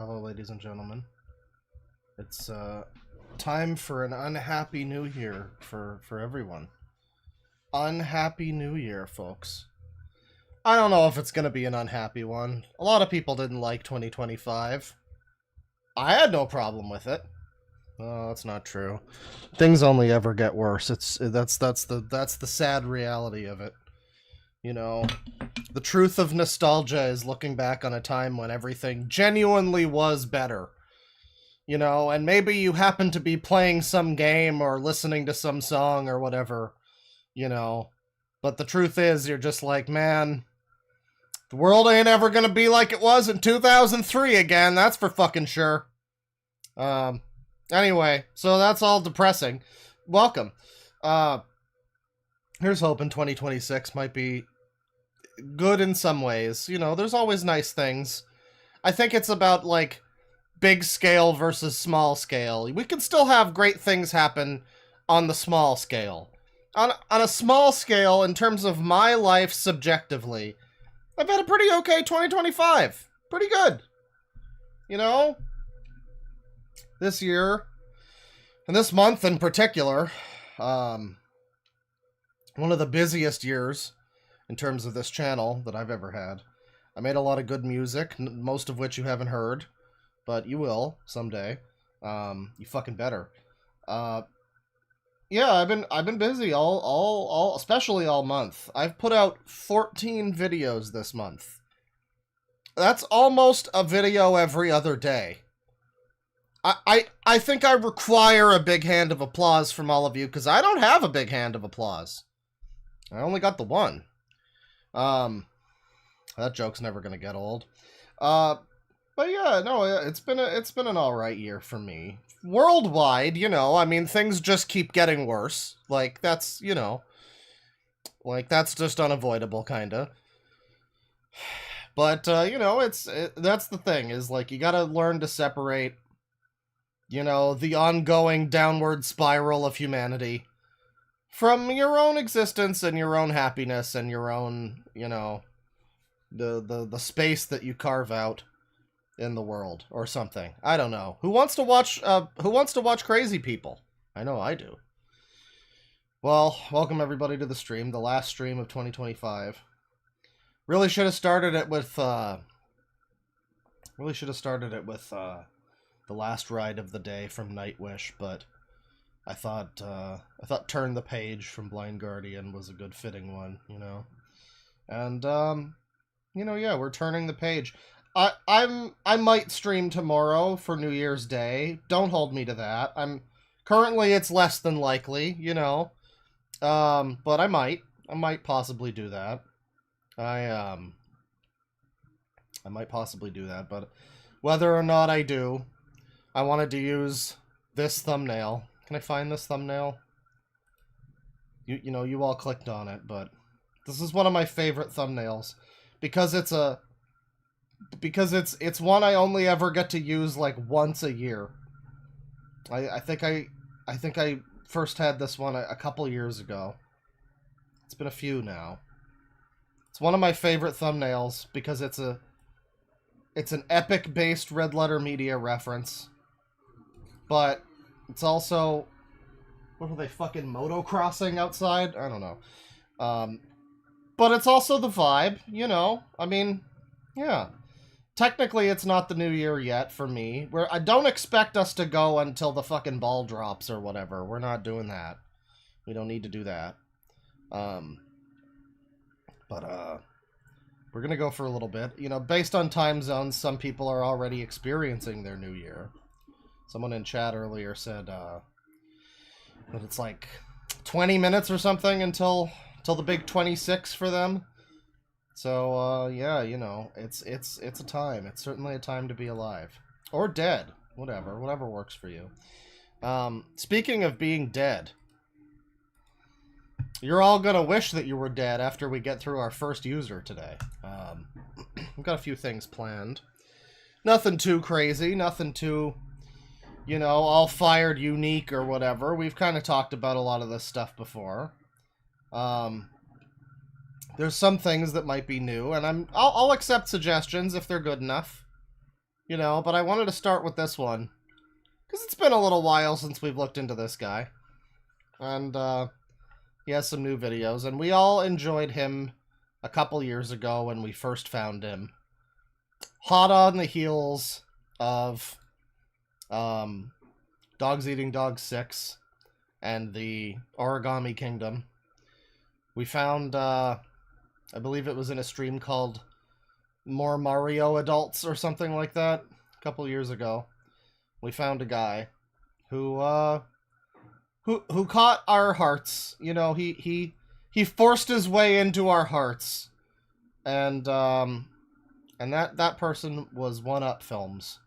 Hello, ladies and gentlemen. It's time for an unhappy new year for everyone. Unhappy new year, folks. I don't know if it's gonna be an unhappy one. A lot of people didn't like 2025. I had no problem with it. Oh, that's not true. Things only ever get worse. That's the sad reality of it. You know, the truth of nostalgia is looking back on a time when everything genuinely was better. You know, and maybe you happen to be playing some game or listening to some song or whatever, you know. But the truth is, you're just like, man, the world ain't ever gonna be like it was in 2003 again, that's for fucking sure. Anyway, so that's all depressing. Welcome. Here's hoping 2026 might be good in some ways. You know, there's always nice things. I think it's about, like, big scale versus small scale. We can still have great things happen on the small scale. On a small scale, in terms of my life subjectively, I've had a pretty okay 2025. Pretty good. You know? This year, and this month in particular, one of the busiest years in terms of this channel that I've ever had. I made a lot of good music, most of which you haven't heard, but you will someday. You fucking better. Yeah, I've been busy all especially all month. I've put out 14 videos this month. That's almost a video every other day. I think I require a big hand of applause from all of you, because I don't have a big hand of applause. I only got the one. That joke's never gonna get old. But yeah, no, it's been an alright year for me. Worldwide, you know, I mean, things just keep getting worse. Like, that's, you know, like, that's just unavoidable, kinda. But, you know, that's the thing, is, like, you gotta learn to separate, you know, the ongoing downward spiral of humanity from your own existence and your own happiness and your own, you know, the space that you carve out in the world or something. I don't know. Who wants to watch crazy people? I know I do. Well, welcome everybody to the stream, the last stream of 2025. Really should have started it with the last ride of the day from Nightwish, but I thought Turn the Page from Blind Guardian was a good fitting one, you know. And you know, yeah, we're turning the page. I might stream tomorrow for New Year's Day. Don't hold me to that. Currently it's less than likely, you know. But I might possibly do that. I might possibly do that, but whether or not I do, I wanted to use this thumbnail. Can I find this thumbnail? You know, you all clicked on it, but this is one of my favorite thumbnails because it's one I only ever get to use like once a year. I think I first had this one a couple years ago. It's been a few now. It's one of my favorite thumbnails because it's an Epic-based Red Letter Media reference. But it's also, what are they, fucking motocrossing outside? I don't know. But it's also the vibe, you know. I mean, yeah. Technically, it's not the new year yet for me. I don't expect us to go until the fucking ball drops or whatever. We're not doing that. We don't need to do that. But we're gonna go for a little bit. You know, based on time zones, some people are already experiencing their new year. Someone in chat earlier said that it's like 20 minutes or something until the big 26 for them. So yeah, you know, it's a time. It's certainly a time to be alive or dead. Whatever works for you. Speaking of being dead, you're all gonna wish that you were dead after we get through our first user today. We've got a few things planned. Nothing too crazy. Nothing too, you know, all fired unique or whatever. We've kind of talked about a lot of this stuff before. There's some things that might be new, and I'll accept suggestions if they're good enough. you know, but I wanted to start with this one. Because it's been a little while since we've looked into this guy. And, he has some new videos, and we all enjoyed him a couple years ago when we first found him. Hot on the heels of, Dogs Eating Dogs 6 and the Origami Kingdom. We found, I believe it was in a stream called More Mario Adults or something like that a couple years ago. We found a guy who caught our hearts. You know, he forced his way into our hearts. And that person was One Up Films.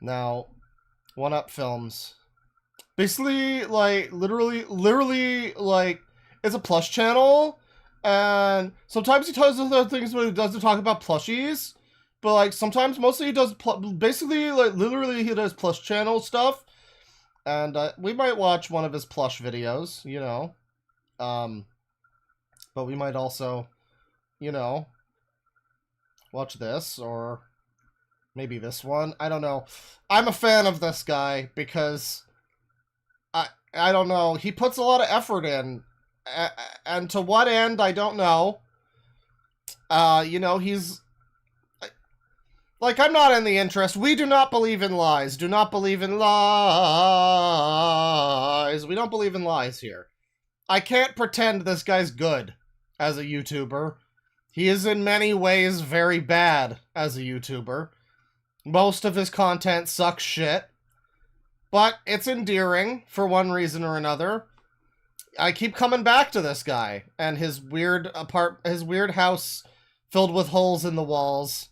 Now, One Up Films, basically, like, literally, like, it's a plush channel, and sometimes he does other things when he doesn't talk about plushies, but, like, sometimes, mostly he does, basically, like, literally he does plush channel stuff, and, we might watch one of his plush videos, you know, but we might also, you know, watch this, or maybe this one. I don't know. I'm a fan of this guy because I don't know. He puts a lot of effort in, and to what end, I don't know. You know, he's like, I'm not in the interest. We do not believe in lies. Do not believe in lies. We don't believe in lies here. I can't pretend this guy's good as a YouTuber. He is in many ways very bad as a YouTuber. Most of his content sucks shit, but it's endearing for one reason or another. I keep coming back to this guy and his weird house filled with holes in the walls,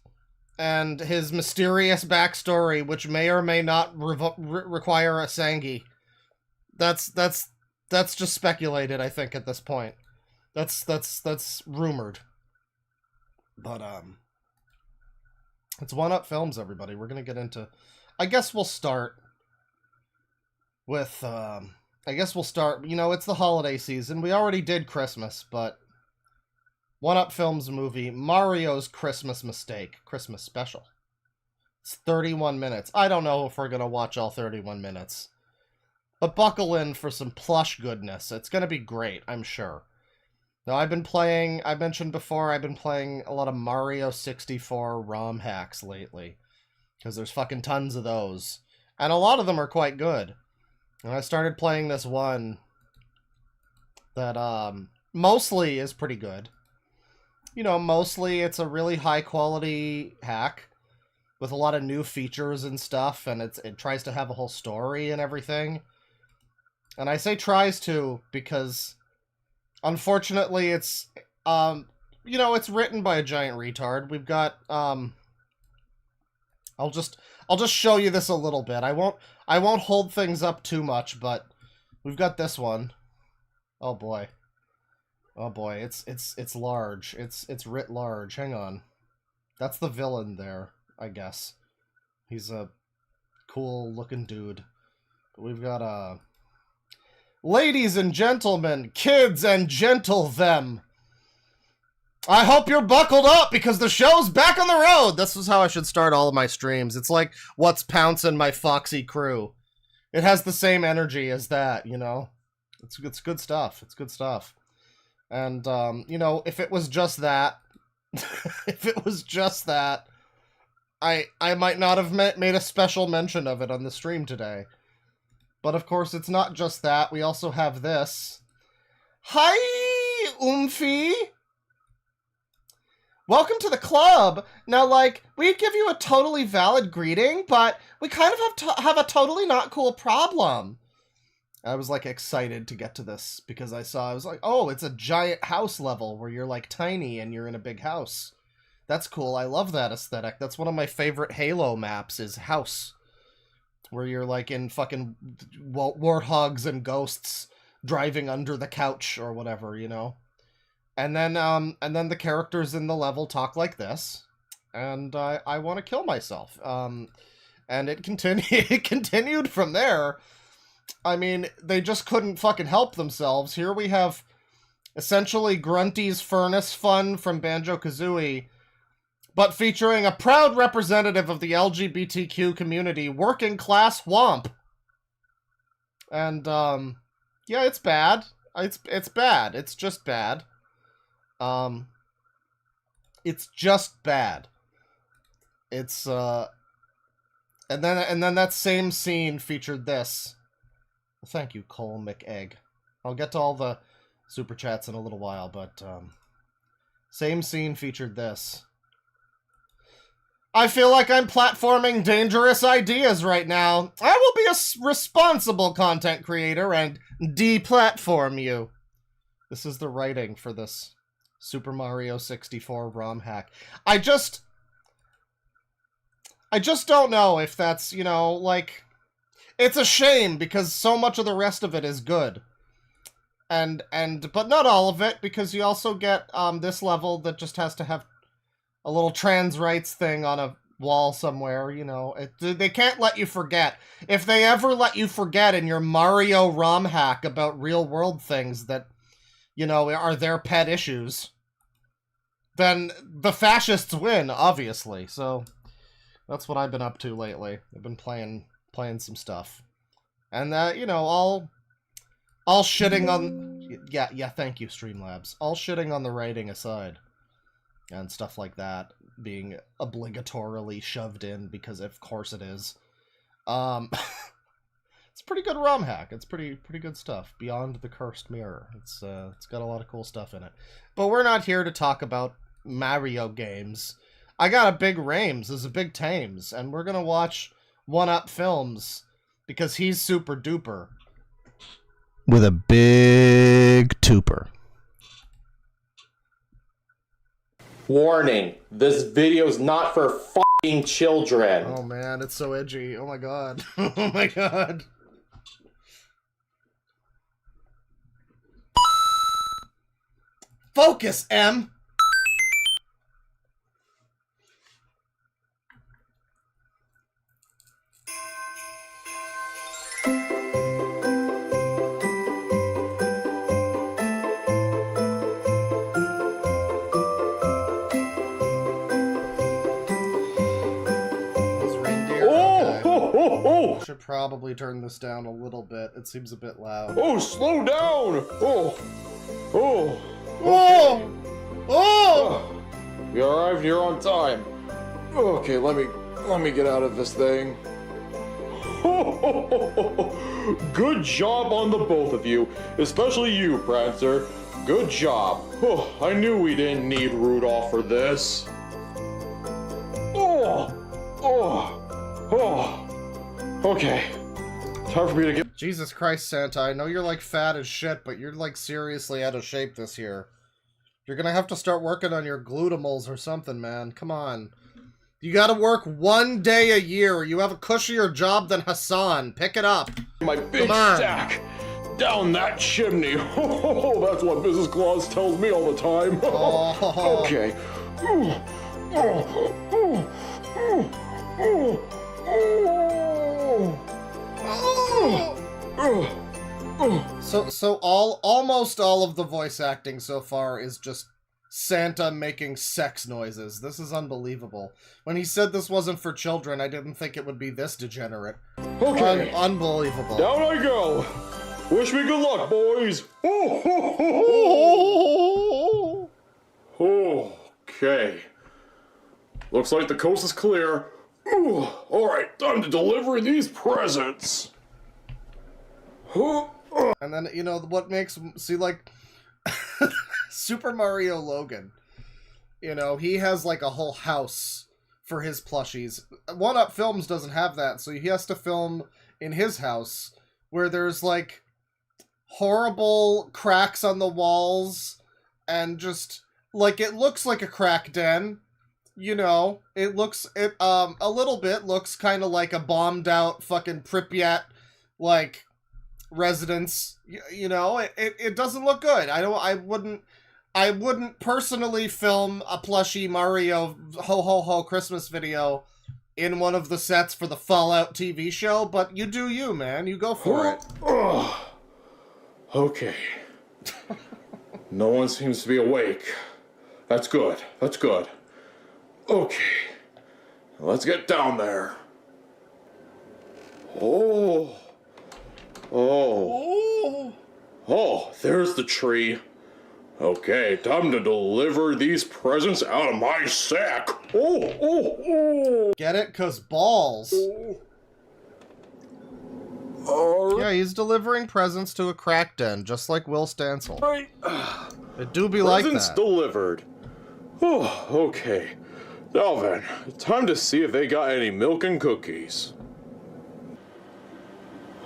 and his mysterious backstory, which may or may not require a Sangi. That's just speculated, I think, at this point. That's rumored. But it's One Up Films, everybody. We're gonna get into... I guess we'll start with, you know, it's the holiday season. We already did Christmas, but One Up Films movie, Mario's Christmas Mistake, Christmas special. It's 31 minutes. I don't know if we're gonna watch all 31 minutes. But buckle in for some plush goodness. It's gonna be great, I'm sure. Now, I mentioned before, I've been playing a lot of Mario 64 ROM hacks lately. Because there's fucking tons of those. And a lot of them are quite good. And I started playing this one that, mostly is pretty good. You know, mostly it's a really high quality hack with a lot of new features and stuff, and it tries to have a whole story and everything. And I say tries to because... unfortunately, it's, you know, it's written by a giant retard. We've got, I'll just show you this a little bit. I won't hold things up too much, but we've got this one. Oh boy. Oh boy, it's large. It's writ large. Hang on. That's the villain there, I guess. He's a cool looking dude. But we've got, ladies and gentlemen, kids and gentle them. I hope you're buckled up because the show's back on the road. This is how I should start all of my streams. It's like What's Pouncin' My Foxy Crew. It has the same energy as that, you know? It's good stuff. It's good stuff. And, you know, if it was just that, I might not have made a special mention of it on the stream today. But of course, it's not just that. We also have this. Hi, Oomphy! Welcome to the club! Now, like, we'd give you a totally valid greeting, but we kind of have a totally not cool problem. I was, like, excited to get to this, because I was like, oh, it's a giant house level where you're, like, tiny and you're in a big house. That's cool. I love that aesthetic. That's one of my favorite Halo maps, is house. Where you're, like, in fucking warthogs and ghosts driving under the couch or whatever, you know? And then the characters in the level talk like this. And I want to kill myself. And it continued from there. I mean, they just couldn't fucking help themselves. Here we have essentially Grunty's Furnace Fun from Banjo-Kazooie but featuring a proud representative of the LGBTQ community, working class womp. And, yeah, it's bad. It's bad. It's just bad. It's just bad. It's, and then that same scene featured this. Thank you, Cole McEgg. I'll get to all the super chats in a little while, but, same scene featured this. I feel like I'm platforming dangerous ideas right now. I will be a responsible content creator and deplatform you. This is the writing for this Super Mario 64 ROM hack. I just don't know if that's, you know, like, it's a shame because so much of the rest of it is good. But not all of it, because you also get this level that just has to have a little trans rights thing on a wall somewhere, you know. They can't let you forget. If they ever let you forget in your Mario ROM hack about real-world things that, you know, are their pet issues, then the fascists win, obviously. So that's what I've been up to lately. I've been playing some stuff. And, you know, all shitting on... Yeah, thank you, Streamlabs. All shitting on the writing aside. And stuff like that being obligatorily shoved in because of course it is. It's a pretty good ROM hack. It's pretty good stuff. Beyond the Cursed Mirror. It's got a lot of cool stuff in it. But we're not here to talk about Mario games. I got a big Rames. There's a big Tames. And we're gonna watch One Up Films because he's super duper. With a big tuper. Warning, this video's not for f***ing children. Oh man, it's so edgy. Oh my god. Oh my god. Focus, M! Should probably turn this down a little bit. It seems a bit loud. Oh, slow down! Oh! Okay. Oh! You arrived here on time. Okay, let me get out of this thing. Good job on the both of you, especially you, Prancer. Good job. Oh, I knew we didn't need Rudolph for this. Okay. Time for me to get... Jesus Christ, Santa, I know you're like fat as shit, but you're like seriously out of shape this year. You're gonna have to start working on your glutamals or something, man. Come on. You gotta work 1 day a year. You have a cushier job than Hassan. Pick it up. My big stack down that chimney. That's what Mrs. Claus tells me all the time. Okay. So almost all of the voice acting so far is just Santa making sex noises. This is unbelievable. When he said this wasn't for children, I didn't think it would be this degenerate. Okay. Unbelievable. Down I go. Wish me good luck, boys. Okay. Looks like the coast is clear. Alright, time to deliver these presents. And then, you know, what makes... See, like... Super Mario Logan. You know, he has, like, a whole house for his plushies. One Up Films doesn't have that, so he has to film in his house, where there's, like, horrible cracks on the walls, and just... Like, it looks like a crack den. You know, a little bit looks kind of like a bombed out fucking Pripyat, like, residence. You know, it doesn't look good. I wouldn't personally film a plushy Mario ho ho ho Christmas video in one of the sets for the Fallout TV show, but you do you, man. You go for it. Okay. No one seems to be awake. That's good. That's good. Okay, let's get down there. Oh, there's the tree. Okay, time to deliver these presents out of my sack. Get it? 'Cause balls. Yeah, he's delivering presents to a crack den, just like Will Stancil. Right. It do be like that. Presents delivered. Oh, okay. Now then, time to see if they got any milk and cookies.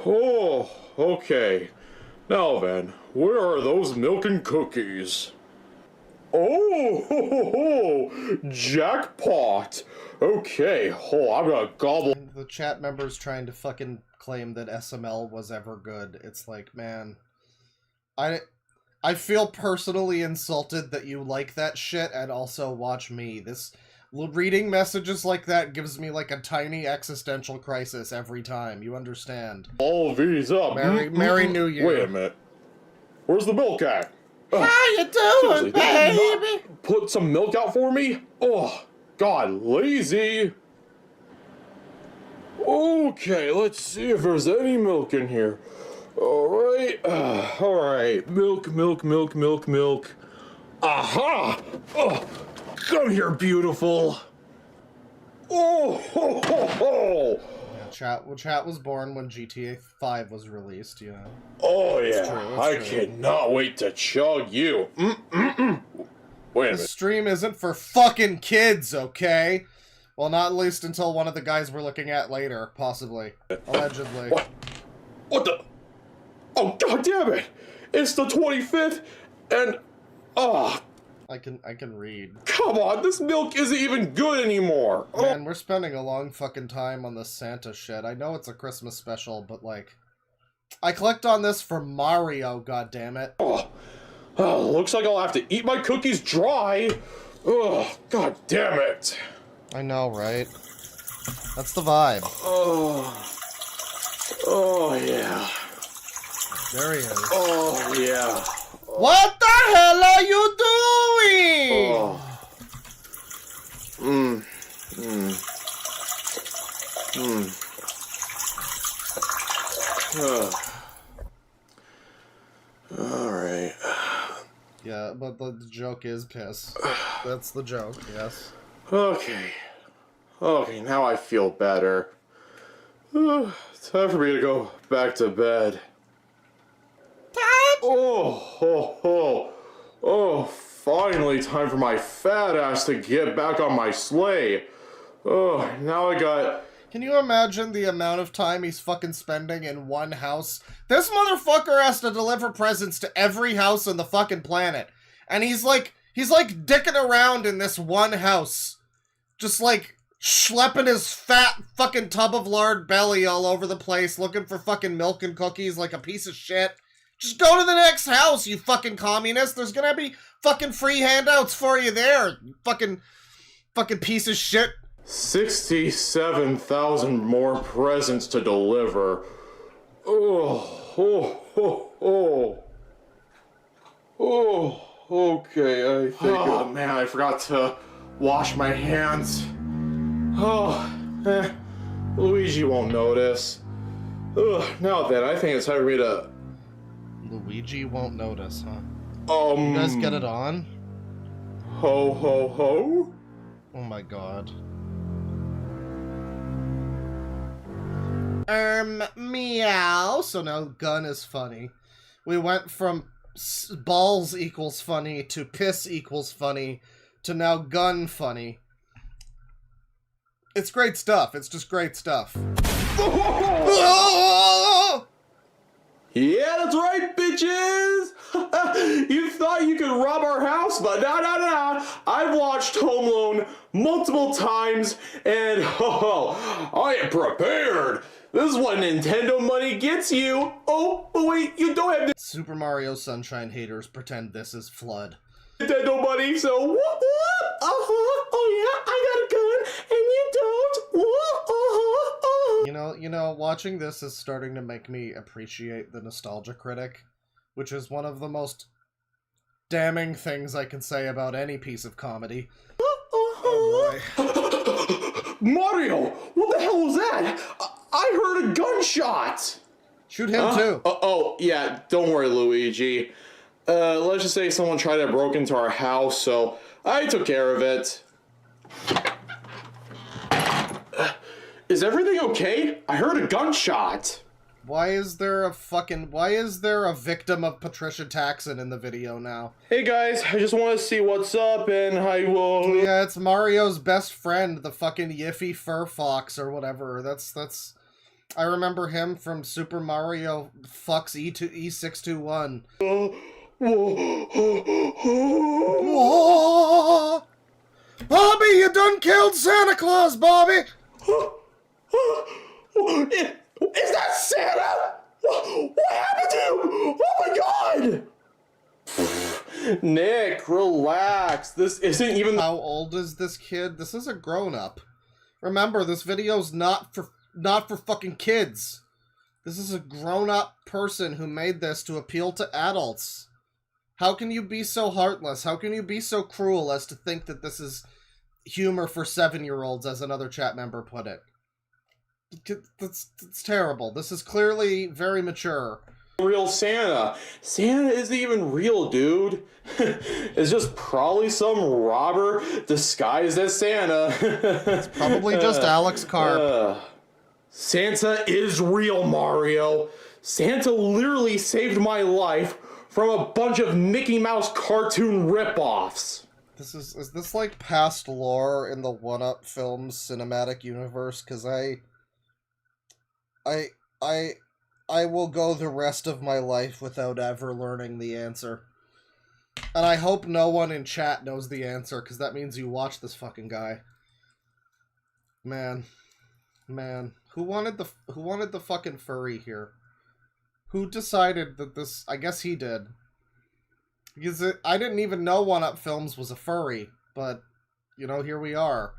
Oh, okay. Now then, where are those milk and cookies? Oh, jackpot. Okay, I'm gonna gobble. The chat members trying to fucking claim that SML was ever good. It's like, man, I feel personally insulted that you like that shit and also watch me. Reading messages like that gives me like a tiny existential crisis every time. You understand? All these up. Merry New Year. Wait a minute. Where's the milk at? How you doing, baby? Put some milk out for me? Oh, God, lazy. Okay, let's see if there's any milk in here. Alright, milk. Aha! Oh, come here, beautiful. Oh, ho, ho, ho. Yeah, chat was born when GTA 5 was released, you know. Oh, yeah, true. I cannot wait to chug you. Wait a minute. This stream isn't for fucking kids, okay? Well, not at least until one of the guys we're looking at later, possibly. Allegedly. What the? Oh, God damn it! It's the 25th, and... I can read. Come on, this milk isn't even good anymore! Man, we're spending a long fucking time on this Santa shit. I know it's a Christmas special, but like... I clicked on this for Mario, goddammit. Looks like I'll have to eat my cookies dry! Oh, God damn it! I know, right? That's the vibe. Oh, yeah. There he is. Oh, yeah. What the hell are you doing? Alright. Yeah, but the joke is piss. That's the joke, yes. Okay, now I feel better. Time for me to go back to bed. Oh, finally time for my fat ass to get back on my sleigh. Oh, now I got... Can you imagine the amount of time he's fucking spending in one house? This motherfucker has to deliver presents to every house on the fucking planet. And he's like dicking around in this one house. Just like schlepping his fat fucking tub of lard belly all over the place, looking for fucking milk and cookies like a piece of shit. Just go to the next house, you fucking communist. There's gonna be fucking free handouts for you there, you fucking piece of shit. 67,000 more presents to deliver. Okay, I think... Oh, man, I forgot to wash my hands. Luigi won't notice. Now then, I think it's time for me to... Luigi won't notice, huh? You guys get it on? Ho, ho, ho? Oh my god. Meow. So now gun is funny. We went from balls equals funny to piss equals funny to now gun funny. It's great stuff. It's just great stuff. Yeah, that's right, bitches! You thought you could rob our house, but no. I've watched Home Alone multiple times, and I am prepared. This is what Nintendo money gets you. Oh, but wait, you don't have Super Mario Sunshine haters pretend this is Flood. Nintendo money, so what? Oh yeah, I got a gun, and you don't. You know, watching this is starting to make me appreciate the nostalgia critic, which is one of the most damning things I can say about any piece of comedy. boy. Mario, what the hell was that? I heard a gunshot. Shoot him too. Oh, yeah, don't worry, Luigi. Let's just say someone tried to break into our house, so I took care of it. Is everything okay? I heard a gunshot. Why is there a victim of Patricia Taxon in the video now? Hey guys, I just want to see what's up, and I will... Yeah, it's Mario's best friend, the fucking Yiffy Fur Fox or whatever. That's... I remember him from Super Mario Fucks E621. Whoa! Bobby, you done killed Santa Claus, Bobby! Is that Santa? What happened to him? Oh my god! Nick, relax. This isn't even... How old is this kid? This is a grown-up. Remember, this video's not for fucking kids. This is a grown-up person who made this to appeal to adults. How can you be so heartless? How can you be so cruel as to think that this is humor for 7-year-olds, as another chat member put it? It's terrible. This is clearly very mature. Real Santa. Santa isn't even real, dude. It's just probably some robber disguised as Santa. It's probably just Alex Carp. Santa is real, Mario. Santa literally saved my life from a bunch of Mickey Mouse cartoon ripoffs. Is this like past lore in the 1-Up Films cinematic universe? Because I will go the rest of my life without ever learning the answer. And I hope no one in chat knows the answer, because that means you watch this fucking guy. Man. Who wanted the fucking furry here? Who decided that this... I guess he did. Because I didn't even know 1-Up Films was a furry, but, you know, here we are.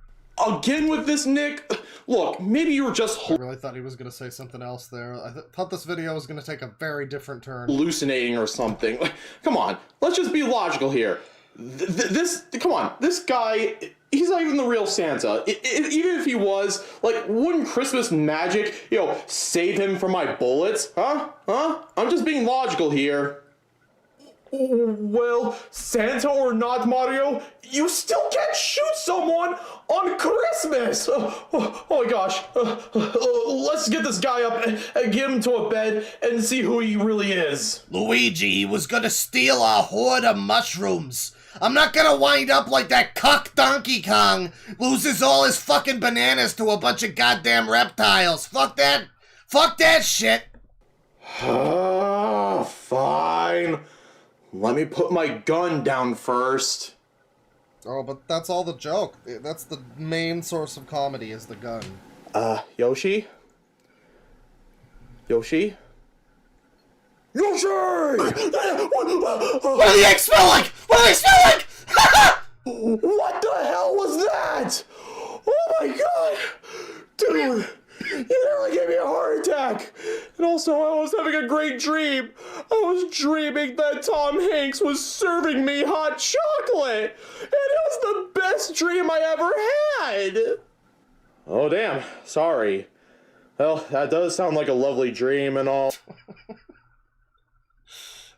Again with this, Nick? Look, maybe you were just... I really thought he was going to say something else there. I thought this video was going to take a very different turn. Hallucinating or something. Come on, let's just be logical here. Come on, this guy, he's not even the real Santa. Even if he was, like, wouldn't Christmas magic, save him from my bullets? Huh? I'm just being logical here. Well, Santa or not, Mario, you still can't shoot someone on Christmas! Oh my gosh. Let's get this guy up and get him to a bed and see who he really is. Luigi was gonna steal a hoard of mushrooms. I'm not gonna wind up like that cuck Donkey Kong loses all his fucking bananas to a bunch of goddamn reptiles. Fuck that shit. Fine. Let me put my gun down first. Oh, but that's all the joke. That's the main source of comedy, is the gun. Yoshi? Yoshi? Yoshi! What do the eggs smell like? What do they smell like? What the hell was that? Oh my god! Dude! You nearly gave me a heart attack! And also, I was having a great dream. I was dreaming that Tom Hanks was serving me hot chocolate! And it was the best dream I ever had! Oh, damn. Sorry. Well, that does sound like a lovely dream and all.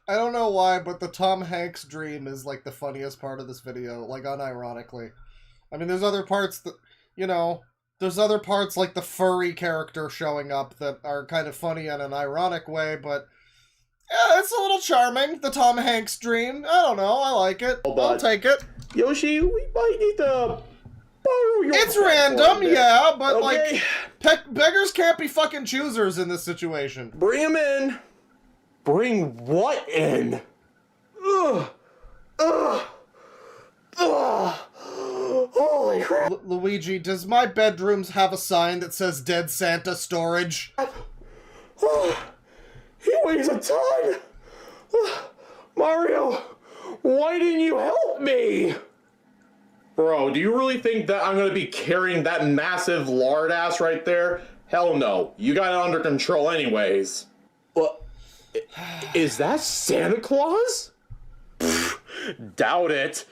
I don't know why, but the Tom Hanks dream is, like, the funniest part of this video, like, unironically. I mean, there's other parts that, there's other parts like the furry character showing up that are kind of funny in an ironic way, but yeah, it's a little charming, the Tom Hanks dream. I don't know, I like it. I'll take it. Yoshi, we might need to borrow your... It's random, yeah, but okay. Like, beggars can't be fucking choosers in this situation. Bring him in. Bring what in? Ugh. Holy crap. Luigi, does my bedrooms have a sign that says Dead Santa Storage? He weighs a ton! Mario, why didn't you help me? Bro, do you really think that I'm gonna be carrying that massive lard ass right there? Hell no. You got it under control anyways. What? Is that Santa Claus? Doubt it.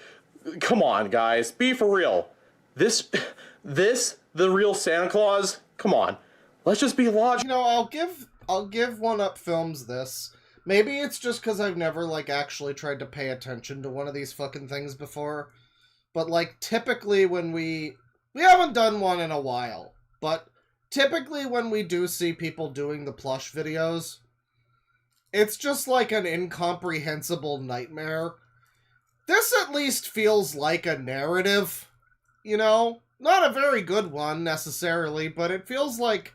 Come on, guys. Be for real. This, the real Santa Claus? Come on, let's just be logical. You know, I'll give One Up Films this. Maybe it's just because I've never, like, actually tried to pay attention to one of these fucking things before. But, like, typically when we haven't done one in a while, but typically when we do see people doing the plush videos, it's just like an incomprehensible nightmare. This at least feels like a narrative, you know? Not a very good one, necessarily, but it feels like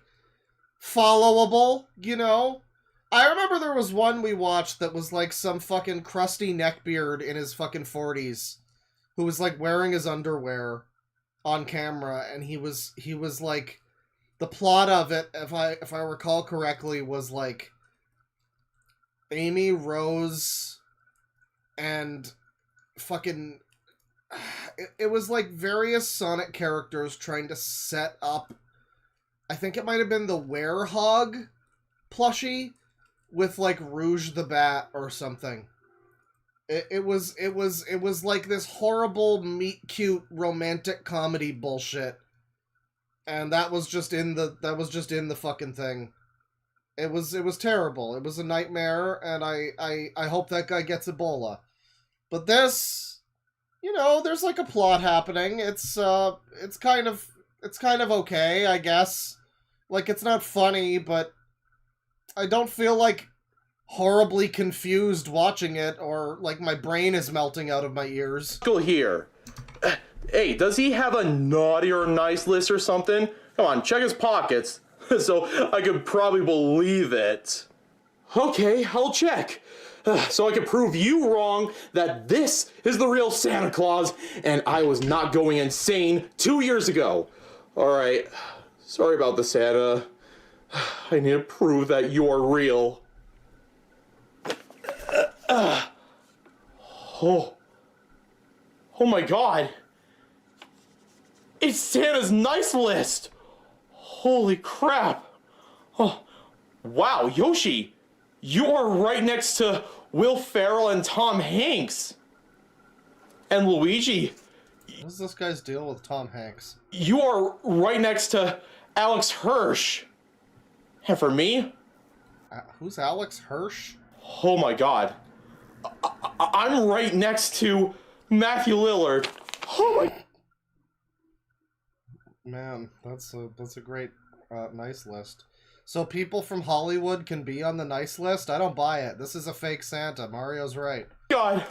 followable, you know? I remember there was one we watched that was like some fucking crusty neckbeard in his fucking 40s who was like wearing his underwear on camera, and he was like, the plot of it, if I recall correctly, was like Amy, Rose, and fucking, it was like various Sonic characters trying to set up, I think it might have been the Werehog plushie with like Rouge the Bat or something. It was like this horrible meet cute romantic comedy bullshit, and that was just in the fucking thing. It was terrible. It was a nightmare, and I hope that guy gets Ebola. But this, you know, there's like a plot happening. It's kind of okay, I guess. Like, it's not funny, but I don't feel like horribly confused watching it, or like my brain is melting out of my ears. Go here. Hey, does he have a naughty or nice list or something? Come on, check his pockets, so I could probably believe it. Okay, I'll check. So I can prove you wrong that this is the real Santa Claus, and I was not going insane 2 years ago. Alright, sorry about the Santa. I need to prove that you're real. Oh my god. It's Santa's nice list. Holy crap. Oh, wow, Yoshi, you are right next to Will Ferrell and Tom Hanks. And Luigi, What's this guy's deal with Tom Hanks? you are right next to Alex Hirsch. And for me, Who's Alex Hirsch? oh my god, I'm right next to Matthew Lillard. Oh my... Man, that's a great, nice list. So people from Hollywood can be on the nice list? I don't buy it. This is a fake Santa. Mario's right. God.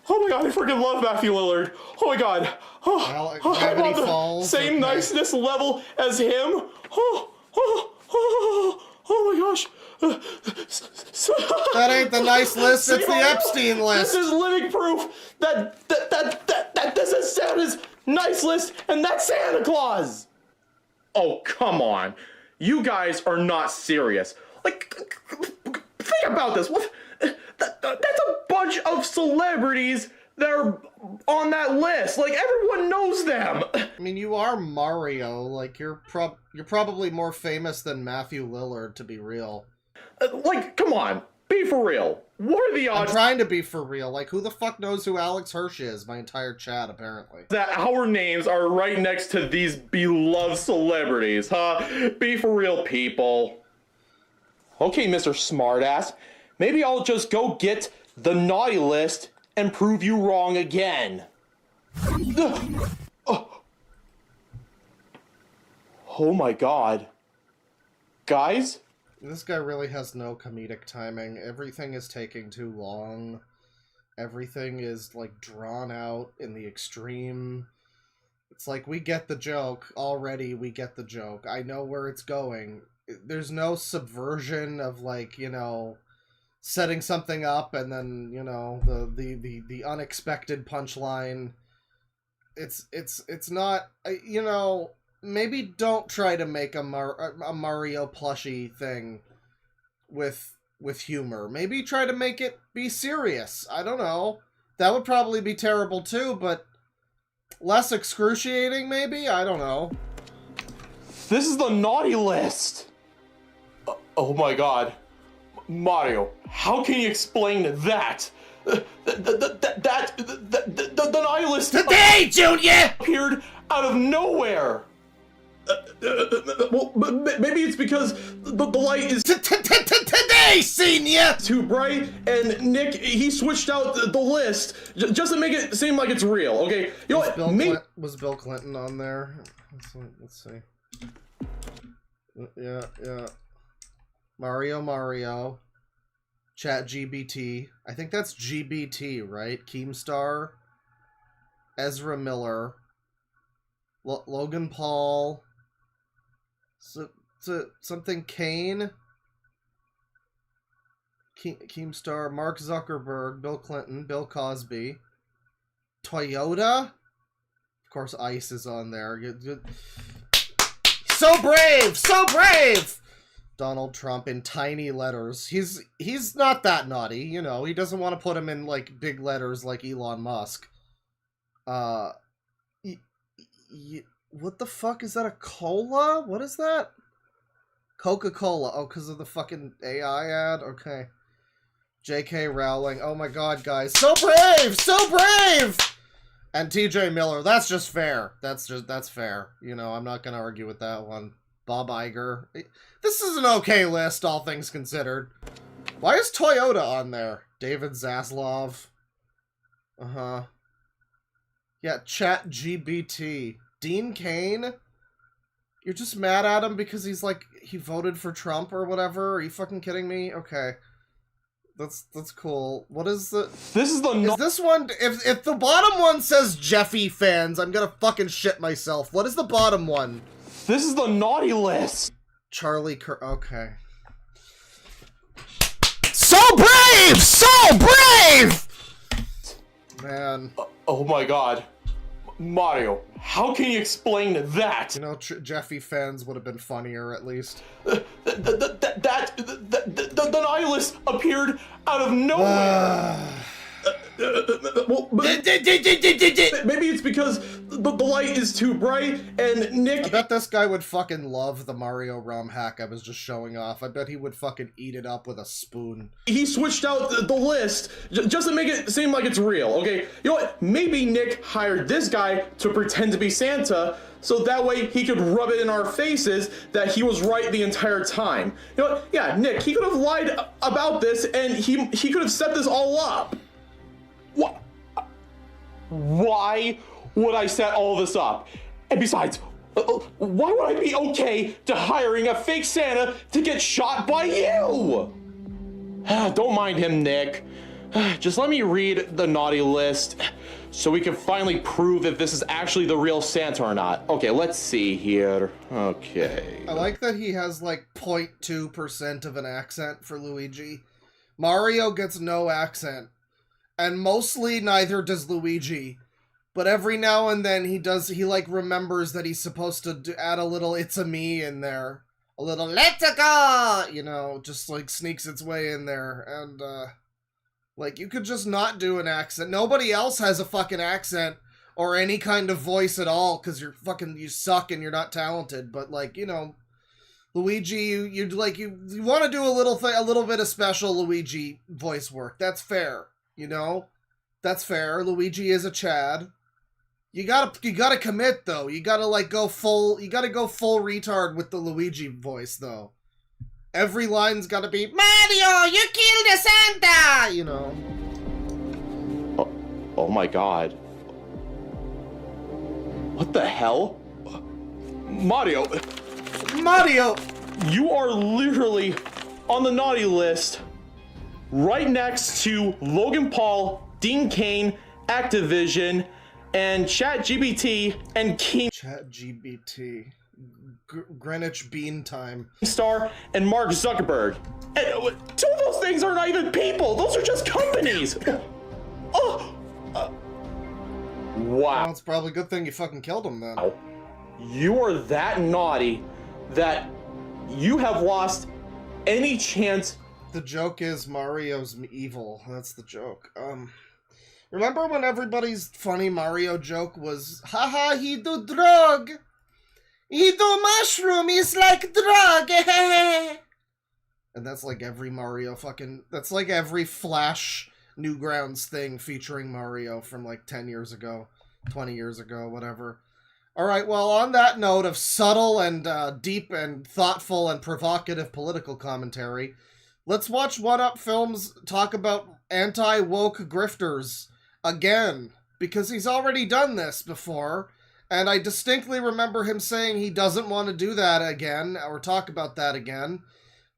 Oh my god, I freaking love Matthew Lillard. Oh my god. Oh, I'm on the Falls, same okay. niceness level as him. Oh my gosh. That ain't the nice list, it's the Epstein list. This is living proof that this is Santa's nice list, and that's Santa Claus. Oh, come on. You guys are not serious. Like, think about this. What? That's a bunch of celebrities that are on that list. Like, everyone knows them. I mean, you are Mario. Like, you're probably more famous than Matthew Lillard, to be real. Like, come on. Be for real. What are the odds I'm trying to be for real. Like, who the fuck knows who Alex Hirsch is? My entire chat, apparently. that our names are right next to these beloved celebrities, huh? Be for real, people. Okay, Mr. Smartass. Maybe I'll just go get the naughty list and prove you wrong again. Oh my god. Guys? This guy really has no comedic timing. Everything is taking too long. Everything is, like, drawn out in the extreme. It's like, we get the joke. Already, we get the joke. I know where it's going. There's no subversion of, like, you know, setting something up and then, you know, the unexpected punchline. It's not, you know... Maybe don't try to make a Mario plushie thing with humor. Maybe try to make it be serious. I don't know. That would probably be terrible too, but less excruciating maybe? I don't know. This is the naughty list! Oh my god. Mario, how can you explain that? The naughty list Today, Junior! appeared out of nowhere. Well, maybe it's because the light is today, Siena! too bright, and Nick, he switched out the list just to make it seem like it's real, okay? You know what? Was Bill Clinton on there? Let's see. Yeah. Mario. ChatGBT. I think that's GBT, right? Keemstar. Ezra Miller. Logan Paul. Something Kaine. Keemstar. Mark Zuckerberg. Bill Clinton. Bill Cosby. Toyota. Of course, Ice is on there. So brave! Donald Trump in tiny letters. He's not that naughty, you know. He doesn't want to put him in, like, big letters like Elon Musk. What the fuck? Is that a cola? What is that? Coca-Cola. Oh, because of the fucking AI ad? Okay. J.K. Rowling. Oh my god, guys. So brave! And T.J. Miller. That's just fair. That's fair. You know, I'm not gonna argue with that one. Bob Iger. This is an okay list, all things considered. Why is Toyota on there? David Zaslav. Uh-huh. Yeah, ChatGBT. Dean Cain? You're just mad at him because he's like, he voted for Trump or whatever? Are you fucking kidding me? Okay. That's cool. What is the... This is the... Is this one... If the bottom one says Jeffy fans, I'm gonna fucking shit myself. What is the bottom one? This is the naughty list. Charlie okay. So brave! Man. Oh my god. Mario, how can you explain that? You know, Jeffy fans would have been funnier, at least. The naughty list appeared out of nowhere. Well, maybe it's because the light is too bright, and Nick... I bet this guy would fucking love the Mario ROM hack I was just showing off. I bet he would fucking eat it up with a spoon. He switched out the list just to make it seem like it's real, okay? You know what? Maybe Nick hired this guy to pretend to be Santa, so that way he could rub it in our faces that he was right the entire time. You know what? Yeah, Nick, he could have lied about this, and he could have set this all up. What? Why would I set all this up? And besides, why would I be okay to hiring a fake Santa to get shot by you? Don't mind him, Nick. Just let me read the naughty list so we can finally prove if this is actually the real Santa or not. Okay, let's see here. Okay. I like that he has like 0.2% of an accent for Luigi. Mario gets no accent. And mostly neither does Luigi. But every now and then he like remembers that he's supposed to add a little "it's a me" in there. A little "let's go!" You know, just like sneaks its way in there. And, like, you could just not do an accent. Nobody else has a fucking accent or any kind of voice at all because you suck and you're not talented. But, like, you know, Luigi, you want to do a little bit of special Luigi voice work. That's fair. You know, that's fair. Luigi is a Chad. You gotta commit though. You gotta go full retard with the Luigi voice though. Every line's gotta be Mario, you killed the Santa. You know. Oh my god. What the hell? Mario. You are literally on the naughty list. Right next to Logan Paul, Dean Cain, Activision, and ChatGBT and ChatGBT. Greenwich Bean Time. Star and Mark Zuckerberg. And, two of those things are not even people. Those are just companies. Wow. Well, it's probably a good thing you fucking killed him then. You are that naughty that you have lost any chance. The joke is Mario's evil. That's the joke. Remember when everybody's funny Mario joke was, haha, he do drug. He do mushroom, he's like drug. And that's like every Mario that's like every Flash Newgrounds thing featuring Mario from like 10 years ago, 20 years ago, whatever. Alright, well, on that note of subtle and deep and thoughtful and provocative political commentary, let's watch One Up Films talk about anti-woke grifters again, because he's already done this before, and I distinctly remember him saying he doesn't want to do that again, or talk about that again.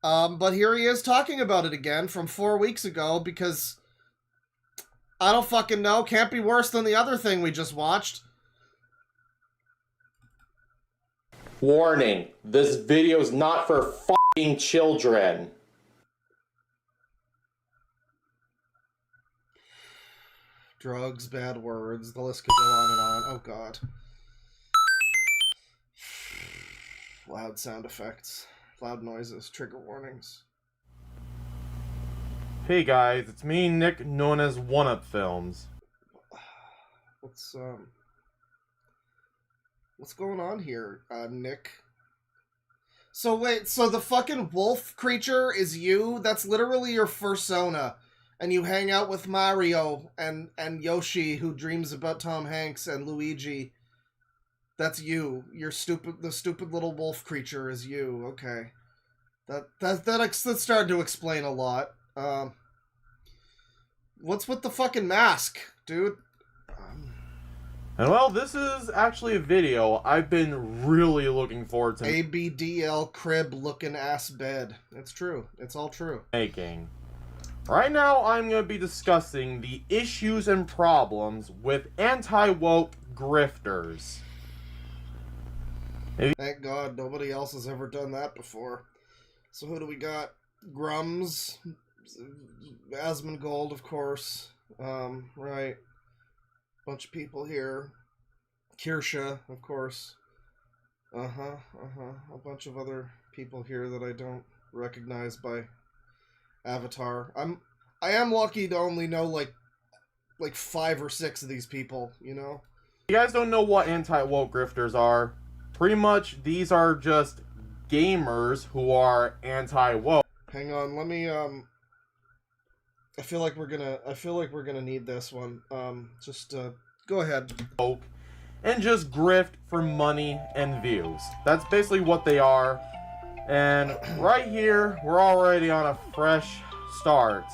But here he is talking about it again from 4 weeks ago, because I don't fucking know, can't be worse than the other thing we just watched. Warning, this video is not for fucking children. Drugs, bad words, the list could go on and on. Oh god. Loud sound effects, loud noises, trigger warnings. Hey guys, it's me, Nick, known as One Up Films. What's going on here, Nick? So wait, so the fucking wolf creature is you? That's literally your fursona. And you hang out with Mario and Yoshi, who dreams about Tom Hanks, and Luigi. That's you. You're stupid. The stupid little wolf creature is you. Okay. That's starting to explain a lot. What's with the fucking mask, dude? And well, this is actually a video I've been really looking forward to ABDL crib looking ass bed. It's true. It's all true. making. Right now, I'm going to be discussing the issues and problems with anti-woke grifters. Thank God nobody else has ever done that before. So who do we got? Grums, Asmongold, of course. Right. Bunch of people here. Kirsha, of course. A bunch of other people here that I don't recognize by avatar. I am lucky to only know like 5 or 6 of these people, you know? If you guys don't know what anti-woke grifters are, pretty much these are just gamers who are anti-woke. Hang on, let me I feel like we're gonna need this one. Just go ahead. And just grift for money and views. That's basically what they are. And right here, we're already on a fresh start.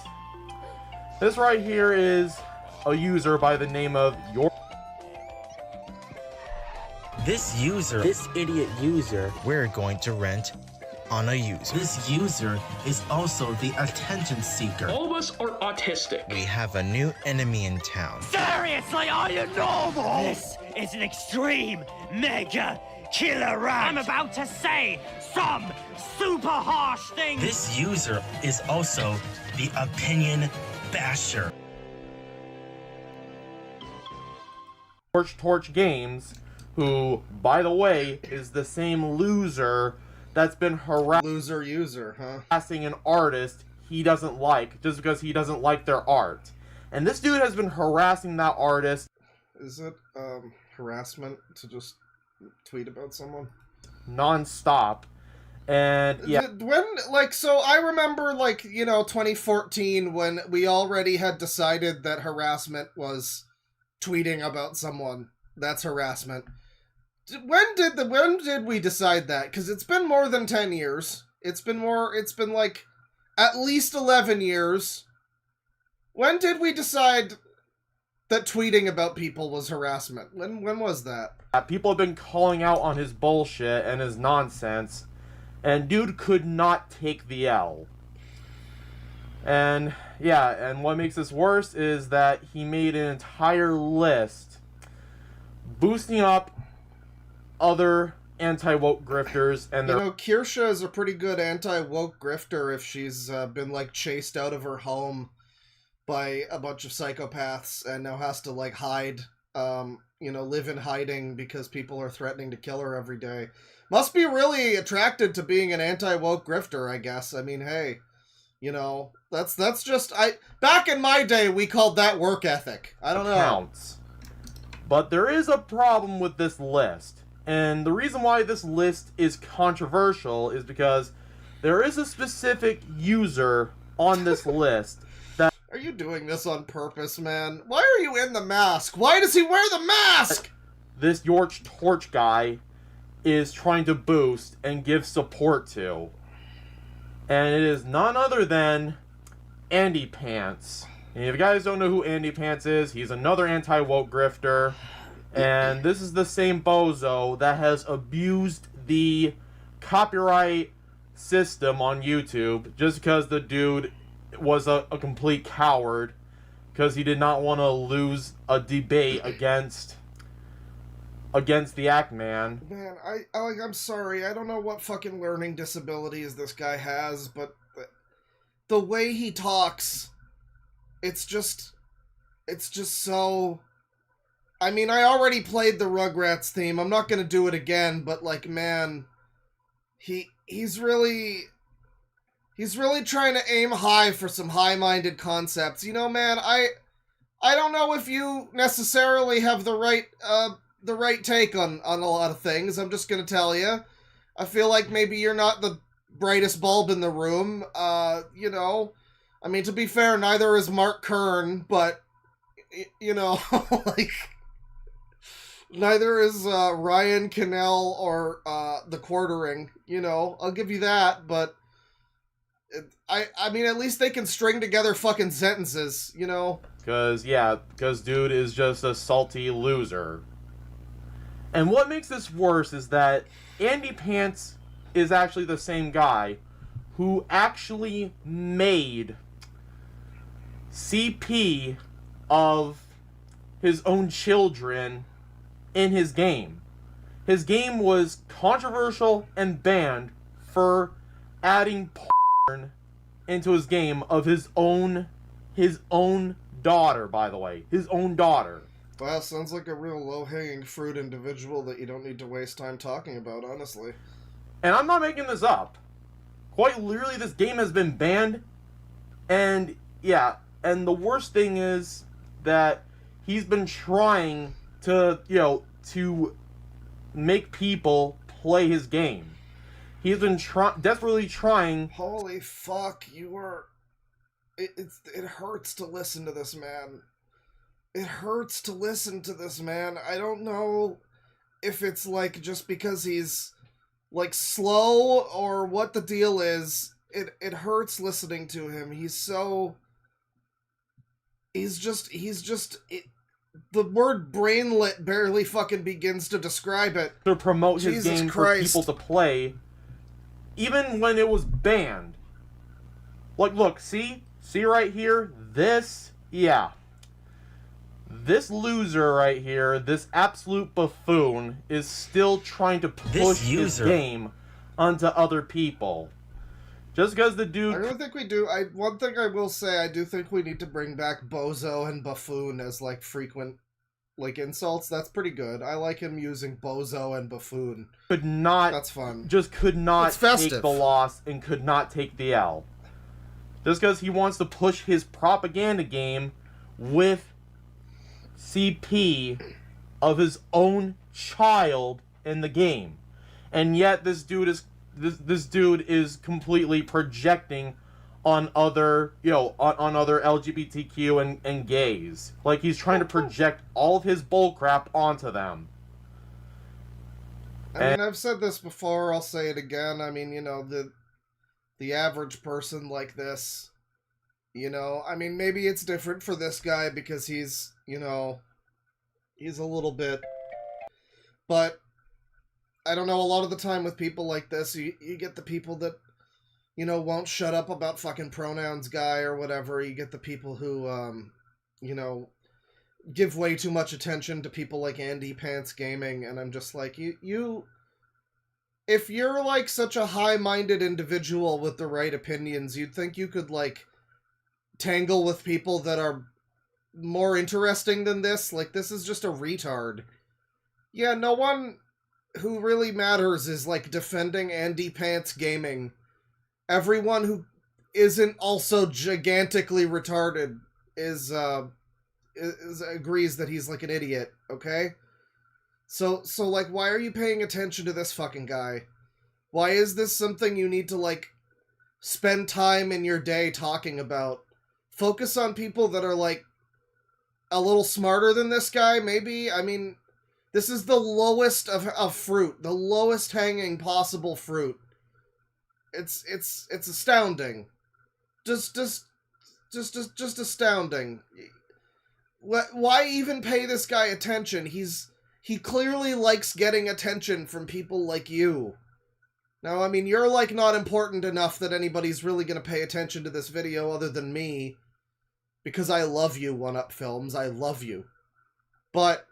This right here is a user by the name of Your. This idiot user, we're going to rent on a user. This user is also the attention seeker. All of us are autistic. We have a new enemy in town. Seriously, are you normal? This is an extreme mega killer rat. I'm about to say some super harsh things. This user is also the opinion basher. Torch Games, who, by the way, is the same loser that's been Loser user, huh? harassing an artist he doesn't like just because he doesn't like their art. And this dude has been harassing that artist. Is it harassment to just tweet about someone? Non-stop. And yeah. So I remember 2014 when we already had decided that harassment was tweeting about someone. That's harassment. When did we decide that? Because it's been more than 10 years. It's been at least 11 years. When did we decide that tweeting about people was harassment? When was that? People have been calling out on his bullshit and his nonsense, and dude could not take the L. And yeah, and what makes this worse is that he made an entire list boosting up other anti-woke grifters and their... Kirsha is a pretty good anti-woke grifter if she's been chased out of her home by a bunch of psychopaths and now has to hide, live in hiding because people are threatening to kill her every day. Must be really attracted to being an anti-woke grifter, I guess. I mean, hey, that's just back in my day we called that work ethic. I don't know. Counts. But there is a problem with this list. And the reason why this list is controversial is because there is a specific user on this list that... Are you doing this on purpose, man? Why are you in the mask? Why does he wear the mask? this York Torch guy is trying to boost and give support to. And it is none other than Andy Pants. And if you guys don't know who Andy Pants is, he's another anti-woke grifter. And this is the same bozo that has abused the copyright system on YouTube just because the dude was a complete coward because he did not want to lose a debate against the Act Man. Man, I'm sorry, I don't know what fucking learning disabilities this guy has, but the way he talks, it's just so... I mean, I already played the Rugrats theme, I'm not gonna do it again, but like, man, he's really trying to aim high for some high-minded concepts. You know, man, I don't know if you necessarily have the right take on a lot of things. I'm just gonna tell you. I feel like maybe you're not the brightest bulb in the room. You know, I mean, to be fair, neither is Mark Kern, but you know, like, neither is Ryan Cannell or the Quartering. You know, I'll give you that, but I mean, at least they can string together fucking sentences. You know, because dude is just a salty loser. And what makes this worse is that Andy Pants is actually the same guy who actually made CP of his own children in his game. His game was controversial and banned for adding porn into his game of his own daughter, by the way. His own daughter. Wow, sounds like a real low-hanging fruit individual that you don't need to waste time talking about, honestly. And I'm not making this up. Quite literally, this game has been banned. And, yeah, and the worst thing is that he's been trying to, you know, to make people play his game. He's been desperately trying... Holy fuck, you are... It hurts to listen to this, man. It hurts to listen to this, man. I don't know if it's, like, just because he's, like, slow or what the deal is. It hurts listening to him. He's so... The word brainlet barely fucking begins to describe it. To promote his Jesus game Christ. for people to play, even when it was banned. Like, look, see right here? This, yeah. This loser right here, this absolute buffoon, is still trying to push his game onto other people. Just because the dude... I really think we do. One thing I will say, I do think we need to bring back bozo and buffoon as, like, frequent, like, insults. That's pretty good. I like him using bozo and buffoon. Could not... That's fun. Just could not It's festive. take the loss and could not take the L. Just because he wants to push his propaganda game with CP of his own child in the game. And yet this dude is completely projecting on other, you know, on other LGBTQ and gays. Like, he's trying to project all of his bullcrap onto them. I mean, I've said this before, I'll say it again. I mean, you know, the average person like this, you know, I mean, maybe it's different for this guy because he's, you know, he's a little bit, but I don't know, a lot of the time with people like this, you get the people that, you know, won't shut up about fucking pronouns guy or whatever. You get the people who, you know, give way too much attention to people like Andy Pants Gaming, and I'm just like, if you're, like, such a high-minded individual with the right opinions, you'd think you could, like, tangle with people that are more interesting than this. Like, this is just a retard. Yeah, no one who really matters is, like, defending Andy Pants Gaming. Everyone who isn't also gigantically retarded is agrees that he's, like, an idiot, okay? So, like, why are you paying attention to this fucking guy? Why is this something you need to, like, spend time in your day talking about? Focus on people that are, like, a little smarter than this guy, maybe? I mean, This is the lowest of fruit, the lowest hanging possible fruit. It's astounding. Just astounding. Why even pay this guy attention? He clearly likes getting attention from people like you. Now, I mean, you're, like, not important enough that anybody's really gonna pay attention to this video other than me. Because I love you, 1UP Films. I love you. But,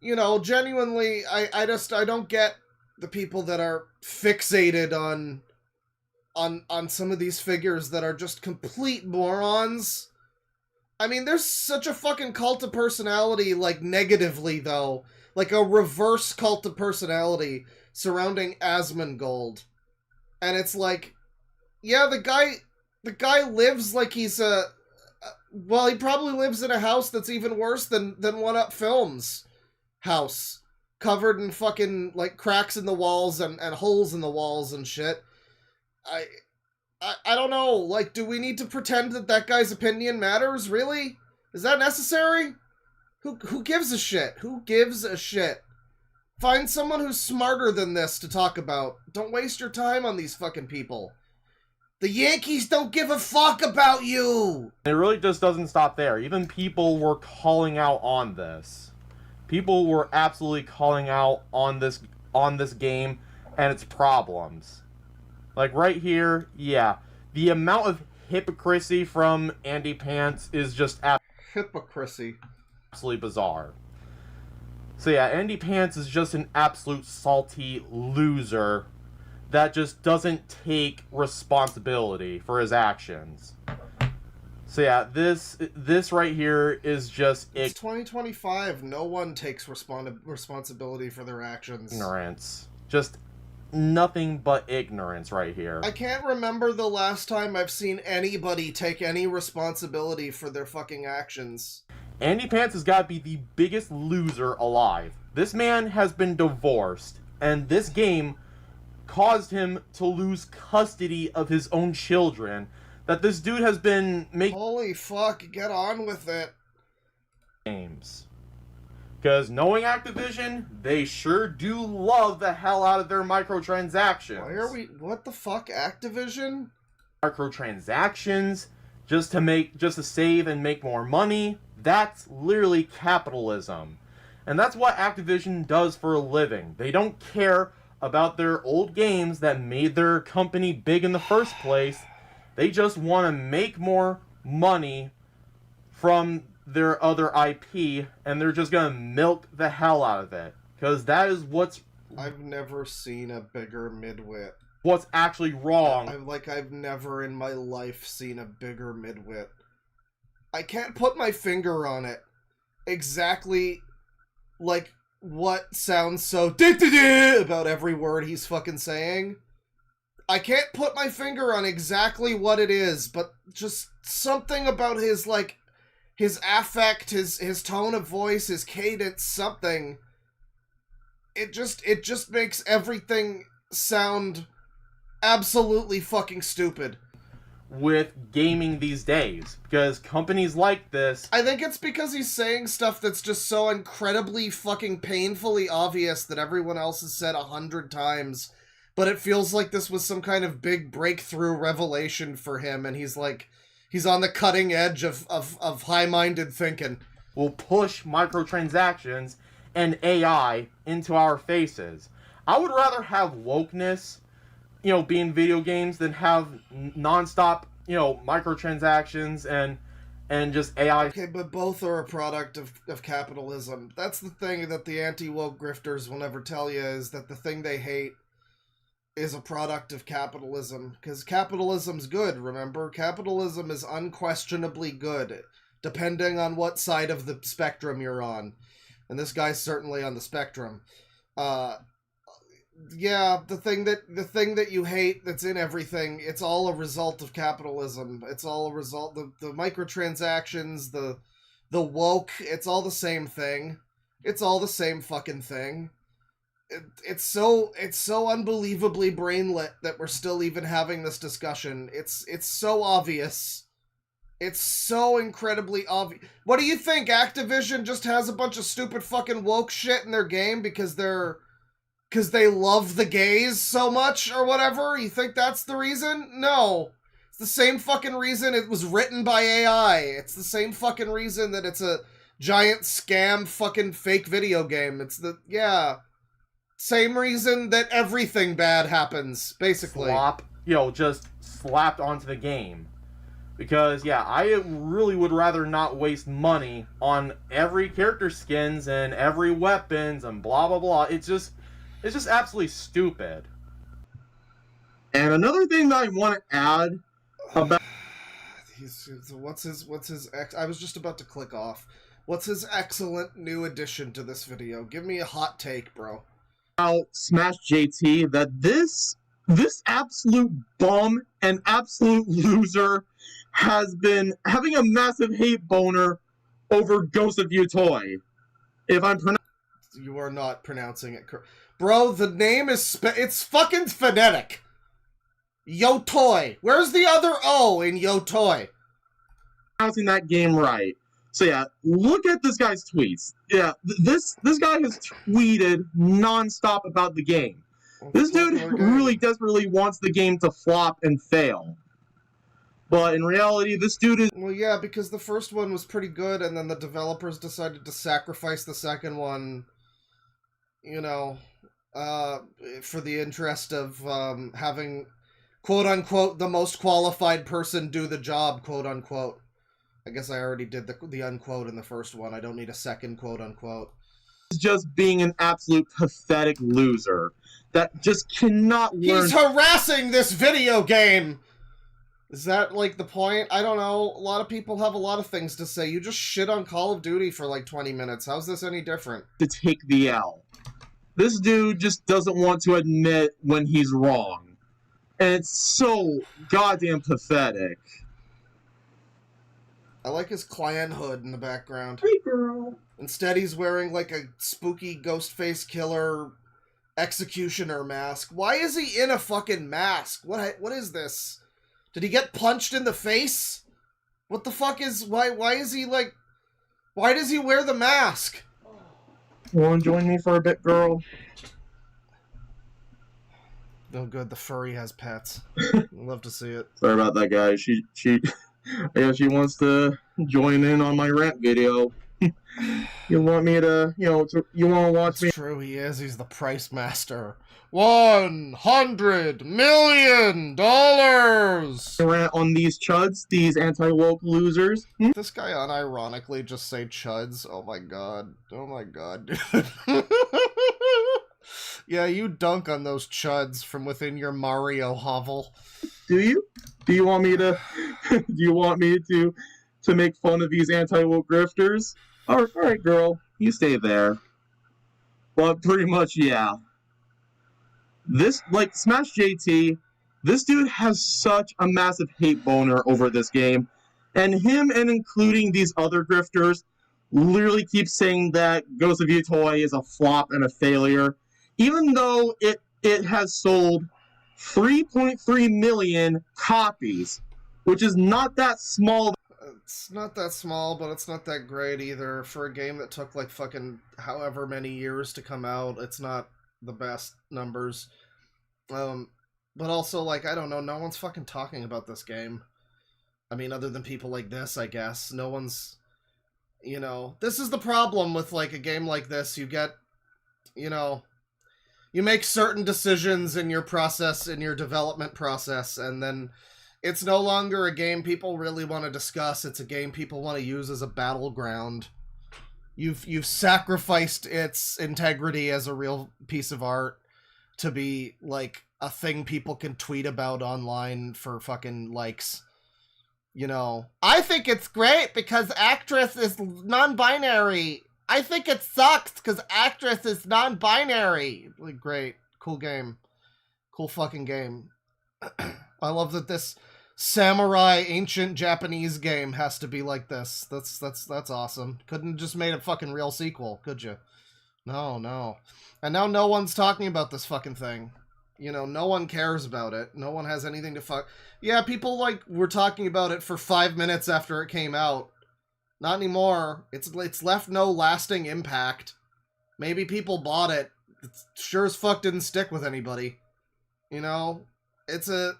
you know, genuinely, I don't get the people that are fixated on some of these figures that are just complete morons. I mean, there's such a fucking cult of personality, like, negatively, though. Like, a reverse cult of personality surrounding Asmongold. And it's like, yeah, the guy lives like he's well, he probably lives in a house that's even worse than 1UP Films' house. Covered in fucking, like, cracks in the walls and holes in the walls and shit. I don't know, like, do we need to pretend that guy's opinion matters, really? Is that necessary? Who gives a shit? Who gives a shit? Find someone who's smarter than this to talk about. Don't waste your time on these fucking people. The Yankees don't give a fuck about you! It really just doesn't stop there. Even people were calling out on this. People were absolutely calling out on this game and its problems. Like, right here, yeah. The amount of hypocrisy from Andy Pants is just Hypocrisy. absolutely bizarre. So yeah, Andy Pants is just an absolute salty loser that just doesn't take responsibility for his actions. So yeah, this right here is just It's 2025. No one takes responsibility for their actions. ignorance. Just nothing but ignorance right here. I can't remember the last time I've seen anybody take any responsibility for their fucking actions. Andy Pants has got to be the biggest loser alive. This man has been divorced, and this game caused him to lose custody of his own children. That this dude has been making Holy fuck, get on with it. games. Because knowing Activision, they sure do love the hell out of their microtransactions. Why are we... What the fuck, Activision? Microtransactions, just to save and make more money. That's literally capitalism. And that's what Activision does for a living. They don't care about their old games that made their company big in the first place. They just want to make more money from their other IP, and they're just gonna milk the hell out of it. Because that is I've never seen a bigger midwit. what's actually wrong. I've never in my life seen a bigger midwit. I can't put my finger on it. Exactly, like, what sounds so about every word he's fucking saying. I can't put my finger on exactly what it is, but just something about his, like, his affect, his tone of voice, his cadence, something. It just makes everything sound absolutely fucking stupid. With gaming these days, because companies like this, I think it's because he's saying stuff that's just so incredibly fucking painfully obvious that everyone else has said 100 times, but it feels like this was some kind of big breakthrough revelation for him, and he's on the cutting edge of high-minded thinking. will push microtransactions and AI into our faces. I would rather have wokeness, be in video games than have non-stop, microtransactions and just AI. Okay, but both are a product of capitalism. That's the thing that the anti-woke grifters will never tell you, is that the thing they hate is a product of capitalism. Because capitalism's good, remember? Capitalism is unquestionably good, depending on what side of the spectrum you're on. And this guy's certainly on the spectrum. Yeah, the thing that you hate that's in everything, it's all a result of capitalism. It's all a result, the microtransactions, the woke, it's all the same thing. It's all the same fucking thing. It's so unbelievably brainlit that we're still even having this discussion. It's so obvious. It's so incredibly obvious. What do you think? Activision just has a bunch of stupid fucking woke shit in their game because they love the gays so much or whatever? You think that's the reason? No. It's the same fucking reason it was written by AI. It's the same fucking reason that it's a giant scam fucking fake video game. It's the, yeah. Same reason that everything bad happens, basically. Just slapped onto the game. Because, yeah, I really would rather not waste money on every character skins and every weapons and blah, blah, blah. It's just absolutely stupid. And another thing that I want to add about... What's his I was just about to click off. What's his excellent new addition to this video? Give me a hot take, bro. Smash JT, that this absolute bum and absolute loser has been having a massive hate boner over Ghost of You Toy. If I'm pronouncing... You are not pronouncing it correct. Bro, the name is... it's fucking phonetic. Yo Toy. Where's the other O in Yo Toy? Pronouncing that game right. So yeah, look at this guy's tweets. Yeah, this guy has tweeted nonstop about the game. This dude really desperately wants the game to flop and fail. But in reality, this dude is... Well, yeah, because the first one was pretty good, and then the developers decided to sacrifice the second one, for the interest of having, quote-unquote, the most qualified person do the job, quote-unquote. I guess I already did the unquote in the first one. I don't need a second quote-unquote. Just being an absolute pathetic loser that just cannot learn... He's harassing this video game! Is that, like, the point? I don't know. A lot of people have a lot of things to say. You just shit on Call of Duty for, like, 20 minutes. How's this any different? To take the L. This dude just doesn't want to admit when he's wrong. And it's so goddamn pathetic. I like his clan hood in the background. Hey, girl. Instead, he's wearing, like, a spooky ghost face killer executioner mask. Why is he in a fucking mask? What is this? Did he get punched in the face? What the fuck is... Why is he, like... Why does he wear the mask? Want to join me for a bit, girl? Oh, good. The furry has pets. I'd love to see it. Sorry about that, guys. She wants to join in on my rant video. You want me to, you want to watch me? It's true, he is. He's the price master. $100 million! Rant on these chuds, these anti-woke losers. This guy unironically just say chuds. Oh my god. Oh my god, dude. Yeah, you dunk on those chuds from within your Mario hovel. Do you? Do you want me to? Do you want me to make fun of these anti-woke grifters? All right, girl, you stay there. But pretty much, yeah. This, like, Smash JT, this dude has such a massive hate boner over this game, and him and including these other grifters literally keep saying that Ghost of You Toy is a flop and a failure, even though it has sold 3.3 million copies, which is not that small. It's not that small, but it's not that great either. For a game that took, like, fucking however many years to come out, it's not the best numbers. But also, like, I don't know, no one's fucking talking about this game. I mean, other than people like this, I guess. No one's, this is the problem with, like, a game like this. You get, you make certain decisions in your process, in your development process, and then it's no longer a game people really want to discuss. It's a game people want to use as a battleground. You've sacrificed its integrity as a real piece of art to be, like, a thing people can tweet about online for fucking likes. I think it's great because actress is non-binary. I think it sucks because actress is non-binary. Like, great. Cool game. Cool fucking game. I love that this samurai ancient Japanese game has to be like this. That's awesome. Couldn't have just made a fucking real sequel, could you? No. And now no one's talking about this fucking thing. You know, no one cares about it. No one has anything to fuck. Yeah, people, like, were talking about it for 5 minutes after it came out. Not anymore. It's left no lasting impact. Maybe people bought it. It sure as fuck didn't stick with anybody. You know? It's a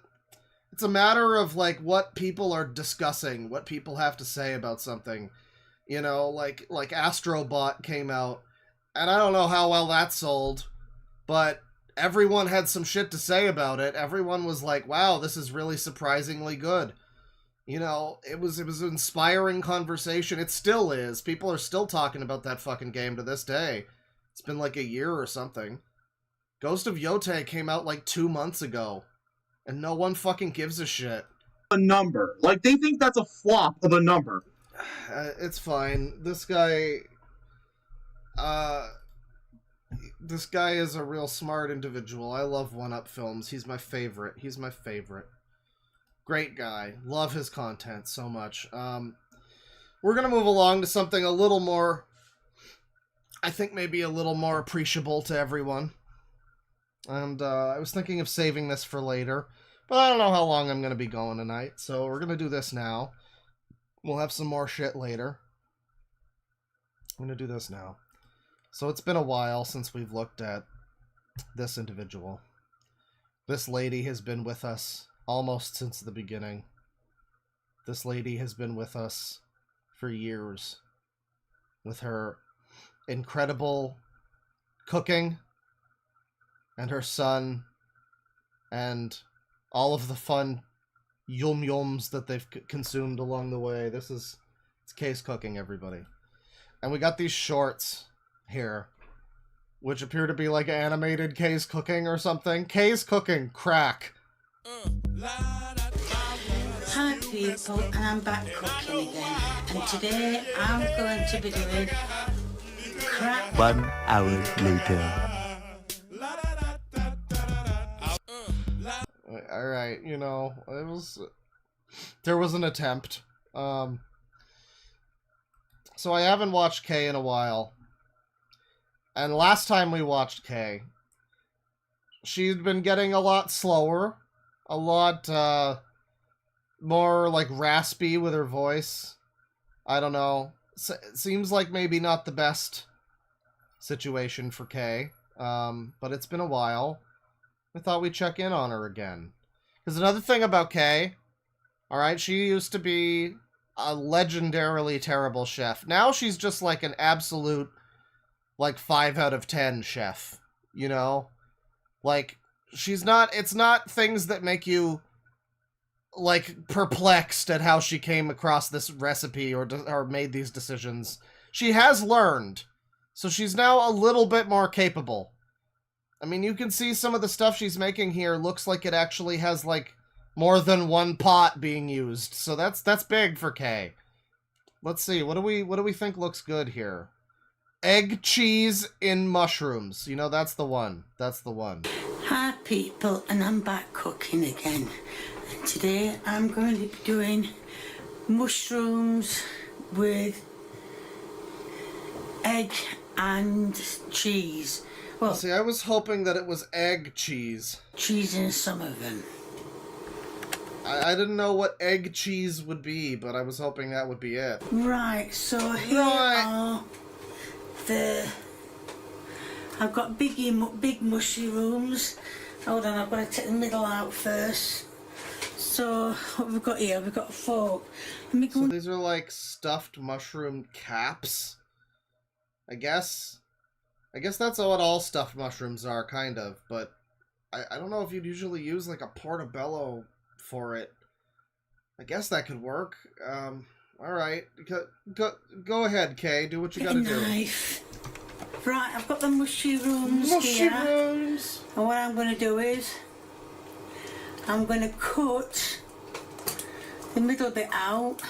matter of, like, what people are discussing, what people have to say about something. You know, like Astrobot came out, and I don't know how well that sold, but everyone had some shit to say about it. Everyone was like, wow, this is really surprisingly good. You know, it was an inspiring conversation. It still is. People are still talking about that fucking game to this day. It's been like a year or something. Ghost of Yotei came out like 2 months ago, and no one fucking gives a shit. A number. Like, they think that's a flop of a number. It's fine. This guy is a real smart individual. I love 1UP Films. He's my favorite. Great guy. Love his content so much. We're gonna move along to something a little more, I think maybe a little more appreciable to everyone. And I was thinking of saving this for later, but I don't know how long I'm gonna be going tonight, so we're gonna do this now. We'll have some more shit later. I'm gonna do this now. So it's been a while since we've looked at this individual. This lady has been with us almost since the beginning. This lady has been with us for years. With her incredible cooking, and her son, and all of the fun yum-yums that they've consumed along the way. It's Kay's cooking, everybody. And we got these shorts here, which appear to be like animated Kay's cooking or something. Kay's cooking, crack. Hi people, and I'm back cooking again. And today I'm going to be doing crack. 1 hour later. Alright, you know, there was an attempt. So I haven't watched Kay in a while. And last time we watched Kay, she'd been getting a lot slower, a lot more like raspy with her voice. I don't know. Seems like maybe not the best situation for Kay, but it's been a while. I thought we'd check in on her again. Because another thing about Kay, alright, she used to be a legendarily terrible chef. Now she's just like an absolute, like, 5 out of 10 chef, you know? Like, it's not things that make you, like, perplexed at how she came across this recipe or made these decisions. She has learned, so she's now a little bit more capable. I mean, you can see some of the stuff she's making here looks like it actually has, like, more than one pot being used. So that's big for Kay. Let's see, what do we think looks good here? Egg, cheese, in mushrooms. You know, that's the one. That's the one. Hi people, and I'm back cooking again. And today I'm going to be doing mushrooms with egg and cheese. Well, see, I was hoping that it was egg cheese. Cheese in some of them. I didn't know what egg cheese would be, but I was hoping that would be it. Right, so here are I've got big mushrooms. Hold on, I've got to take the middle out first. So, what we've got here, we've got a fork. So these are like stuffed mushroom caps? I guess that's what all stuffed mushrooms are, kind of, but I don't know if you'd usually use like a portobello for it. I guess that could work. Alright. Go ahead, Kay. Do what you gotta do. Knife. Right, I've got the mushrooms here. And what I'm going to do is, I'm going to cut the middle bit out.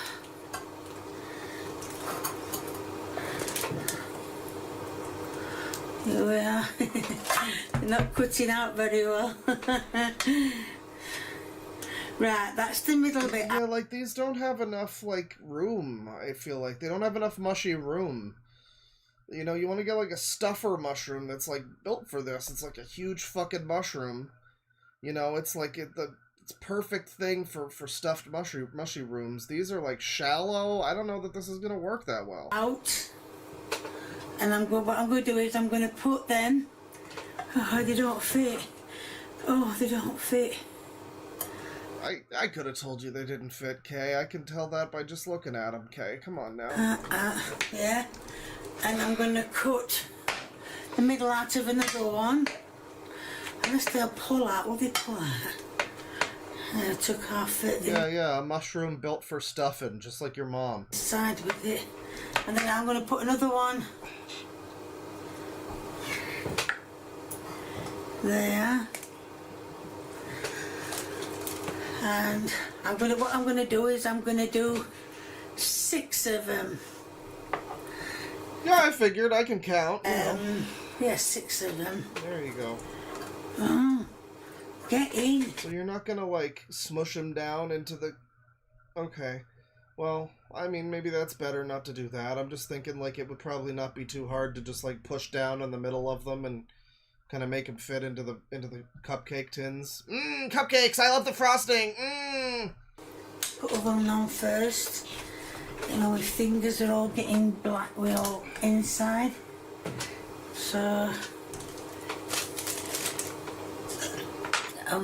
Here we are. Not cutting out very well. Right, that's the middle bit. Yeah, like, these don't have enough, like, room, I feel like. They don't have enough mushy room. You know, you want to get, like, a stuffer mushroom that's, like, built for this. It's, like, a huge fucking mushroom. You know, it's like it's perfect thing for stuffed mushrooms. These are like shallow. I don't know that this is gonna work that well. Out. And what I'm going to do is I'm going to put them. Oh, they don't fit. Oh, they don't fit. I could have told you they didn't fit, Kay. I can tell that by just looking at them, Kay. Come on now. Yeah. And I'm going to cut the middle out of another one. Unless they'll pull out. Will they pull out? And I took half it. Yeah, a mushroom built for stuffing, just like your mom. Side with it. And then I'm going to put another one there. And what I'm going to do is I'm going to do 6 of them. Yeah, I figured I can count. Yeah, 6 of them. There you go. Oh, get in. So you're not going to, like, smush them down into the... Okay. Well, I mean, maybe that's better not to do that. I'm just thinking, like, it would probably not be too hard to just, like, push down in the middle of them and kind of make them fit into the cupcake tins. Cupcakes! I love the frosting! Put all them on first. You know, my fingers are all getting black, we're all inside. So... how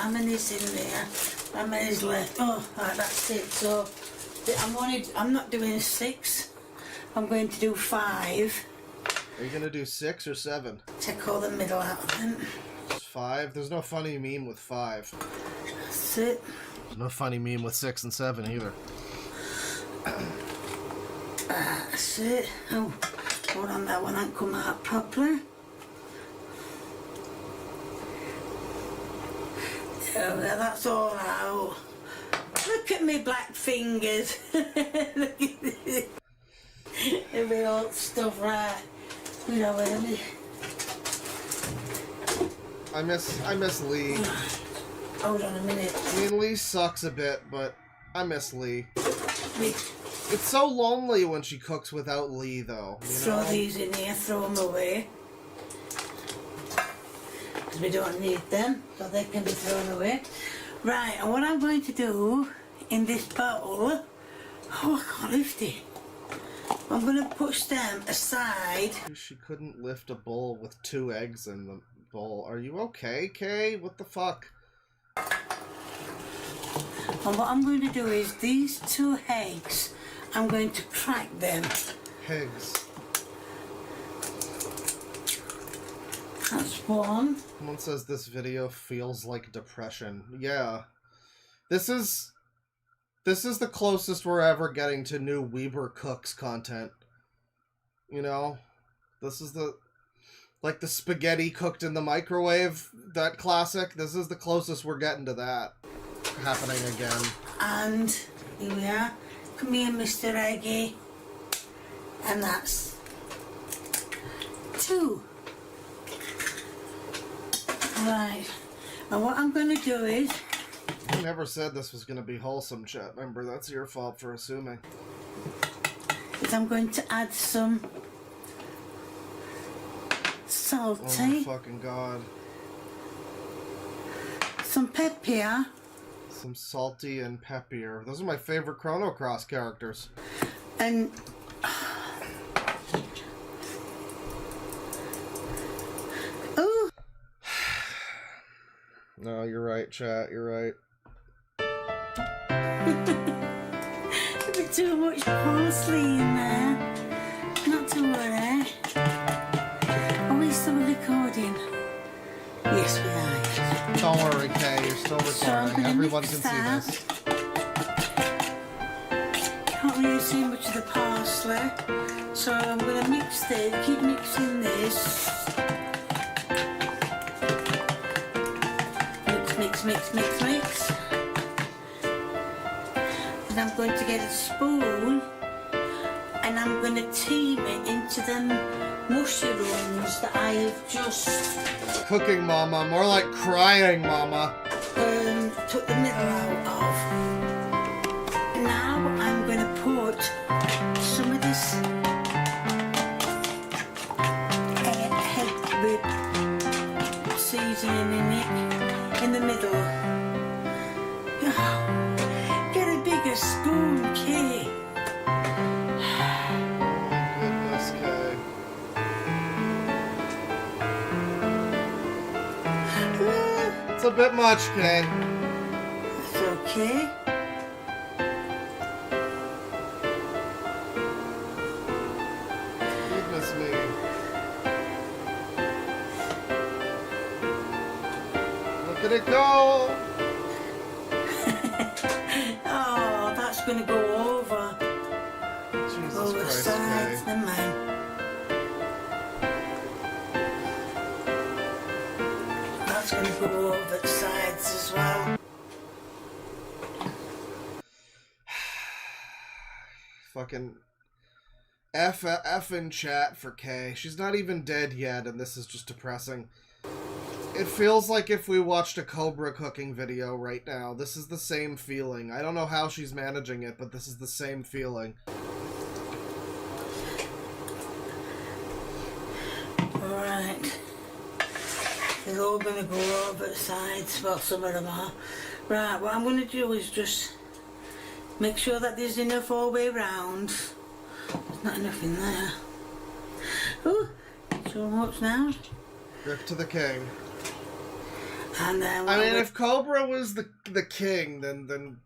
many's in there? How many's left? Oh, right, that's it. So I'm not doing 6. I'm going to do 5. Are you gonna do 6 or 7? Take all the middle out of them. 5? There's no funny meme with 5. That's it. There's no funny meme with 6 and 7 either. That's it. Oh, hold on, that one ain't come out properly. Oh, that's all out. Look at me black fingers. Look at this. Every old stuff right. You know what I mean? I miss Lee. Hold on a minute. I mean, Lee sucks a bit, but I miss Lee. It's so lonely when she cooks without Lee, though. Throw these in here, throw them away. Because we don't need them, so they can be thrown away. Right, and what I'm going to do in this bowl... Oh, I can't lift it. I'm going to push them aside. She couldn't lift a bowl with 2 eggs in the bowl. Are you okay, Kay? What the fuck? And what I'm going to do is these 2 eggs, I'm going to crack them. Eggs. That's one. Someone says this video feels like depression. Yeah. This is the closest we're ever getting to new Weber Cooks content. You know? This is the spaghetti cooked in the microwave, that classic. This is the closest we're getting to that happening again. And here we are. Come here, Mr. Eggy. And that's 2. Right. And what I'm going to do is... I never said this was going to be wholesome, chat. Remember, that's your fault for assuming. Is I'm going to add some salty. Oh my fucking god. Some pepper. Some salty and peppier. Those are my favorite Chrono Cross characters. And... Ooh. No, you're right, chat. You're right. A bit too much parsley in there. Not to worry. Are we still recording? Yes, we are. Don't worry, Kay. You're still recording. Everyone can see this. Can't really see much of the parsley. So I'm going to mix this. Keep mixing this. Mix. And I'm going to get a spoon and I'm going to team it into them mushrooms that I have just... Cooking mama, more like crying mama. Took the middle out of. Now I'm going to put some of this head with seasoning in it. bit much, Kay. It's okay. Goodness me. Look at it go! Oh, that's gonna go over. Jesus Over Christ, sides. Kay. Never mind. That's gonna go over the sides as well. Fucking F in chat for Kay. She's not even dead yet, and this is just depressing. It feels like if we watched a Cobra cooking video right now. This is the same feeling. I don't know how she's managing it, but this is the same feeling. Alright. They're all gonna go over the sides. Well, some of them are. Right, what I'm gonna do is just make sure that there's enough all the way round. There's not enough in there. Ooh, so much now. Grip to the king. And then I mean, if Cobra was the king, then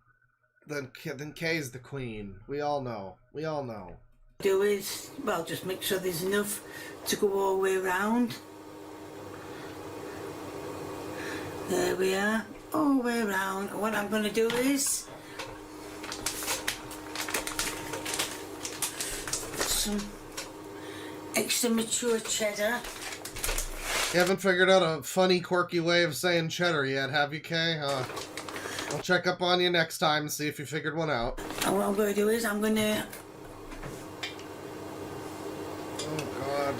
Kay's the queen. We all know. We all know. Do is, well, just make sure there's enough to go all the way around. There we are, all the way around. And what I'm going to do is put some extra mature cheddar. You haven't figured out a funny, quirky way of saying cheddar yet, have you, Kay? I'll check up on you next time and see if you figured one out. And what I'm going to do is I'm going to... Oh, God.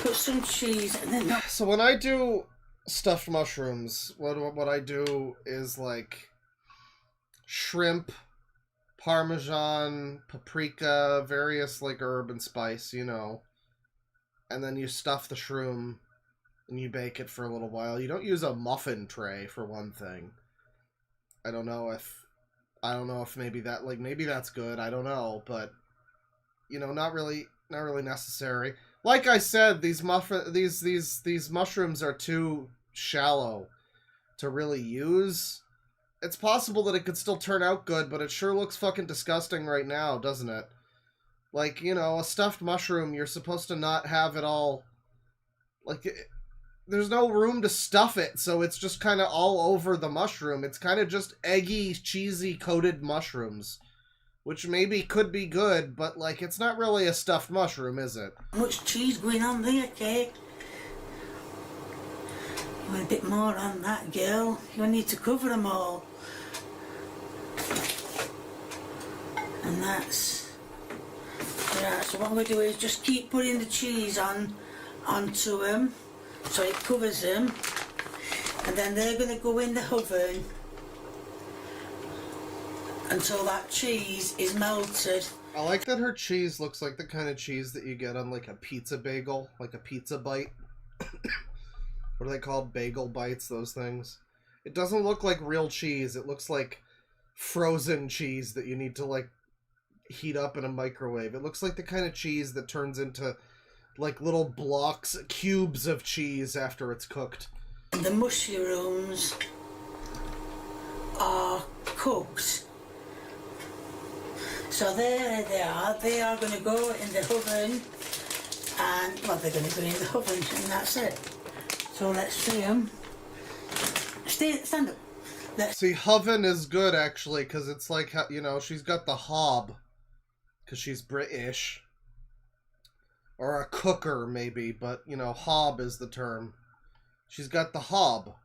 Put some cheese and then... So when I do stuffed mushrooms, what I do is, like, shrimp, parmesan, paprika, various, like, herb and spice, you know. And then you stuff the shroom and you bake it for a little while. You don't use a muffin tray, for one thing. I don't know if maybe that, like, maybe that's good. I don't know, but you know, not really necessary. Like I said, these mushrooms are too shallow to really use. It's possible that it could still turn out good, but it sure looks fucking disgusting right now, doesn't it? Like, you know, a stuffed mushroom, you're supposed to not have it all... Like, there's no room to stuff it, so it's just kind of all over the mushroom. It's kind of just eggy, cheesy, coated mushrooms. Which maybe could be good, but, like, it's not really a stuffed mushroom, is it? Much cheese going on there, Kay. You want a bit more on that, girl. You need to cover them all. And that's... Right, so what I'm going to do is just keep putting the cheese onto them, so it covers them, and then they're going to go in the oven until that cheese is melted. I like that her cheese looks like the kind of cheese that you get on, like, a pizza bagel, like a pizza bite. What are they called? Bagel bites, those things. It doesn't look like real cheese. It looks like frozen cheese that you need to, like, heat up in a microwave. It looks like the kind of cheese that turns into, like, little blocks, cubes of cheese after it's cooked. The mushrooms are cooked. So there they are. They are going to go in the oven, and, well, they're going to go in the oven, and that's it. So let's see them. Stand up. See, oven is good, actually, because it's like, you know, she's got the hob, because she's British. Or a cooker, maybe, but, you know, hob is the term. She's got the hob.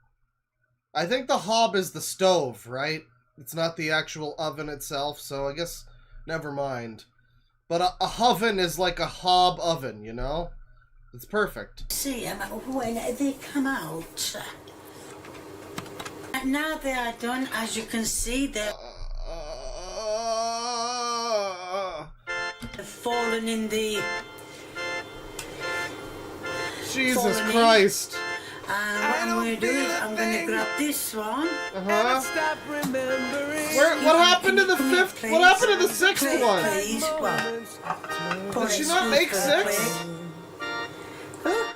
I think the hob is the stove, right? It's not the actual oven itself, so I guess, never mind. But a oven is like a hob oven, you know? It's perfect. See them when they come out. And now they are done, as you can see, they're fallen in the... Jesus Christ. And what I'm going to do is I'm going to grab this one. What happened to the fifth? What happened to the sixth one? Please, well, did she not make six? Huh?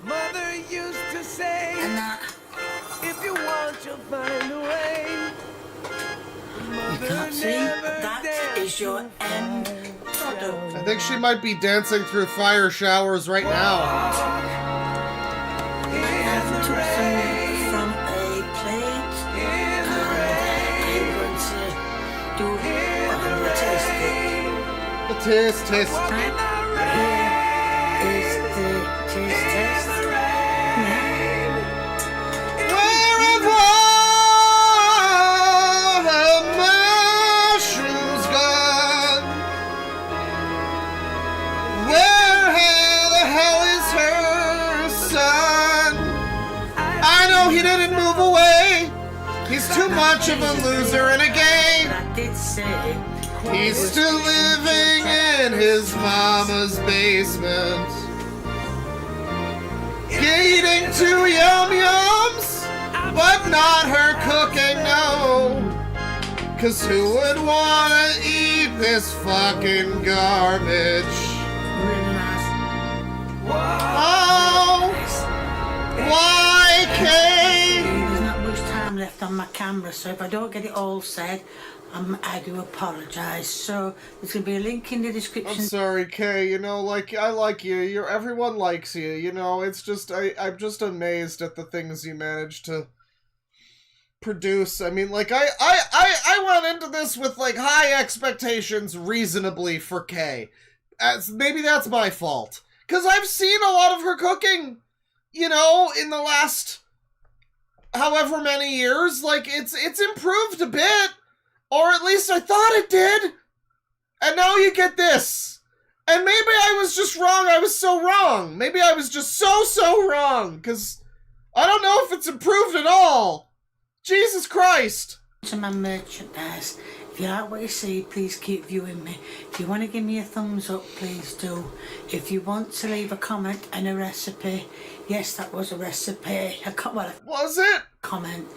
Mother used to say you can't see, that is your end product. I think she might be dancing through fire showers right now. I have took some from a plate and I'm going to do a taste it. The taste test. Right, here is the taste test. Wherever the mushroom's gone, where the hell is her son? I know he didn't move away. He's too much of a loser and a gay. I did say He's still living in his mama's basement, eating 2 yum-yums, but not her cooking, no. 'Cause who would wanna eat this fucking garbage? really nice. Oh, why, Kay? There's not much time left on my camera, so if I don't get it all said, I do apologise. So there's going to be a link in the I'm description. sorry, Kay, you know, like, I like you, everyone likes you, you know, it's just, I'm just amazed at the things you manage to produce. I mean, like, I went into this with, like, high expectations reasonably for Kay. Maybe that's my fault. 'Cause I've seen a lot of her cooking, you know, in the last however many years. Like, it's improved a bit. Or at least I thought it did. And now you get this. And maybe I was just wrong. I was so wrong. Maybe I was just so wrong. Because I don't know if it's improved at all. Jesus Christ. To my merchandise. If you like what you see, please keep viewing me. If you want to give me a thumbs up, please do. If you want to leave a comment and a recipe, yes, that was a recipe. Was it? Comment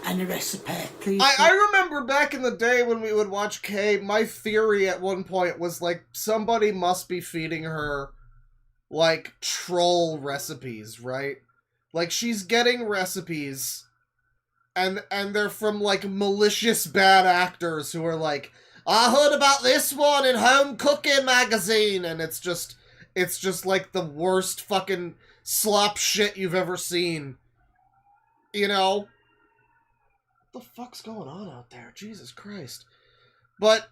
and a recipe, please. I remember back in the day when we would watch Kay, my theory at one point was like somebody must be feeding her like troll recipes, right? Like she's getting recipes and they're from like malicious bad actors who are like, I heard about this one in Home Cooking magazine, and it's just like the worst fucking slop shit you've ever seen. You know? What the fuck's going on out there? Jesus Christ. But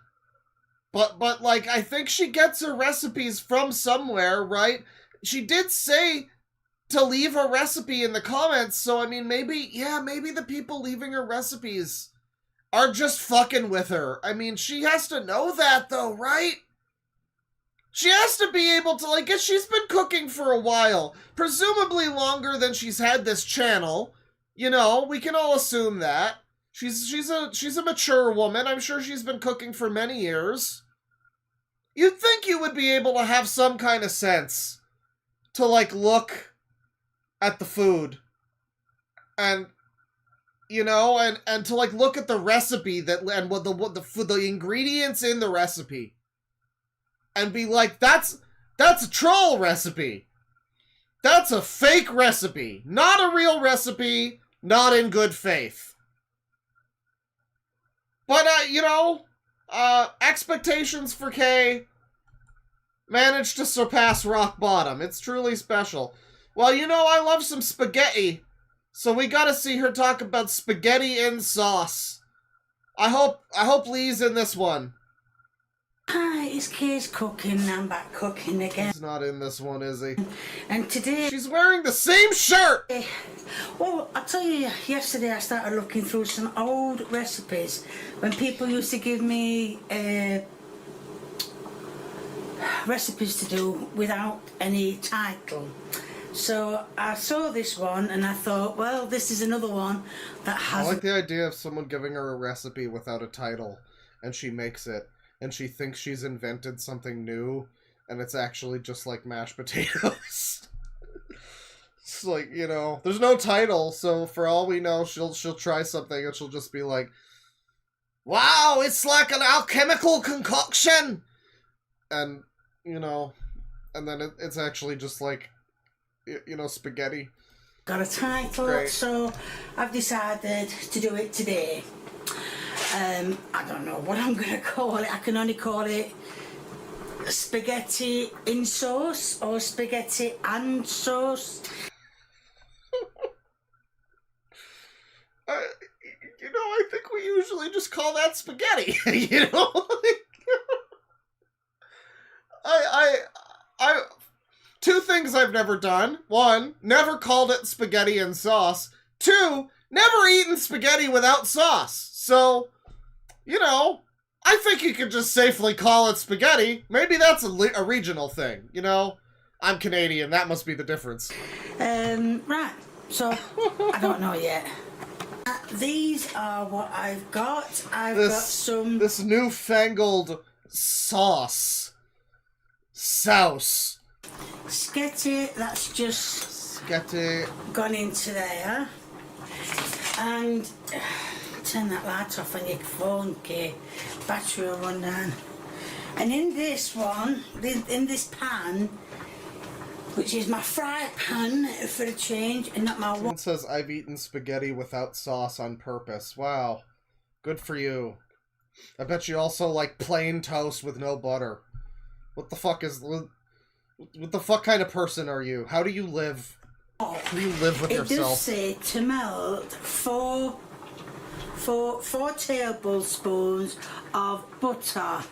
like, I think she gets her recipes from somewhere, right? She did say to leave her recipe in the comments, so I mean, maybe the people leaving her recipes are just fucking with her. I mean, she has to know that, though, right? She has to be able to, like, she's been cooking for a while, presumably longer than she's had this channel. You know, we can all assume that. She's a mature woman. I'm sure she's been cooking for many years. You'd think you would be able to have some kind of sense to, like, look at the food and, you know, and to, like, look at the recipe and what the ingredients in the recipe and be like, that's a troll recipe. That's a fake recipe. Not a real recipe. Not in good faith. But, you know, expectations for Kay managed to surpass rock bottom. It's truly special. Well, you know, I love some spaghetti, so we gotta see her talk about spaghetti in sauce. I hope Lee's in this one. Hi, it's Kay's cooking. I'm back cooking again. He's not in this one, is he? And today... She's wearing the same shirt! Well, I'll tell you, yesterday I started looking through some old recipes when people used to give me recipes to do without any title. So I saw this one and I thought, well, this is another one that has... I like the idea of someone giving her a recipe without a title and she makes it. And she thinks she's invented something new, and it's actually just like mashed potatoes. It's like, you know, there's no title, so for all we know, she'll try something and she'll just be like, wow, it's like an alchemical concoction! And, you know, and then it's actually just like, you know, spaghetti. got a title, Great. so I've decided to do it today. I don't know what I'm going to call it. I can only call it spaghetti in sauce or spaghetti and sauce. You know, I think we usually just call that spaghetti. You know, I two things I've never done. One, never called it spaghetti and sauce. Two, never eaten spaghetti without sauce. So, you know, I think you could just safely call it spaghetti. Maybe that's a regional thing, you know? I'm Canadian, that must be the difference. Right, so, I don't know yet. These are what I've got. I've got some... This newfangled sauce. Souse. Sketty, that's just... Sketty. Gone into there. And... turn that light off on your phone, okay? Battery will run down. And in this one, in this pan, which is my fry pan for a change, and not my one. It says, I've eaten spaghetti without sauce on purpose. Wow. Good for you. I bet you also like plain toast with no butter. What the fuck is... What the fuck kind of person are you? How do you live? How do you live with yourself? It does say to melt four tablespoons of butter.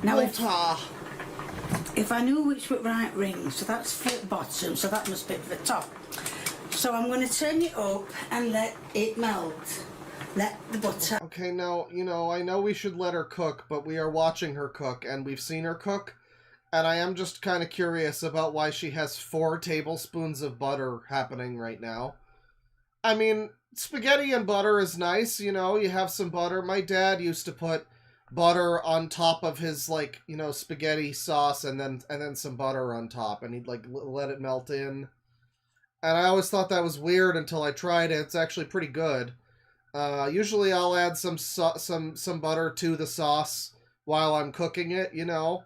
Now, if I knew which were right rings, so that's for the bottom, so that must be for the top. So I'm going to turn it up and let it melt. Let the butter... Okay, now, you know, I know we should let her cook, but we are watching her cook, and we've seen her cook, and I am just kind of curious about why she has 4 tablespoons of butter happening right now. I mean, spaghetti and butter is nice, you know, you have some butter. My dad used to put butter on top of his, like, you know, spaghetti sauce and then some butter on top, and he'd, like, let it melt in. And I always thought that was weird until I tried it. It's actually pretty good. Usually I'll add some butter to the sauce while I'm cooking it, you know.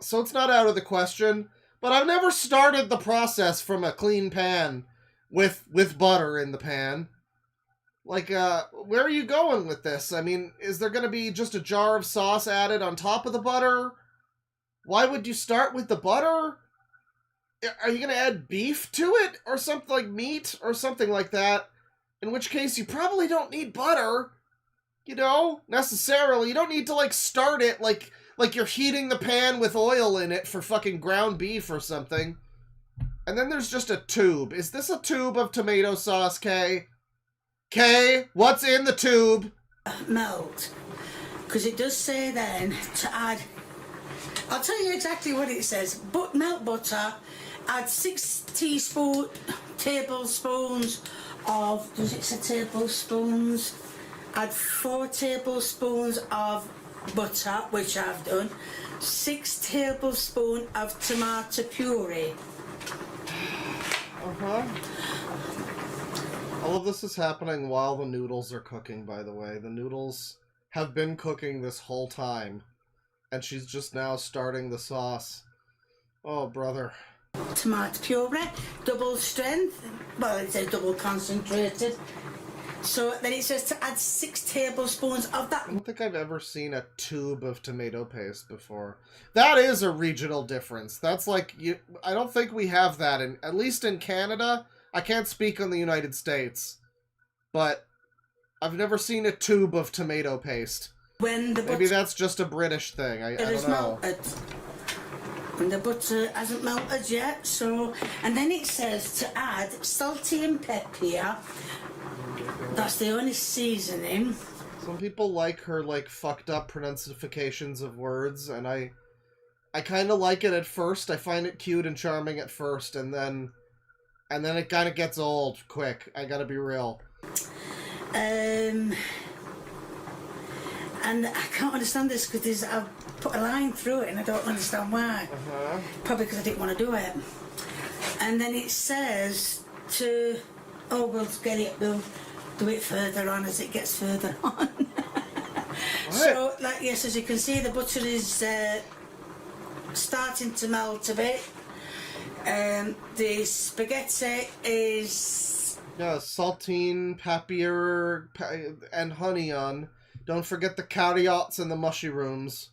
So it's not out of the question. But I've never started the process from a clean pan with butter in the pan. Like, where are you going with this? I mean, is there going to be just a jar of sauce added on top of the butter? Why would you start with the butter? Are you going to add beef to it? Or something like meat? Or something like that? In which case, you probably don't need butter. You know? Necessarily. You don't need to, like, start it like you're heating the pan with oil in it for fucking ground beef or something. And then there's just a tube. Is this a tube of tomato sauce, Kay? Kay, what's in the tube? Melt. Because it does say then to add... I'll tell you exactly what it says. But melt butter, add 6 tablespoons of... Does it say tablespoons? Add 4 tablespoons of butter, which I've done. 6 tablespoons of tomato puree. All of this is happening while the noodles are cooking, by the way. The noodles have been cooking this whole time. And she's just now starting the sauce. Oh, brother. Tomato puree, double strength. Well, it says double concentrated. So then it says to add 6 tablespoons of that. I don't think I've ever seen a tube of tomato paste before. That is a regional difference. That's like, I don't think we have that, at least in Canada. I can't speak on the United States. But I've never seen a tube of tomato paste. When the Maybe that's just a British thing. I don't know. Melted. And the butter hasn't melted yet, so... And then it says to add salty and pepper. That's the only seasoning. Some people like her, like, fucked up pronunciations of words, and I kind of like it at first. I find it cute and charming at first, and then it kind of gets old quick. I gotta be real. And I can't understand this because I've put a line through it and I don't understand why. Probably because I didn't want to do it. And then it says to... Oh, we'll get it, we'll do it further on as it gets further on. So, like, yes, as you can see, the butter is starting to melt a bit. The spaghetti is... Yeah, saltine, papier, and honey on. Don't forget the carrots and the mushrooms.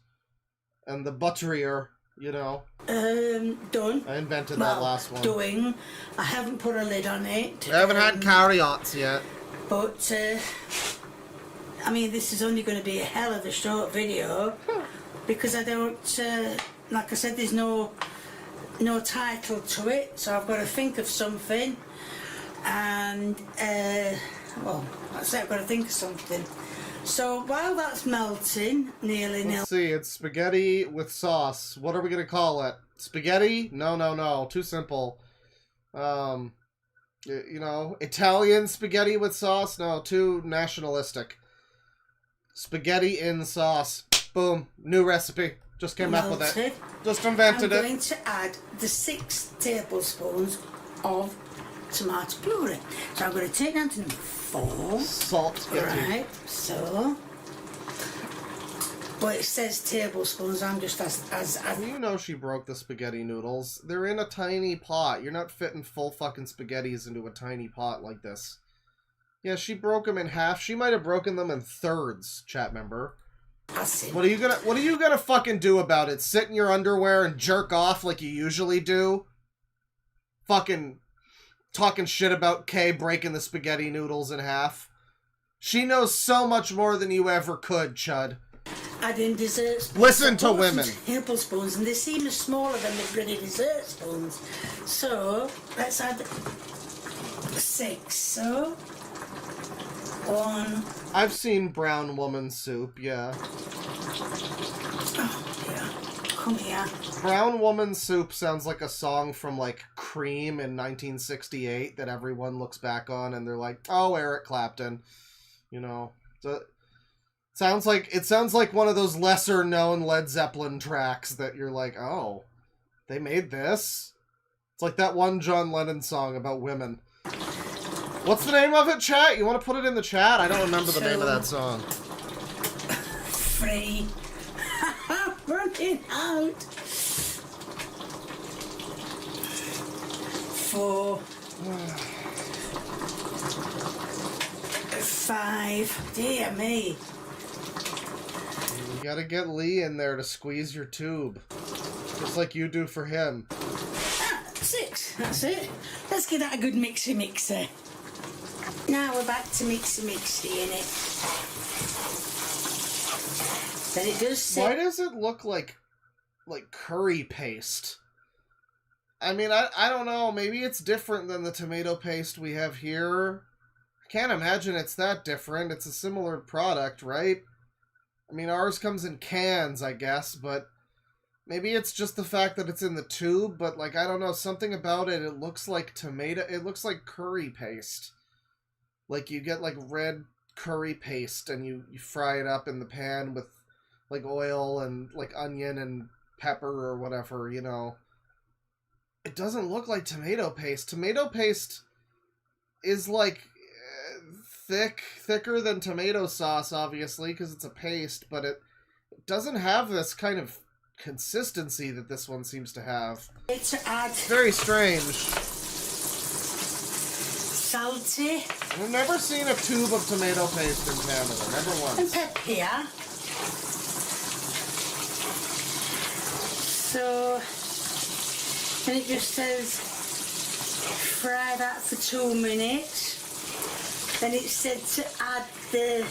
And the butterier, you know. Done. I invented that last one. Doing. I haven't put a lid on it. I haven't had carrots yet. But, I mean, this is only going to be a hell of a short video. Because I don't, like I said, there's no title to it. So I've got to think of something. And, well, that's it, I've got to think of something. So while that's melting, nearly Let's see, it's spaghetti with sauce. What are we going to call it? Spaghetti? No. Too simple. You know, Italian spaghetti with sauce? No, too nationalistic. Spaghetti in sauce. Boom. New recipe. Just came up with it. Just invented it. I'm going to add the 6 tablespoons of tomato puree. So I'm going to take down to number 4. Salt spaghetti. Right, so... Well, it says tablespoons, I'm just as You know she broke the spaghetti noodles. They're in a tiny pot. You're not fitting full fucking spaghettis into a tiny pot like this. Yeah, she broke them in half. She might have broken them in thirds, chat member. What are you gonna fucking do about it? Sit in your underwear and jerk off like you usually do? Fucking talking shit about Kay breaking the spaghetti noodles in half. She knows so much more than you ever could, Chud. Adding dessert. Listen to women. Tablespoons, and they seem smaller than the bloody dessert spoons. So let's add 6. So 1. I've seen brown woman soup, yeah. Oh dear. Come here. Brown woman soup sounds like a song from like Cream in 1968 that everyone looks back on and they're like, "Oh, Eric Clapton," you know. So it sounds like one of those lesser known Led Zeppelin tracks that you're like, "Oh, they made this." It's like that one John Lennon song about women. What's the name of it, chat? You want to put it in the chat? I don't remember the name of that song. 3. Running out. 4. 5. Dear me. You gotta get Lee in there to squeeze your tube. Just like you do for him. 6. That's it. Let's give that a good mixer. Now we're back to mixy in it. Then it does sit. Why does it look like curry paste? I mean, I don't know. Maybe it's different than the tomato paste we have here. I can't imagine it's that different. It's a similar product, right? I mean, ours comes in cans, I guess, but maybe it's just the fact that it's in the tube, but, like, I don't know, something about it, it looks like tomato, it looks like curry paste. Like, you get, like, red curry paste, and you fry it up in the pan with, like, oil and, like, onion and pepper or whatever, you know. It doesn't look like tomato paste. Tomato paste is, like, thicker than tomato sauce, obviously, because it's a paste, but it doesn't have this kind of consistency that this one seems to have. It's odd. Very strange. Salty. I've never seen a tube of tomato paste in Canada. Never once. And pepper here. So, then it just says fry that for 2 minutes. Then it said to add the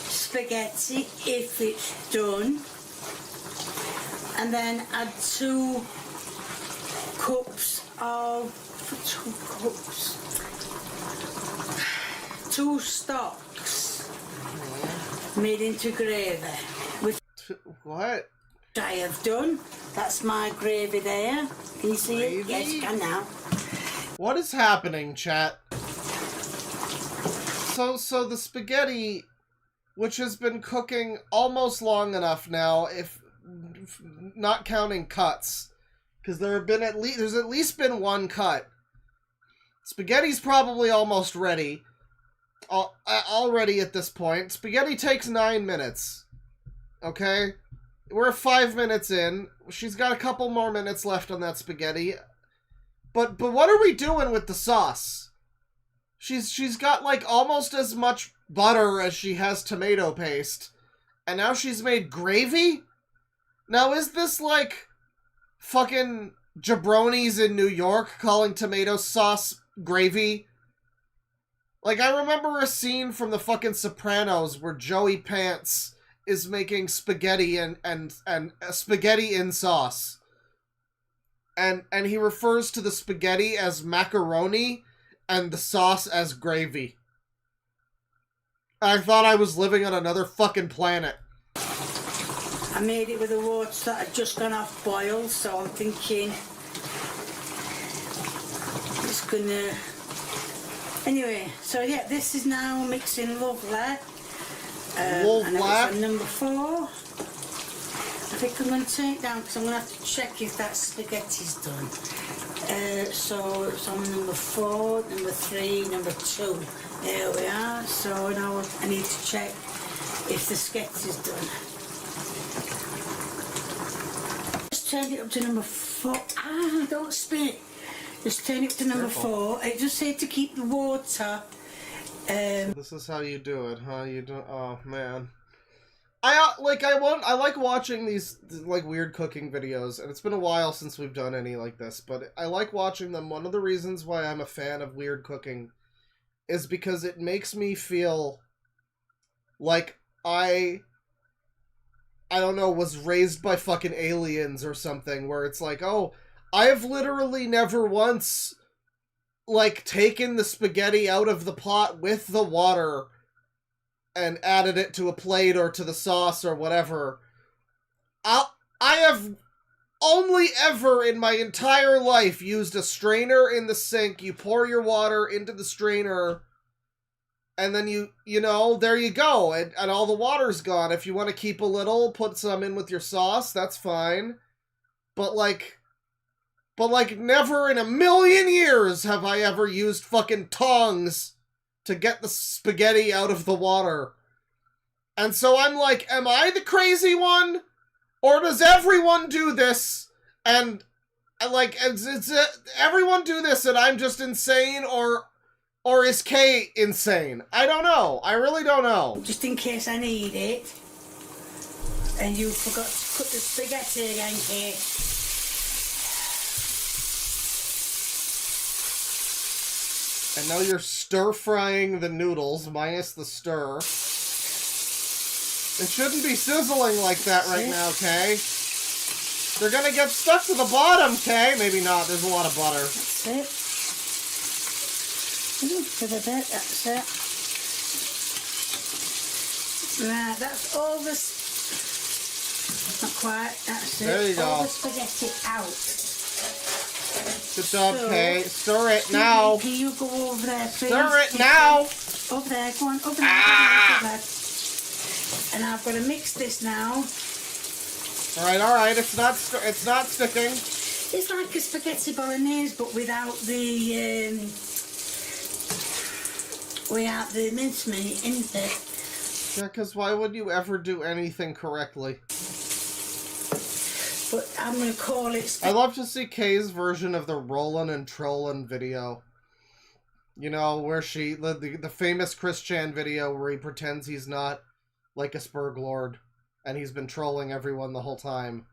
spaghetti if it's done. And then add 2 cups of 2 stocks made into gravy. Which what? I have done. That's my gravy there. Can you see it? Yes, you can now. What is happening, chat? So the spaghetti, which has been cooking almost long enough now, if not counting cuts, because there's at least been 1 cut. Spaghetti's probably almost ready. Already at this point. Spaghetti takes 9 minutes. Okay? We're 5 minutes in. She's got a couple more minutes left on that spaghetti. But what are we doing with the sauce? She's got like almost as much butter as she has tomato paste. And now she's made gravy? Now is this like fucking jabronis in New York calling tomato sauce gravy? Like, I remember a scene from the fucking Sopranos where Joey Pants is making spaghetti and spaghetti in sauce. And he refers to the spaghetti as macaroni and the sauce as gravy. I thought I was living on another fucking planet. I made it with the water that had just gone off boil, so I'm thinking it's gonna... Anyway, so yeah, this is now mixing lovely. And it's on number 4. I think I'm going to turn it down because I'm going to have to check if that spaghetti's done. So it's on number 4, number 3, number 2. There we are. So now I need to check if the spaghetti's done. Just turn it up to number 4. Ah, don't spit. Just turn it to number 4. I just say to keep the water. This is how you do it, huh? You do. Oh man, I like watching these like weird cooking videos, and it's been a while since we've done any like this, but I like watching them. One of the reasons why I'm a fan of weird cooking is because it makes me feel like I don't know, was raised by fucking aliens or something, where it's like, oh, I've literally never once, like, taken the spaghetti out of the pot with the water and added it to a plate or to the sauce or whatever. I have only ever in my entire life used a strainer in the sink. You pour your water into the strainer, and then you know, there you go, and all the water's gone. If you want to keep a little, put some in with your sauce, that's fine. But like, never in a million years have I ever used fucking tongs to get the spaghetti out of the water. And so I'm like, am I the crazy one? Or does everyone do this? And, like, everyone do this and I'm just insane, or is Kay insane? I don't know. I really don't know. Just in case I need it. And you forgot to put the spaghetti again, Kay. And now you're stir-frying the noodles, minus the stir. It shouldn't be sizzling like that right now, Kay. They're gonna get stuck to the bottom, Kay. Maybe not, there's a lot of butter. That's it. To the bit, that's it. Right, that's all the... Not quite, that's it. There you go. All the spaghetti out. Good job, Kay. Stir it now. Can you go over there, please? Stir it now. Over there, go on, over there, over there. And I've got to mix this now. All right. It's not sticking. It's like a spaghetti bolognese, but without the mincemeat, isn't it? Yeah, because why would you ever do anything correctly? But I'm going to call it... I love to see Kay's version of the Rollin' and Trollin' video. You know, where she... The famous Chris Chan video where he pretends he's not, like, a Spurglord. And he's been trolling everyone the whole time.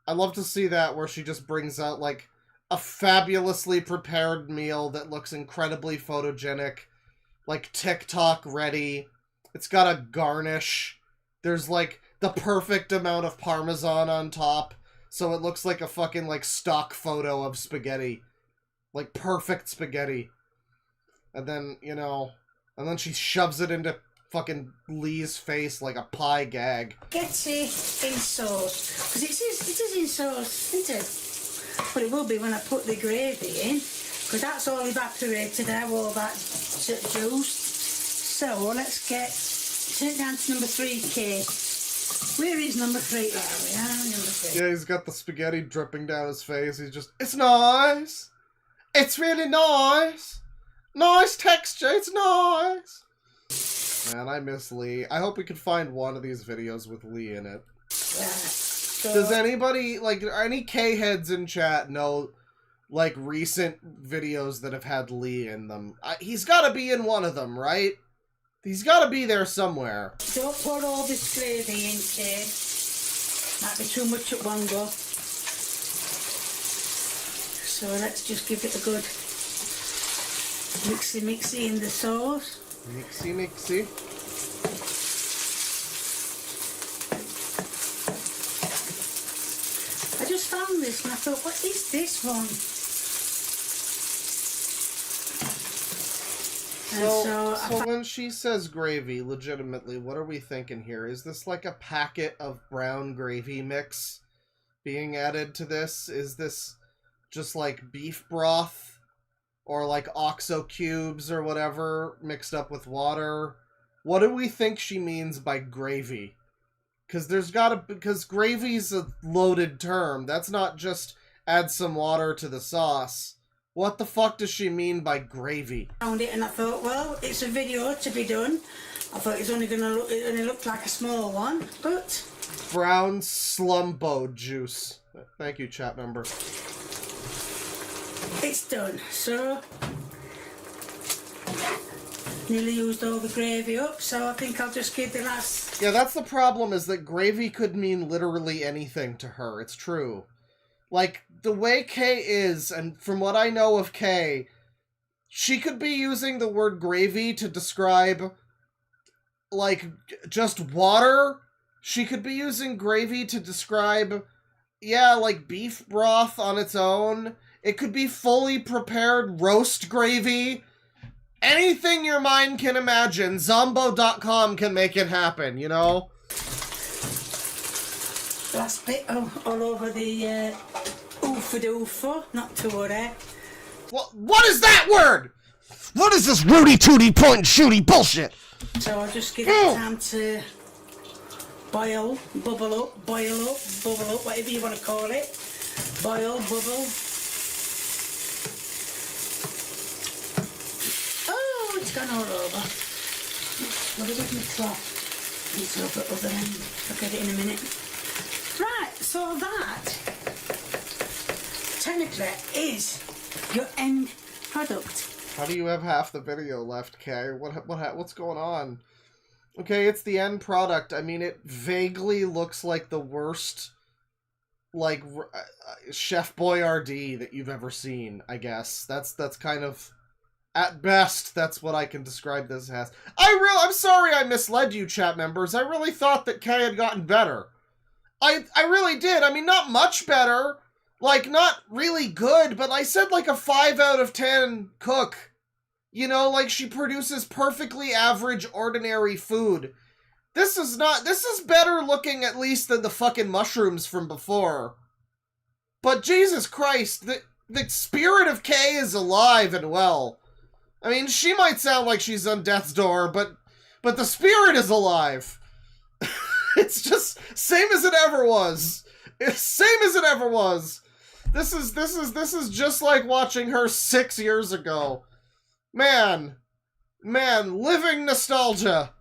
I love to see that, where she just brings out, like, a fabulously prepared meal that looks incredibly photogenic. Like, TikTok ready. It's got a garnish. There's, like, the perfect amount of Parmesan on top. So it looks like a fucking, like, stock photo of spaghetti. Like, perfect spaghetti. And then, you know... And then she shoves it into fucking Lee's face like a pie gag. Spaghetti in sauce. Because it is in sauce, isn't it? But it will be when I put the gravy in. Because that's all evaporated out, all that juice. So, let's get... Turn it down to number 3, Kate. Where is number 3? There we are, number 3. Yeah, he's got the spaghetti dripping down his face. He's just, it's nice. It's really nice. Nice texture, it's nice. Man, I miss Lee. I hope we could find one of these videos with Lee in it. So, does anybody, like, any K-heads in chat know like, recent videos that have had Leah in them. He's gotta be in one of them, right? He's gotta be there somewhere. Don't pour all this gravy in, Kate. Might be too much at one go. So let's just give it a good mixy in the sauce. Mixy. I just found this and I thought, what is this one? So when she says gravy, legitimately, what are we thinking here? Is this like a packet of brown gravy mix being added to this? Is this just like beef broth or like OXO cubes or whatever mixed up with water? What do we think she means by gravy? Because gravy's a loaded term. That's not just add some water to the sauce. What the fuck does she mean by gravy? Found it and I thought, well, it's a video to be done. I thought it only looked like a small one, but... Brown slumbo juice. Thank you, chat member. It's done, so... Nearly used all the gravy up, so I think I'll just give the last... Yeah, that's the problem, is that gravy could mean literally anything to her. It's true. Like, the way Kay is, and from what I know of Kay, she could be using the word gravy to describe, like, just water. She could be using gravy to describe, yeah, like, beef broth on its own. It could be fully prepared roast gravy. Anything your mind can imagine, Zombo.com can make it happen, you know? Last bit all over the oofa-doofa, not to worry. What is that word? What is this rooty-tooty point-and-shooty bullshit? So I'll just give it time to boil, bubble up, whatever you want to call it. Boil, bubble. Oh, it's gone all over. What is it with my cloth? It's over at the other end. I'll get it in a minute. Right, so that technically is your end product. How do you have half the video left, Kay? What's going on? Okay, it's the end product. I mean, it vaguely looks like the worst, like, Chef Boyardee that you've ever seen, I guess. That's kind of, at best, that's what I can describe this as. I'm sorry I misled you, chat members. I really thought that Kay had gotten better. I really did. I mean, not much better. Like, not really good, but I said like a 5 out of 10 cook. You know, like, she produces perfectly average, ordinary food. This is better looking at least than the fucking mushrooms from before. But Jesus Christ, the spirit of Kay is alive and well. I mean, she might sound like she's on death's door, but the spirit is alive. It's just same as it ever was. It's same as it ever was. This is just like watching her 6 years ago. Man, living nostalgia.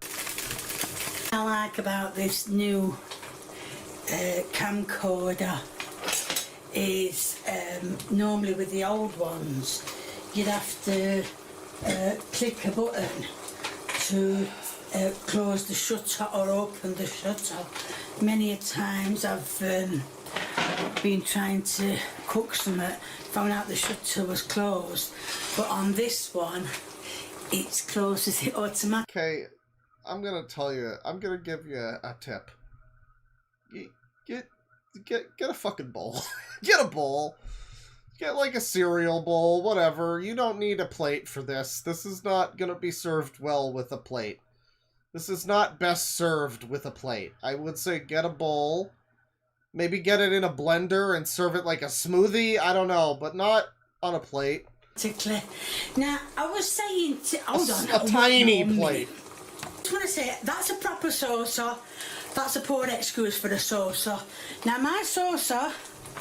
I like about this new camcorder is normally with the old ones you'd have to click a button to close the shutter or open the shutter. Many a times I've been trying to cook something, found out the shutter was closed, but on this one it's closed as it automatic. Okay, I'm gonna tell you, I'm gonna give you a tip. Get a fucking bowl. Get a bowl. Get like a cereal bowl, whatever. You don't need a plate for this. This is not gonna be served well with a plate. This is not best served with a plate. I would say get a bowl. Maybe get it in a blender and serve it like a smoothie. I don't know, but not on a plate. Now, I was saying... Hold on. A tiny plate. I just want to say, that's a proper saucer. That's a poor excuse for the saucer. Now, my saucer,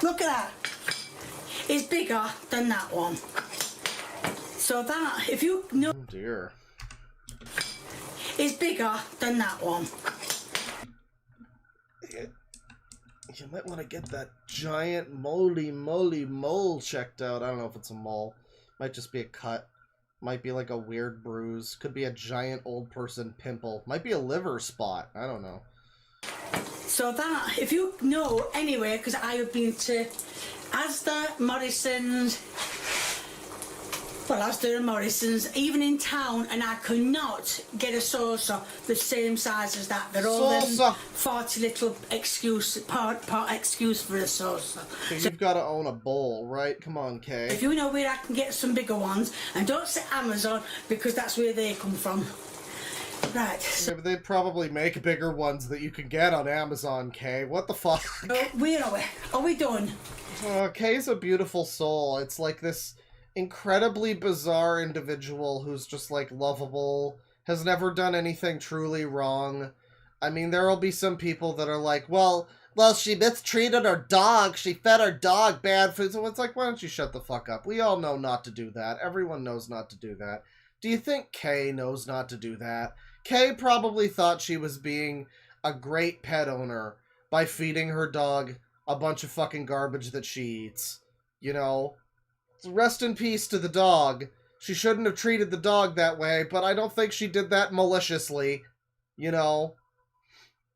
look at that, is bigger than that one. So that, if you know... Oh, dear. Is bigger than that one. You might want to get that giant moly mole checked out. I don't know if it's a mole. Might just be a cut. Might be like a weird bruise. Could be a giant old person pimple. Might be a liver spot. I don't know. So that, if you know, anyway, because I have been to Asda, Morrison's, well, Asda and Morrison's, even in town, and I could not get a saucer the same size as that. They're all them 40 little excuse for a saucer. So you've got to own a bowl, right? Come on, Kay. If you know where I can get some bigger ones, and don't say Amazon, because that's where they come from. Right. So yeah, but they probably make bigger ones that you can get on Amazon, Kay. What the fuck? Where are we? Are we done? Kay's a beautiful soul. It's like this incredibly bizarre individual who's just like lovable, has never done anything truly wrong. I mean, there'll be some people that are like, well, she mistreated her dog. She fed her dog bad food. So it's like, why don't you shut the fuck up? We all know not to do that. Everyone knows not to do that. Do you think Kay knows not to do that? Kay probably thought she was being a great pet owner by feeding her dog a bunch of fucking garbage that she eats. You know? Rest in peace to the dog. She shouldn't have treated the dog that way, but I don't think she did that maliciously. You know?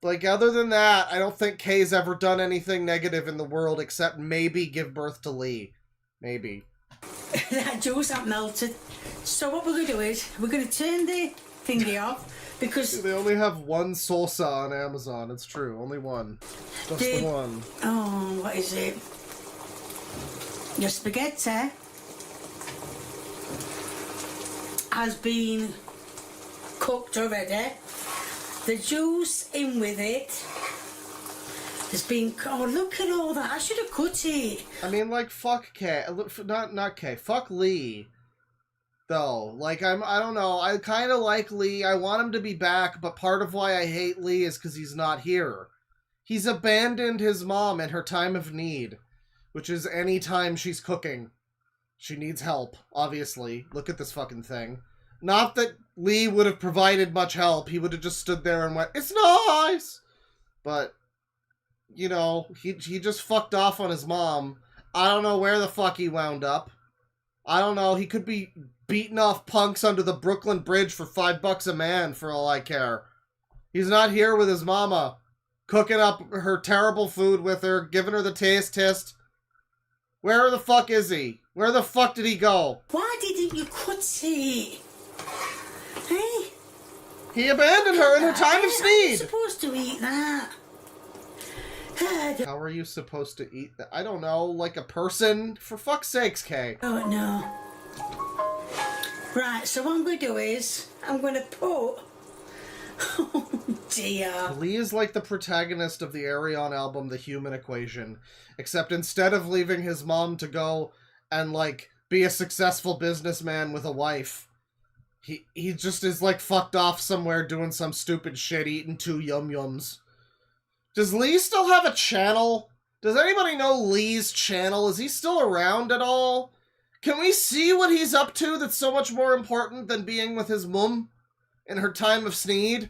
Like, other than that, I don't think Kay's ever done anything negative in the world except maybe give birth to Lee. Maybe. That juice ain't melted. So what we're going to do is, we're going to turn the thingy off, because... They only have one salsa on Amazon, it's true. Only one. Just the one. Oh, what is it? Your spaghetti has been cooked already. The juice in with it has been... Oh, look at all that. I should have cut it. I mean, like, fuck Kay. Not Kay. Fuck Lee. Though. Like, I don't know. I kind of like Lee. I want him to be back, but part of why I hate Lee is because he's not here. He's abandoned his mom in her time of need, which is any time she's cooking. She needs help, obviously. Look at this fucking thing. Not that Lee would have provided much help. He would have just stood there and went, "It's nice!" But, you know, he just fucked off on his mom. I don't know where the fuck he wound up. I don't know. He could be beating off punks under the Brooklyn Bridge for $5 a man, for all I care. He's not here with his mama, cooking up her terrible food with her, giving her the taste test. Where the fuck is he? Where the fuck did he go? Why didn't you cut it? Hey? He abandoned her in her time of How are you need. supposed to eat that? How are you supposed to eat that? I don't know, like a person? For fuck's sakes, Kay. Oh, no. Right, so what I'm going to do is, I'm going to put... Oh, dear. Lee is like the protagonist of the Arion album, The Human Equation. Except instead of leaving his mom to go and, like, be a successful businessman with a wife, he just is, like, fucked off somewhere doing some stupid shit, eating 2 yum-yums. Does Lee still have a channel? Does anybody know Lee's channel? Is he still around at all? Can we see what he's up to that's so much more important than being with his mum in her time of need?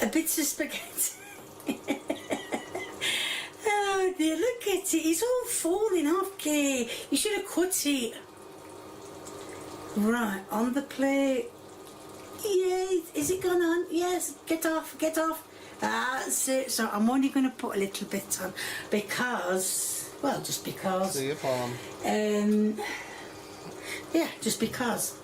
A bit of spaghetti. Oh dear, look at it. It's all falling off, Kay. You should have cut it. Right, on the plate. Yay, is it gone on? Yes, get off, get off. That's it. So I'm only going to put a little bit on because, well, just because. See you, Palm. Yeah, just because.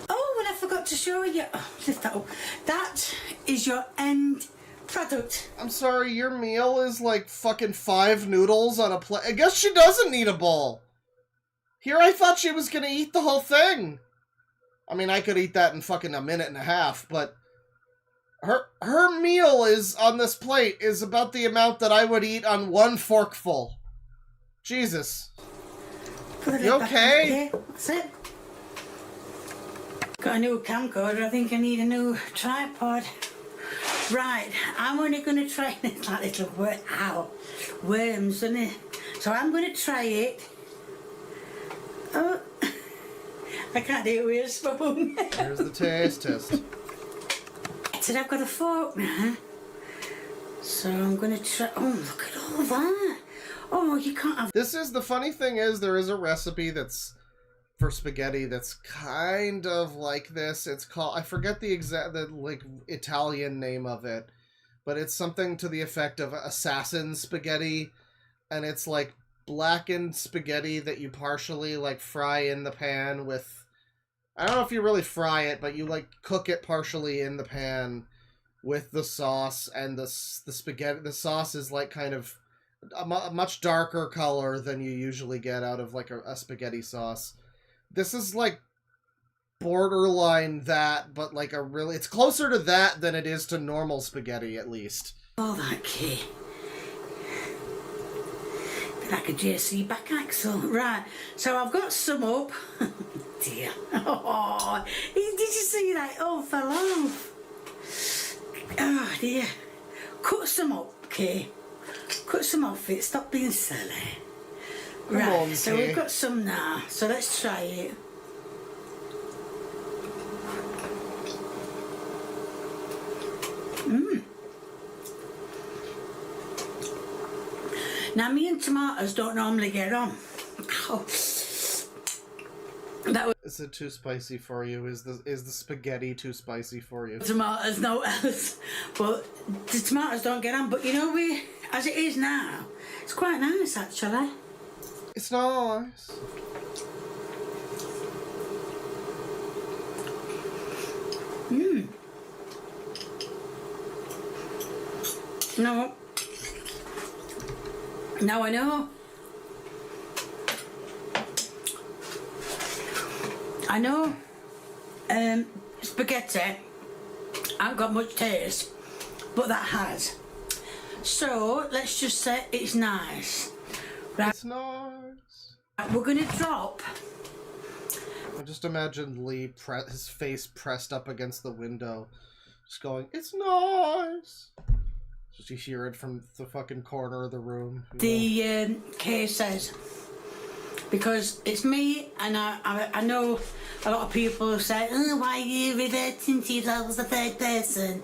Oh, and I forgot to show you. Oh, lift that up. That is your end product. I'm sorry, your meal is like fucking 5 noodles on a plate. I guess she doesn't need a bowl. Here I thought she was gonna eat the whole thing. I mean, I could eat that in fucking a minute and a half, but her meal is on this plate is about the amount that I would eat on 1 forkful. Jesus. You okay? That's it. Got a new camcorder. I think I need a new tripod. Right, I'm only going to try it. That little worms, isn't it? So I'm going to try it. Oh, I can't do it with a spoon. Here's the taste test. Said I've got a fork now. So I'm gonna try. Oh, look at all that. Oh, you can't have. This is the funny thing is there is a recipe that's for spaghetti that's kind of like this. It's called, I forget the exact like Italian name of it, but it's something to the effect of assassin spaghetti, and it's like blackened spaghetti that you partially like fry in the pan with, I don't know if you really fry it, but you like cook it partially in the pan with the sauce, and the spaghetti, the sauce is like kind of a much darker color than you usually get out of like a spaghetti sauce. This is like borderline that, but like a really, it's closer to that than it is to normal spaghetti, at least. All that key. Like a JC back axle. Right, so I've got some up. Dear. Oh, did you see that? Oh, fell off. Oh, dear. Cut some up, okay? Cut some off it. Stop being silly. Right, on, so Kay. we've got some now. So let's try it. Now, me and tomatoes don't normally get on. Oh. That was Is it too spicy for you? Is the spaghetti too spicy for you? tomatoes, no else. But the tomatoes don't get on. But you know, as it is now, it's quite nice actually. It's nice. No. Now I know. I know. Spaghetti ain't got much taste, but that has. So let's just say it's nice. Right. It's nice. We're gonna drop. I just imagine Lee, his face pressed up against the window, just going, "It's nice." Just you hear it from the fucking corner of the room. The case says, because it's me, and I know a lot of people say, "Oh, why are you reverting to yourself as the third person?"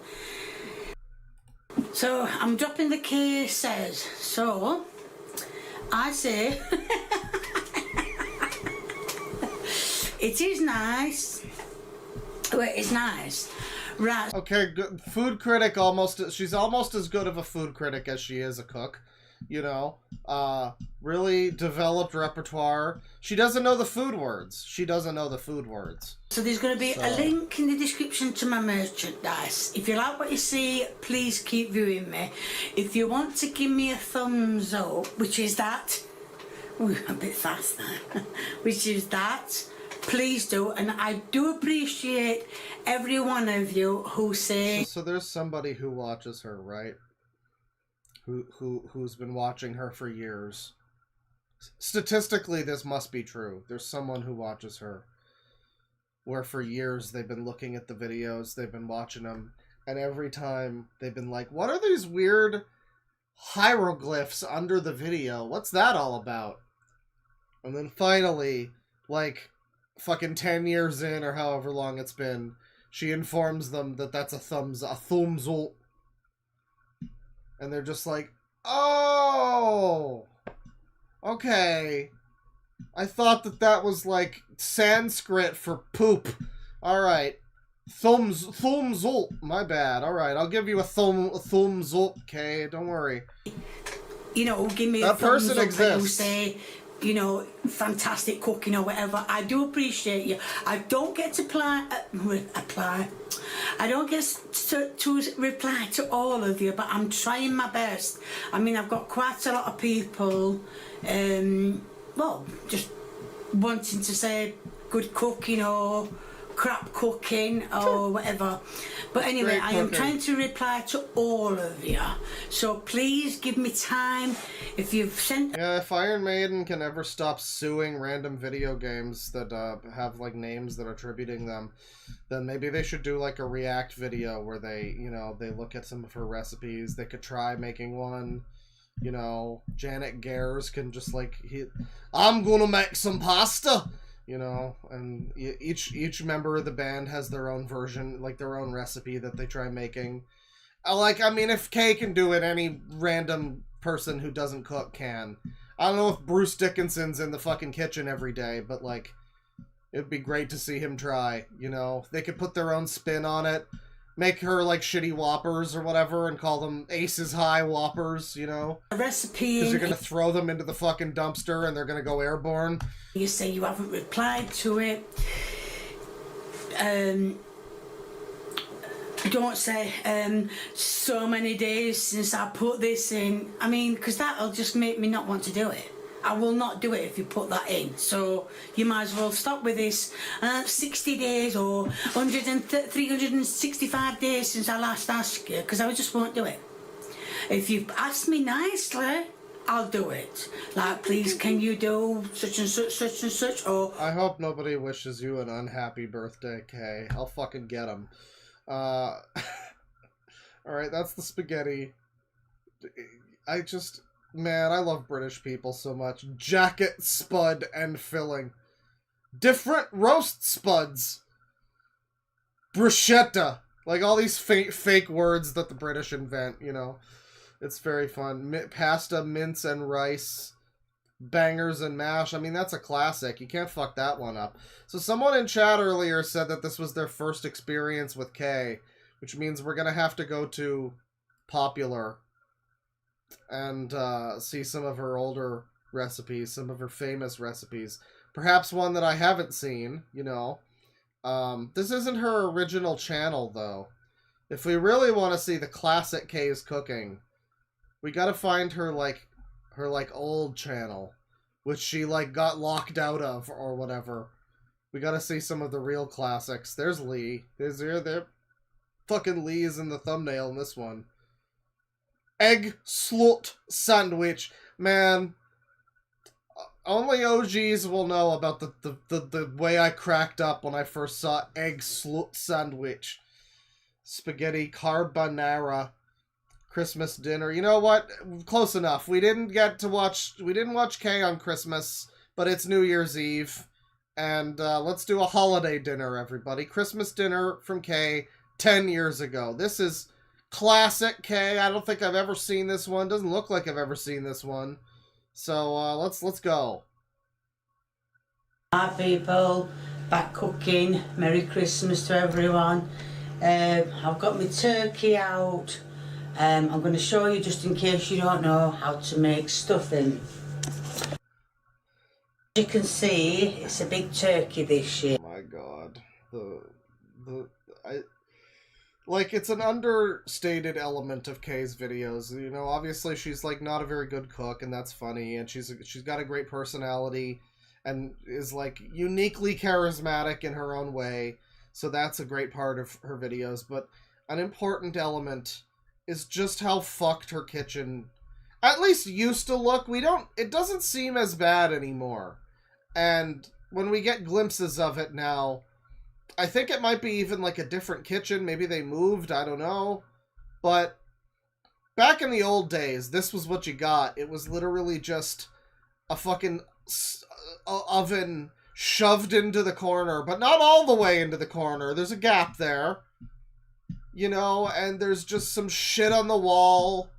So I'm dropping the case says. So I say, it is nice. Wait, it's nice. Right. Okay, good. Food critic she's almost as good of a food critic as she is a cook, you know? Really developed repertoire. She doesn't know the food words. So there's going to be a link in the description to my merchandise. If you like what you see, please keep viewing me. If you want to give me a thumbs up, which is that... Ooh, a bit fast there. Which is that... Please do, and I do appreciate every one of you who say. So there's somebody who watches her, right? Who's been watching her for years. Statistically, this must be true. There's someone who watches her, where for years they've been looking at the videos, they've been watching them, and every time they've been like, "What are these weird hieroglyphs under the video? What's that all about?" And then finally, like, fucking 10 years in, or however long it's been, she informs them that that's a thumbs up. And they're just like, "Oh, okay. I thought that was like Sanskrit for poop. Alright. Thumbs up. My bad. Alright, I'll give you a thumbs up, okay? Don't worry." You know, give me that a thumbs person up exists. and you say, you know, fantastic cooking or whatever. I do appreciate you. I don't get to apply. I don't get to reply to all of you, but I'm trying my best. I mean, I've got quite a lot of people, well, just wanting to say good cooking or crap cooking or whatever. But anyway, I am trying to reply to all of you. So please give me time. If you've sent... Yeah, if Iron Maiden can ever stop suing random video games that have, like, names that are attributing them, then maybe they should do, like, a react video where they, you know, they look at some of her recipes. They could try making one. You know, Janet Gares can just, like, I'm gonna make some pasta! You know, and each member of the band has their own version, like their own recipe that they try making. I mean, if Kay can do it, any random person who doesn't cook can. I don't know if Bruce Dickinson's in the fucking kitchen every day, but, like, it'd be great to see him try, you know? They could put their own spin on it, make her, like, shitty Whoppers or whatever, and call them Aces High Whoppers, you know? A recipe. Because you're gonna throw them into the fucking dumpster and they're gonna go airborne. You say you haven't replied to it. Don't say, so many days since I put this in. I mean, because that'll just make me not want to do it. I will not do it if you put that in. So you might as well stop with this. 60 days or 365 days since I last asked you, because I just won't do it. If you ask me nicely, I'll do it. Like, please, can you do such and such, or... I hope nobody wishes you an unhappy birthday, Kay. I'll fucking get them. Alright, that's the spaghetti. Man, I love British people so much. Jacket, spud, and filling. Different roast spuds. Bruschetta. Like, all these fake words that the British invent, you know. It's very fun. Pasta, mince, and rice. Bangers and mash. I mean, that's a classic. You can't fuck that one up. So someone in chat earlier said that this was their first experience with Kay, which means we're gonna have to go to Popular and see some of her older recipes, some of her famous recipes. Perhaps one that I haven't seen, you know. This isn't her original channel, though. If we really want to see the classic Kay's cooking, we gotta find her, like, old channel, which she, like, got locked out of, or whatever. We gotta see some of the real classics. There's Lee. There. Fucking Lee is in the thumbnail in this one. Egg slut sandwich. Man, only OGs will know about the way I cracked up when I first saw egg slut sandwich. Spaghetti carbonara. Christmas dinner. You know what? Close enough. We didn't watch Kay on Christmas, but it's New Year's Eve. And let's do a holiday dinner, everybody. Christmas dinner from Kay 10 years ago. This is classic Kay. I don't think I've ever seen this one. Doesn't look like I've ever seen this one. So let's go. Hi people, back cooking. Merry Christmas to everyone. I've got my turkey out. I'm going to show you, just in case you don't know, how to make stuffing. As you can see, it's a big turkey this year. Oh my god. It's an understated element of Kay's videos. You know, obviously she's, like, not a very good cook, and that's funny, and she's got a great personality, and is, like, uniquely charismatic in her own way, so that's a great part of her videos, but an important element is just how fucked her kitchen at least used to look. It doesn't seem as bad anymore. And when we get glimpses of it now, I think it might be even like a different kitchen. Maybe they moved, I don't know. But back in the old days, this was what you got. It was literally just a fucking oven shoved into the corner, but not all the way into the corner. There's a gap there. You know, and there's just some shit on the wall,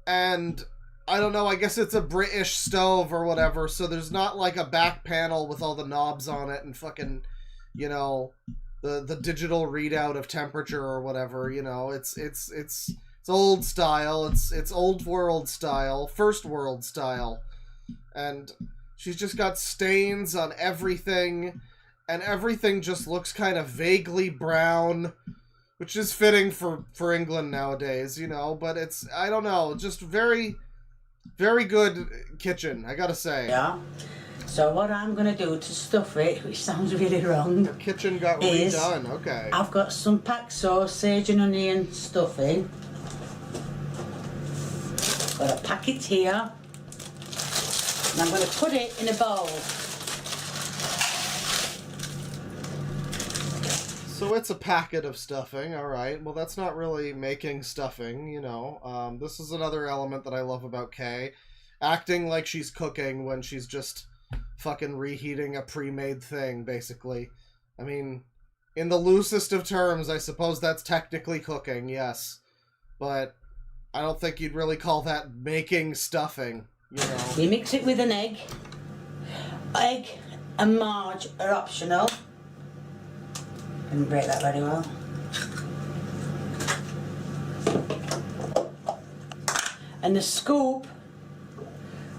and I don't know, I guess it's a British stove or whatever, so there's not like a back panel with all the knobs on it and fucking, you know, the digital readout of temperature or whatever, you know. It's old style, it's old world style, first world style, and she's just got stains on everything, and everything just looks kind of vaguely brown. Which is fitting for England nowadays, you know, but it's, I don't know, just very, very good kitchen, I gotta say. Yeah. So what I'm going to do to stuff it, which sounds really wrong, the kitchen got redone, okay. I've got some packed sausage and onion stuffing. Got a packet here. And I'm going to put it in a bowl. So it's a packet of stuffing, alright. Well, that's not really making stuffing, you know. This is another element that I love about Kay. Acting like she's cooking when she's just fucking reheating a pre-made thing, basically. I mean, in the loosest of terms, I suppose that's technically cooking, yes. but I don't think you'd really call that making stuffing, you know. You mix it with an egg. Egg and marge are optional. Didn't break that very well. And the scoop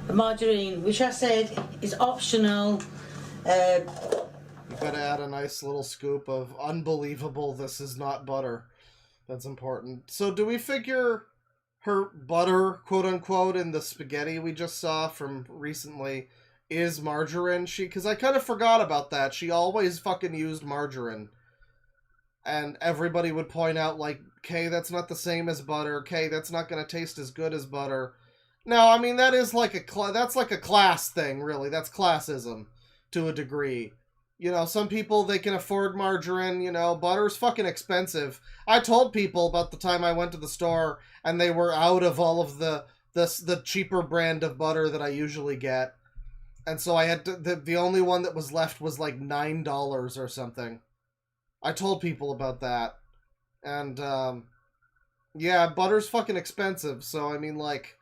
of margarine, which I said is optional. You gotta add a nice little scoop of unbelievable, this is not butter. That's important. So do we figure her butter, quote unquote, in the spaghetti we just saw from recently is margarine? Because I kind of forgot about that. She always fucking used margarine. And everybody would point out, like, okay, that's not the same as butter. Okay, that's not gonna taste as good as butter. No, I mean, that is like that's like a class thing, really. That's classism, to a degree. You know, some people, they can afford margarine, you know, butter's fucking expensive. I told people about the time I went to the store and they were out of all of the cheaper brand of butter that I usually get. And so I had to, the only one that was left was like $9 or something. I told people about that. And, yeah, butter's fucking expensive, so I mean, like,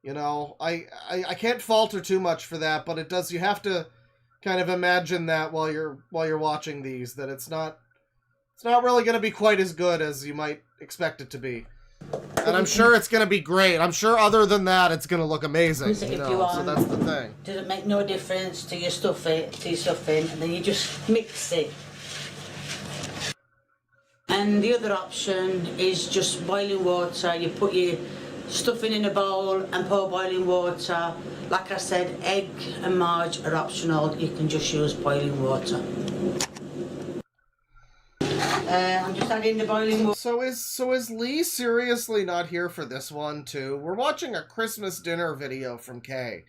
you know, I can't fault her too much for that, but it does, you have to kind of imagine that while you're watching these, that it's not really going to be quite as good as you might expect it to be. And I'm sure it's going to be great. I'm sure other than that, it's going to look amazing. You know, so that's the thing. Does it make no difference to your stuffing, and then you just mix it. And the other option is just boiling water. You put your stuffing in a bowl and pour boiling water. Like I said, egg and marge are optional. You can just use boiling water. I'm just adding the boiling water. So is Lee seriously not here for this one too? We're watching a Christmas dinner video from Kay.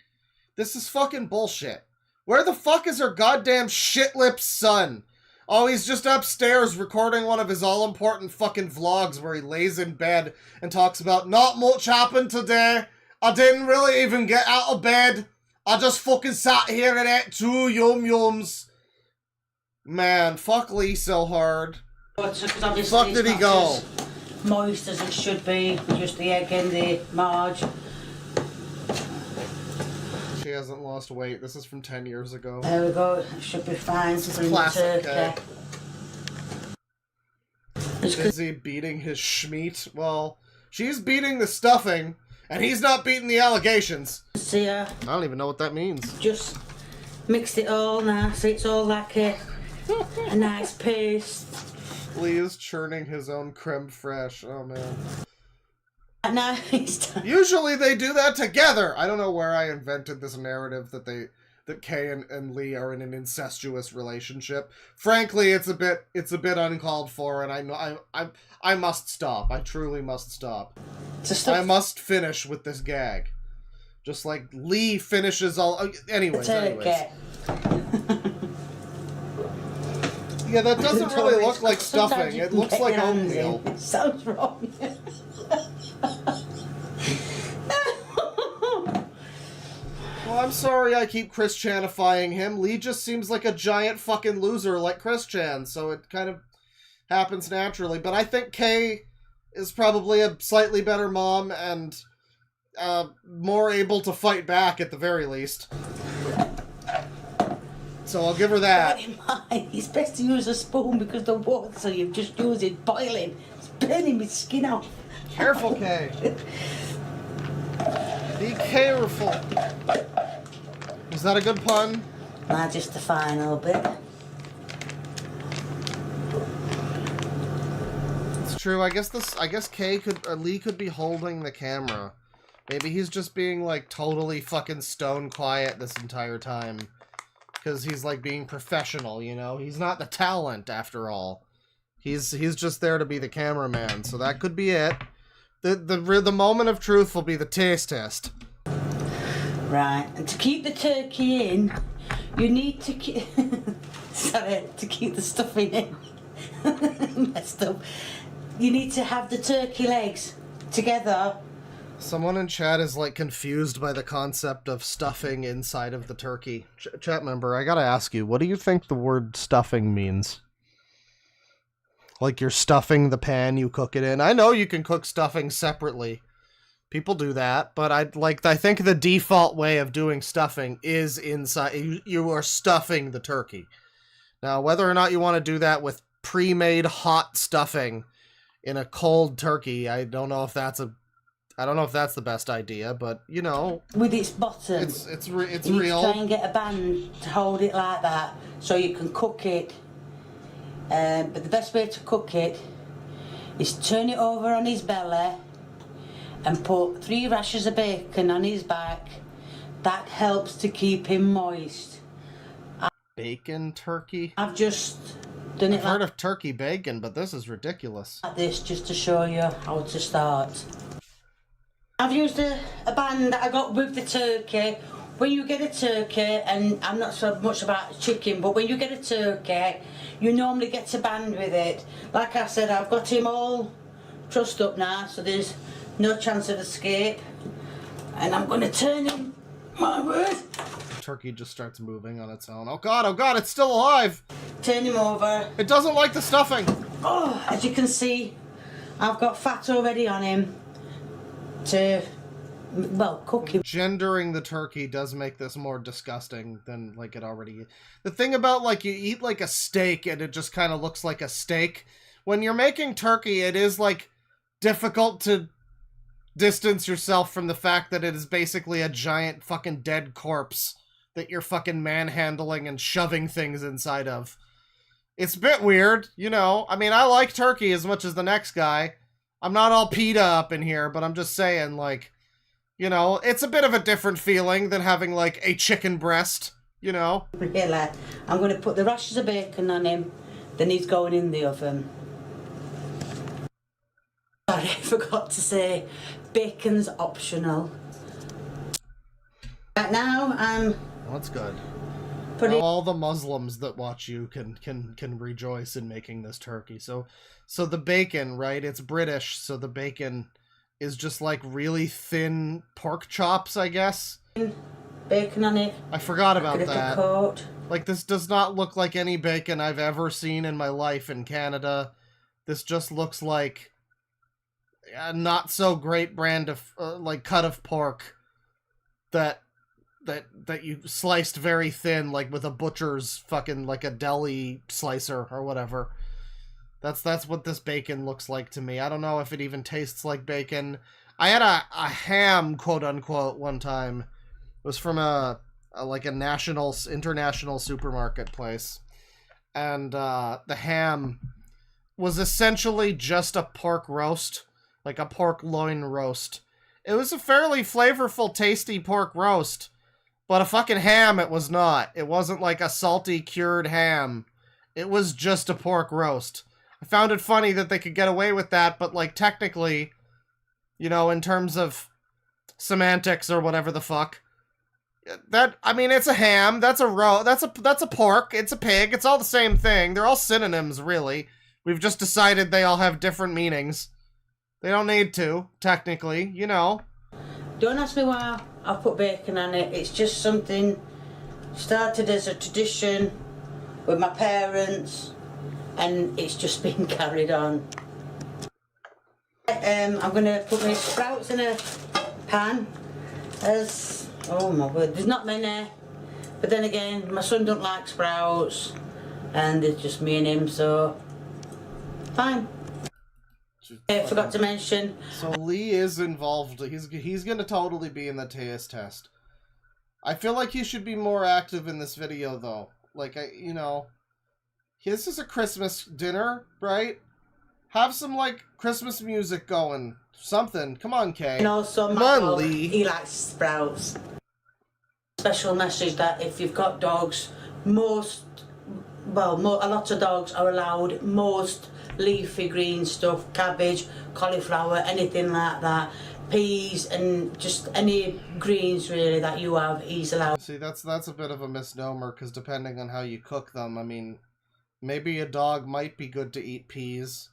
This is fucking bullshit. Where the fuck is her goddamn shit-lipped son? Oh, he's just upstairs recording one of his all-important fucking vlogs where he lays in bed and talks about, not much happened today. I didn't really even get out of bed. I just fucking sat here and ate 2 yum-yums. Man, fuck Lee so hard. Fuck did he go? Moist as it should be, just the egg and the marge. She hasn't lost weight. This is from 10 years ago. There we go. It should be fine. This is classic. Busy beating his schmeat. Well, she's beating the stuffing, and he's not beating the allegations. See ya. I don't even know what that means. Just mixed it all now, so it's all like a nice paste. Lee is churning his own creme fraiche. Oh man. Now it's time. Usually they do that together. I don't know where I invented this narrative that Kay and Lee are in an incestuous relationship. Frankly, it's a bit uncalled for, and I know I must stop. I truly must stop. I must finish with this gag. Just like Lee finishes all. Anyways. Yeah, that doesn't really look like stuffing. It looks like oatmeal. Sounds wrong. Well, I'm sorry I keep Chris-chanifying him. Lee just seems like a giant fucking loser like Chris-chan, so it kind of happens naturally. But I think Kay is probably a slightly better mom and more able to fight back at the very least. So I'll give her that. It's best to use a spoon because the water you've just used is boiling. It's burning my skin off. Careful, Kay. Be careful. Was that a good pun? Nah, just the final bit. It's true. I guess Lee could be holding the camera. Maybe he's just being like totally fucking stone quiet this entire time. Because he's like being professional, you know? He's not the talent after all. He's just there to be the cameraman, so that could be it. The moment of truth will be the taste test. Right, and to keep the turkey in, you need to keep... Sorry, to keep the stuffing in. Messed up. You need to have the turkey legs together. Someone in chat is like confused by the concept of stuffing inside of the turkey. Chat member, I gotta ask you, what do you think the word stuffing means? Like you're stuffing the pan you cook it in. I know you can cook stuffing separately. People do that, but I think the default way of doing stuffing is inside. You are stuffing the turkey. Now, whether or not you want to do that with pre-made hot stuffing in a cold turkey, I don't know if that's the best idea, but you know, with its bottom, it's you real. Try and get a band to hold it like that so you can cook it. But the best way to cook it is turn it over on his belly and put 3 rashers of bacon on his back. That helps to keep him moist. Bacon turkey? I've just done it. I've heard of turkey bacon, but this is ridiculous. Like this, just to show you how to start. I've used a band that I got with the turkey. When you get a turkey, and I'm not so much about chicken, but when you get a turkey, you normally get a band with it. Like I said, I've got him all trussed up now, so there's no chance of escape. And I'm going to turn him, my word. Turkey just starts moving on its own. Oh god, it's still alive! Turn him over. It doesn't like the stuffing! Oh, as you can see, I've got fat already on him to, well, cook him. Gendering the turkey does make this more disgusting than, like, it already is. The thing about, like, you eat, like, a steak and it just kind of looks like a steak. When you're making turkey, it is, like, difficult to distance yourself from the fact that it is basically a giant fucking dead corpse that you're fucking manhandling and shoving things inside of. It's a bit weird, you know. I mean, I like turkey as much as the next guy. I'm not all PETA up in here, but I'm just saying, like, you know, it's a bit of a different feeling than having, like, a chicken breast, you know? Really, I'm going to put the rashers of bacon on him, then he's going in the oven. Sorry, I forgot to say, bacon's optional. Right now, I'm... That's good. Now all the Muslims that watch you can rejoice in making this turkey. So the bacon, right? It's British, so the bacon is just like really thin pork chops, I guess. Bacon on it. I forgot about that. Coat. Like, this does not look like any bacon I've ever seen in my life in Canada. This just looks like a not so great brand of like cut of pork that you sliced very thin, like with a butcher's fucking, like a deli slicer or whatever. That's what this bacon looks like to me. I don't know if it even tastes like bacon. I had a ham, quote unquote, one time. It was from a international supermarket place. And the ham was essentially just a pork roast, like a pork loin roast. It was a fairly flavorful, tasty pork roast. But a fucking ham it was not. It wasn't like a salty cured ham. It was just a pork roast. I found it funny that they could get away with that, but like technically, you know, in terms of semantics or whatever the fuck, that, I mean, it's a ham, that's a pork, it's a pig, it's all the same thing. They're all synonyms, really. We've just decided they all have different meanings. They don't need to, technically, you know. Don't ask me why I put bacon on it. It's just something started as a tradition with my parents, and it's just been carried on. I'm going to put my sprouts in a pan. Oh my word, there's not many. But then again, my son don't like sprouts, and it's just me and him, so fine. I forgot to mention. So Lee is involved. He's gonna totally be in the taste test. I feel like he should be more active in this video, though. Like, you know, this is a Christmas dinner, right? Have some, like, Christmas music going. Something. Come on, Kay. And also, come my on, dog, Lee. he likes sprouts. Special message that if you've got dogs, a lot of dogs are allowed most leafy green stuff, cabbage, cauliflower, anything like that, peas, and just any greens really that you have, he's allowed. See, that's a bit of a misnomer, because depending on how you cook them, I mean, maybe a dog might be good to eat peas.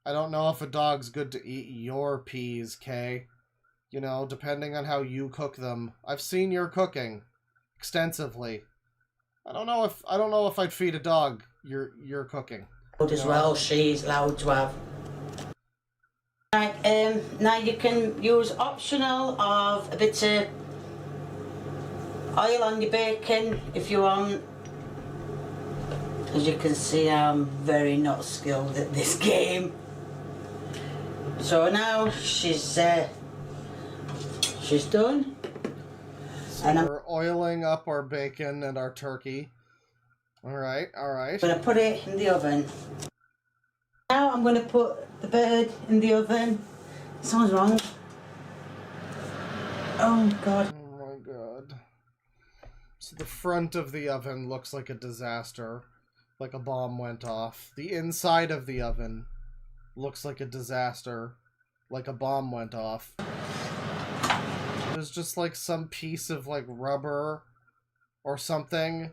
I don't know if a dog's good to eat your peas, Kay. You know, depending on how you cook them. I've seen your cooking extensively. I don't know if I'd feed a dog your cooking. as well, she's allowed to have. Right, now you can use optional of a bit of oil on your bacon if you want. As you can see, I'm very not skilled at this game. So now she's done. So and we're oiling up our bacon and our turkey. Alright, alright. I'm going to put it in the oven. Now I'm going to put the bird in the oven. Someone's wrong. Oh god. Oh my god. So the front of the oven looks like a disaster. Like a bomb went off. The inside of the oven looks like a disaster. Like a bomb went off. There's just like some piece of like rubber or something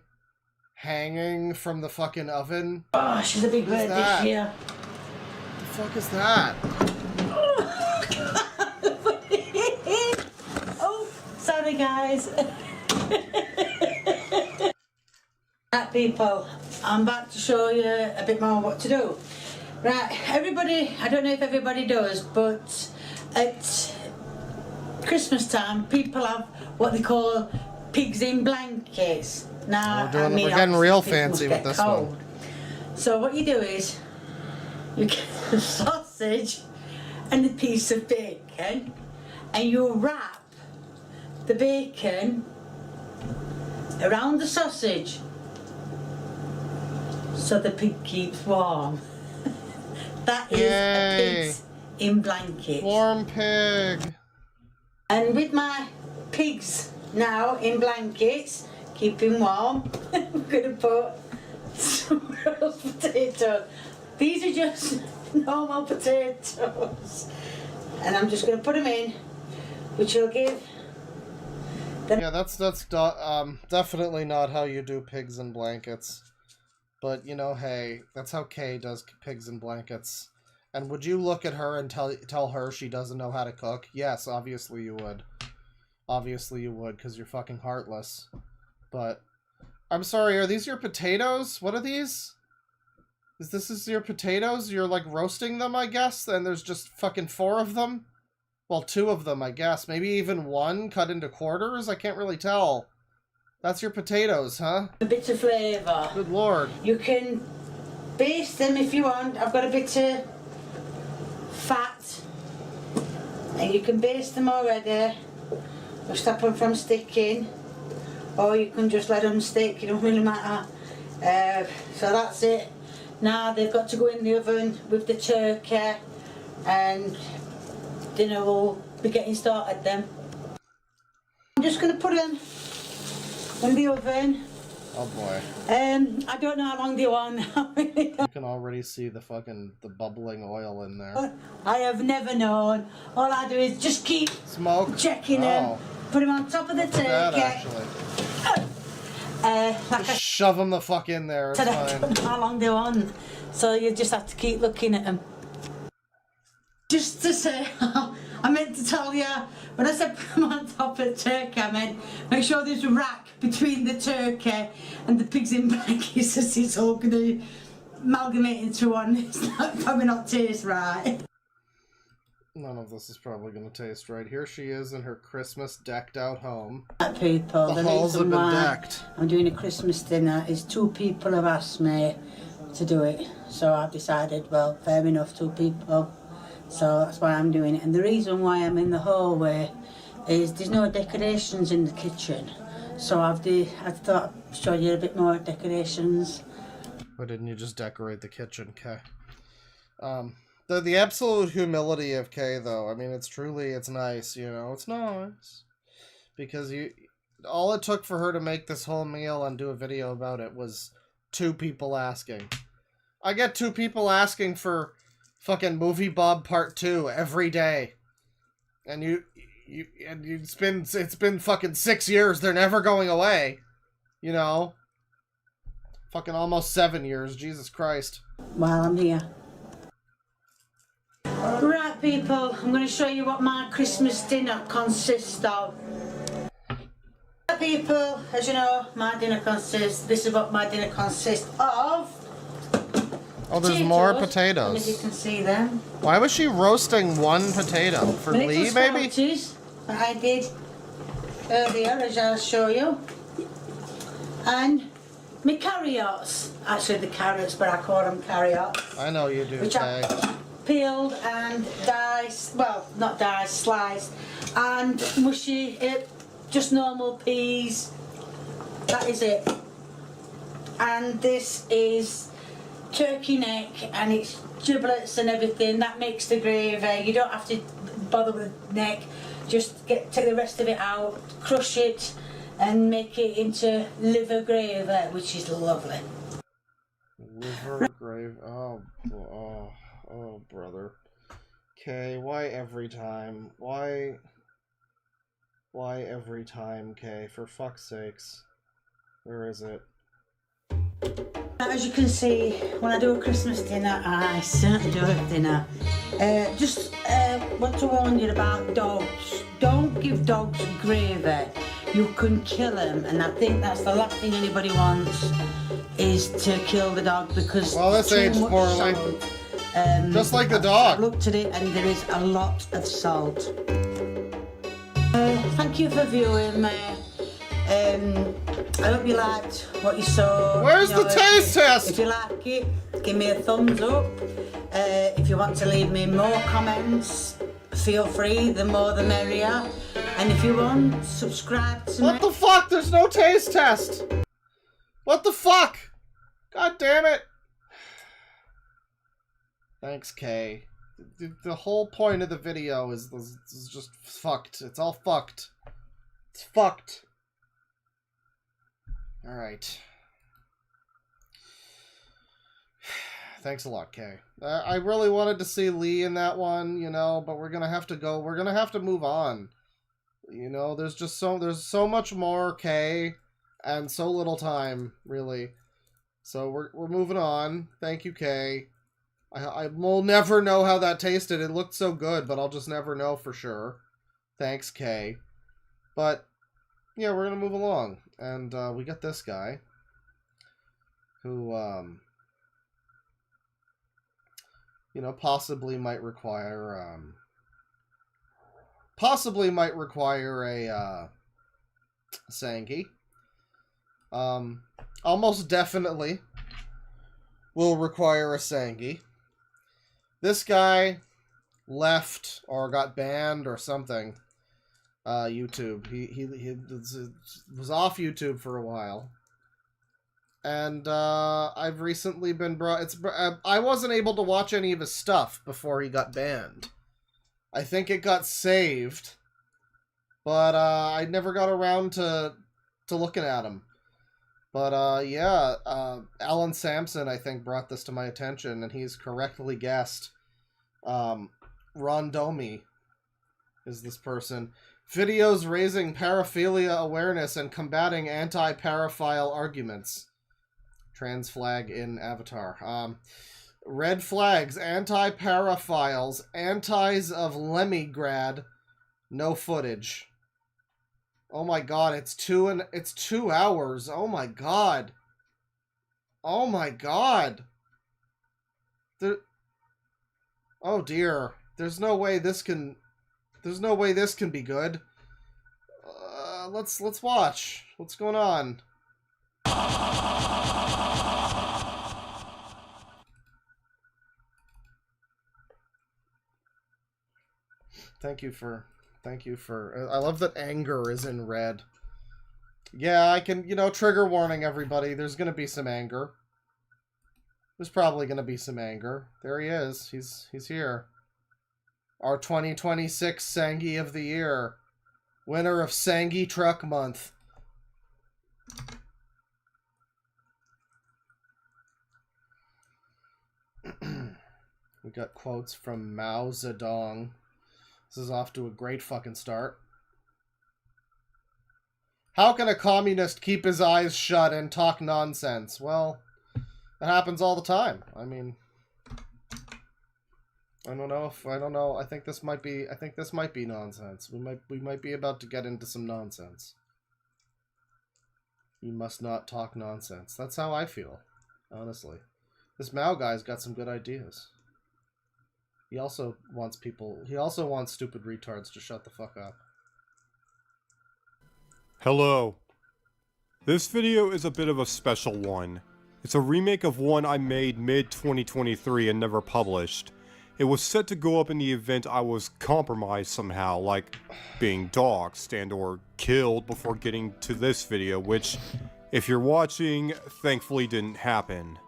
hanging from the fucking oven. Oh, she's a big bird this year. What the fuck is that? Oh, sorry guys. Right people, I'm back to show you a bit more what to do. Right, everybody, I don't know if everybody does, but at Christmas time people have what they call pigs in blankets. Now, we're getting real fancy with this one. So what you do is, you get a sausage and a piece of bacon, and you wrap the bacon around the sausage so the pig keeps warm. That is a pig's in blanket. Warm pig. And with my pigs now in blankets, keeping warm, I'm going to put some roast potatoes. These are just normal potatoes. And I'm just going to put them in, which will give them... Yeah, that's definitely not how you do pigs in blankets. But, you know, hey, that's how Kay does pigs in blankets. And would you look at her and tell her she doesn't know how to cook? Yes, obviously you would. Obviously you would, because you're fucking heartless. But, I'm sorry, are these your potatoes? What are these? This is your potatoes? You're, like, roasting them, I guess? And there's just fucking 4 of them? Well, 2 of them, I guess. Maybe even 1 cut into quarters? I can't really tell. That's your potatoes, huh? A bit of flavour. Good lord. You can baste them if you want. I've got a bit of fat. And you can baste them already. Or stop them from sticking. Or you can just let them stick, it don't really matter. So that's it. Now they've got to go in the oven with the turkey. And dinner will be getting started then. I'm just going to put them in the oven. Oh boy. I don't know how long they are now. You can already see the bubbling oil in there. I have never known. All I do is just keep checking them. Put them on top of the turkey. Just shove them the fuck in there. It's fine. I don't know how long they're on. So you just have to keep looking at them. Just to say, I meant to tell you, when I said put them on top of the turkey, I meant make sure there's a rack between the turkey and the pigs in blankets, as it's all going to amalgamate into one. It's probably not taste right. None of this is probably going to taste right. Here she is in her Christmas decked out home. People, the halls have been decked. I'm doing a Christmas dinner is 2 people have asked me to do it. So I've decided, well, fair enough, 2 people. So that's why I'm doing it. And the reason why I'm in the hallway is there's no decorations in the kitchen. So I thought I'd show you a bit more decorations. Why didn't you just decorate the kitchen, Kay? The absolute humility of Kay, though, I mean, it's nice, you know, it's nice. Because all it took for her to make this whole meal and do a video about it was 2 people asking. I get 2 people asking for fucking Movie Bob Part 2 every day. And it's been fucking 6 years, they're never going away. You know? Fucking almost 7 years, Jesus Christ. While I'm here. Right people, I'm going to show you what my Christmas dinner consists of. Right people, as you know, this is what my dinner consists of. Oh, there's more And if you potatoes. can see them. Why was she roasting one potato? For My Lee, little maybe? sprouties that I did earlier, as I'll show you. And my carrots. Actually, the carrots, but I call them carrots. I know you do, Which Kay. I peeled and diced, well, not diced, sliced, and mushy, just normal peas. That is it. And this is turkey neck, and it's giblets and everything. That makes the gravy. You don't have to bother with the neck. Just take the rest of it out, crush it, and make it into liver gravy, which is lovely. Liver gravy. Oh, brother. Kay, why every time? Why every time, Kay? For fuck's sakes. Where is it? As you can see, when I do a Christmas dinner, I certainly do a dinner. Just want to warn you about dogs. Don't give dogs gravy. You can kill them, and I think that's the last thing anybody wants is to kill the dog because Well, this too aged much poorly. salt. Just like the dog. I've looked at it, and there is a lot of salt. Thank you for viewing. I hope you liked what you saw. Where's the taste test? If you like it, give me a thumbs up. If you want to leave me more comments, feel free. The more the merrier. And if you want, subscribe to me. What the fuck? There's no taste test! What the fuck? God damn it! Thanks, Kay. The whole point of the video is just fucked. It's all fucked. It's fucked. Alright. Thanks a lot, Kay. I really wanted to see Lee in that one, you know, but we're gonna have to go. We're gonna have to move on. You know, there's so much more, Kay, and so little time, really. So we're moving on. Thank you, Kay. I will never know how that tasted. It looked so good, but I'll just never know for sure. Thanks, Kay. But yeah, we're gonna move along, and we got this guy who you know, possibly might require a Sangi. Almost definitely will require a Sangi. This guy left or got banned or something. YouTube. He was off YouTube for a while. And I've recently been brought. I wasn't able to watch any of his stuff before he got banned. I think it got saved, but I never got around to looking at him. But yeah, Alan Sampson, I think, brought this to my attention, and he's correctly guessed. Rondomi is this person. Videos raising paraphilia awareness and combating anti-paraphile arguments. Trans flag in Avatar. Red flags, anti-paraphiles, antis of Leningrad, no footage. Oh my god, it's 2 hours. Oh my god. Oh my god. Oh dear. There's no way this can be good. Let's watch. What's going on? Thank you for I love that anger is in red. Yeah, I can, you know, trigger warning everybody. There's going to be some anger. There's probably going to be some anger. There he is. He's here. Our 2026 Sangi of the Year. Winner of Sangi Truck Month. We got quotes from Mao Zedong. This is off to a great fucking start. How can a communist keep his eyes shut and talk nonsense? Well, it happens all the time. I mean, I don't know. I think this might be nonsense. We might be about to get into some nonsense. You must not talk nonsense. That's how I feel, honestly. This Mao guy's got some good ideas. He also wants stupid retards to shut the fuck up. Hello. This video is a bit of a special one. It's a remake of one I made mid-2023 and never published. It was set to go up in the event I was compromised somehow, like being doxxed and or killed before getting to this video, which, if you're watching, thankfully didn't happen.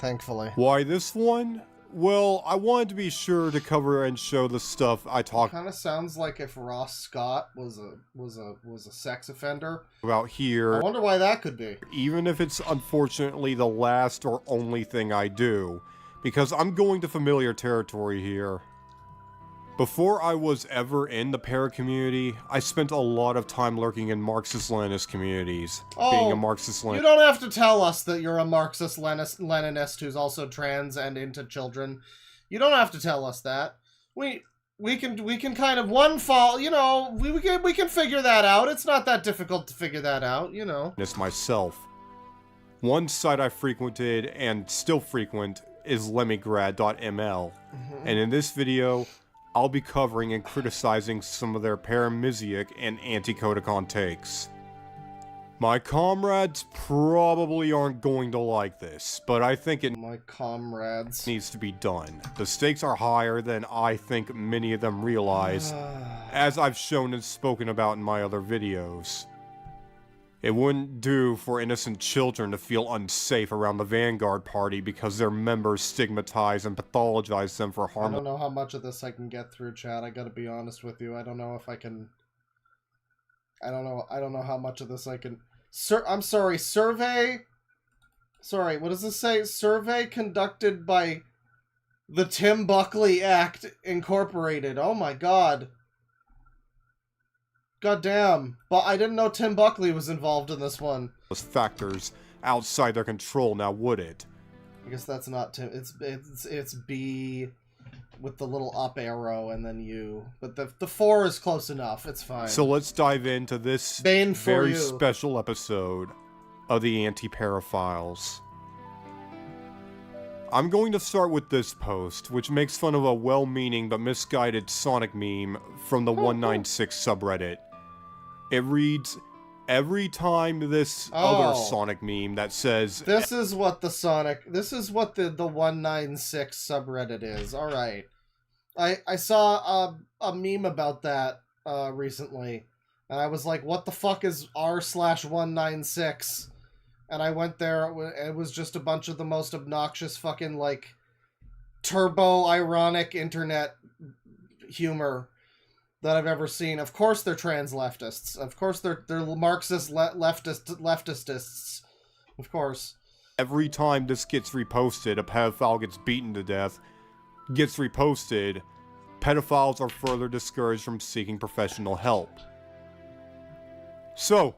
Thankfully. Why this one? Well, I wanted to be sure to cover and show the stuff I talked Kind of sounds like if Ross Scott was a sex offender about here. I wonder why that could be. Even if it's unfortunately the last or only thing I do, because I'm going to familiar territory here. Before I was ever in the para community, I spent a lot of time lurking in Marxist-Leninist communities. Being a Marxist-Leninist. You don't have to tell us that you're a Marxist-Leninist who's also trans and into children. You don't have to tell us that. We can kind of you know, we can figure that out. It's not that difficult to figure that out, you know. Myself. One site I frequented and still frequent is Leningrad.ml, and in this video, I'll be covering and criticizing some of their paramisiac and anti-Codicon takes. My comrades probably aren't going to like this, but I think it needs to be done. The stakes are higher than I think many of them realize, as I've shown and spoken about in my other videos. It wouldn't do for innocent children to feel unsafe around the Vanguard Party because their members stigmatize and pathologize them for harm. I don't know how much of this I can get through, chat. I gotta be honest with you. I don't know if I can... I don't know how much of this I can... I'm sorry, survey... Sorry, what does this say? Survey conducted by the Tim Buckley Act Incorporated. Oh my god. God damn. But I didn't know Tim Buckley was involved in this one. Factors outside their control, now would it? I guess that's not Tim. It's B with the little up arrow and then U. But the 4 is close enough. It's fine. So let's dive into this very special episode of the Anti-Paraphiles. I'm going to start with this post, which makes fun of a well-meaning but misguided Sonic meme from the 196 subreddit. It reads, every time this other Sonic meme that says... This is what the 196 subreddit is. Alright. I saw a meme about that recently, and I was like, what the fuck is r/196? And I went there, it was just a bunch of the most obnoxious fucking, like, turbo-ironic internet humor that I've ever seen. Of course they're trans leftists. Of course they're Marxist leftists. Of course. Every time this gets reposted, a pedophile gets beaten to death, gets reposted, pedophiles are further discouraged from seeking professional help. So,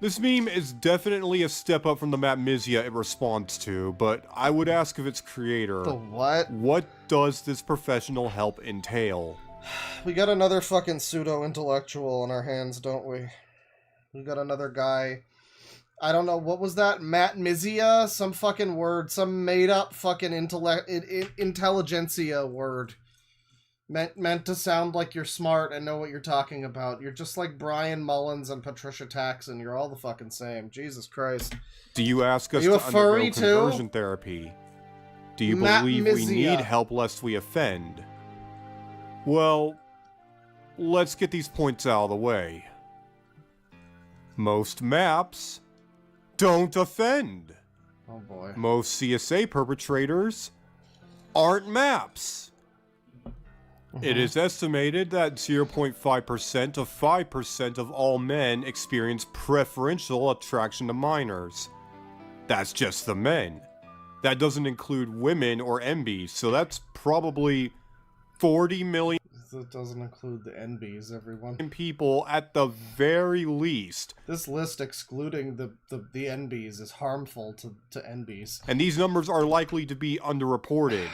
this meme is definitely a step up from the Matmisia it responds to, but I would ask of its creator... The what? What does this professional help entail? We got another fucking pseudo-intellectual on our hands, don't we? We got another guy... I don't know, what was that? Matmisia? Some fucking word. Some made-up fucking intelligentsia word. Meant to sound like you're smart and know what you're talking about. You're just like Brian Mullins and Patricia Taxon. You're all the fucking same. Jesus Christ. Do you ask us to undergo conversion therapy? Do you believe we need help lest we offend? Well, let's get these points out of the way. Most maps don't offend. Oh boy. Most CSA perpetrators aren't maps. It is estimated that 0.5% to 5% of all men experience preferential attraction to minors. That's just the men. That doesn't include women or MBs, so that's probably 40 million. That doesn't include the NBs, everyone. People at the very least. This list excluding the NBs is harmful to NBs. And these numbers are likely to be underreported.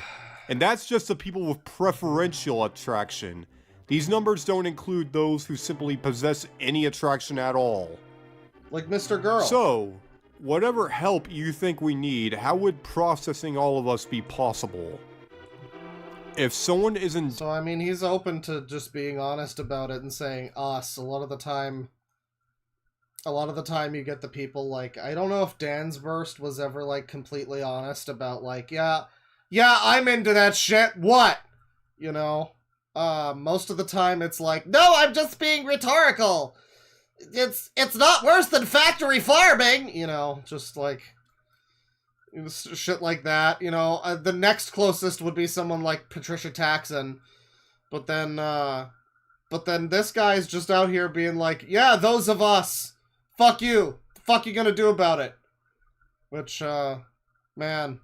And that's just the people with preferential attraction. These numbers don't include those who simply possess any attraction at all. Like Mr. Girl. So, whatever help you think we need, how would processing all of us be possible? If someone isn't... So, I mean, he's open to just being honest about it and saying us. A lot of the time you get the people like, I don't know if Dan's Burst was ever, like, completely honest about, like, yeah, I'm into that shit, what? You know? Most of the time it's like, no, I'm just being rhetorical. It's not worse than factory farming, you know, just like, shit like that, you know. The next closest would be someone like Patricia Taxon, but then this guy's just out here being like, yeah, those of us, fuck you, the fuck you gonna do about it? Which, man,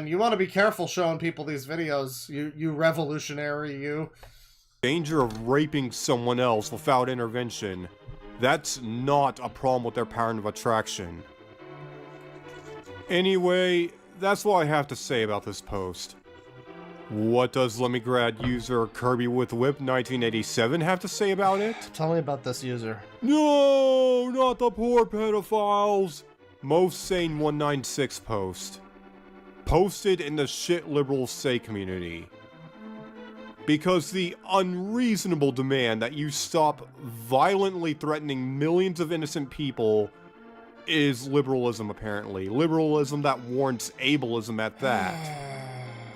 you want to be careful showing people these videos, you revolutionary, you. Danger of raping someone else without intervention. That's not a problem with their Pattern of Attraction. Anyway, that's what I have to say about this post. What does Lemongrad user Kirby with Whip 1987 have to say about it? Tell me about this user. No, not the poor pedophiles! Most Sane 196 post. Posted in the Shit Liberals Say community. Because the unreasonable demand that you stop violently threatening millions of innocent people is liberalism, apparently. Liberalism that warrants ableism at that.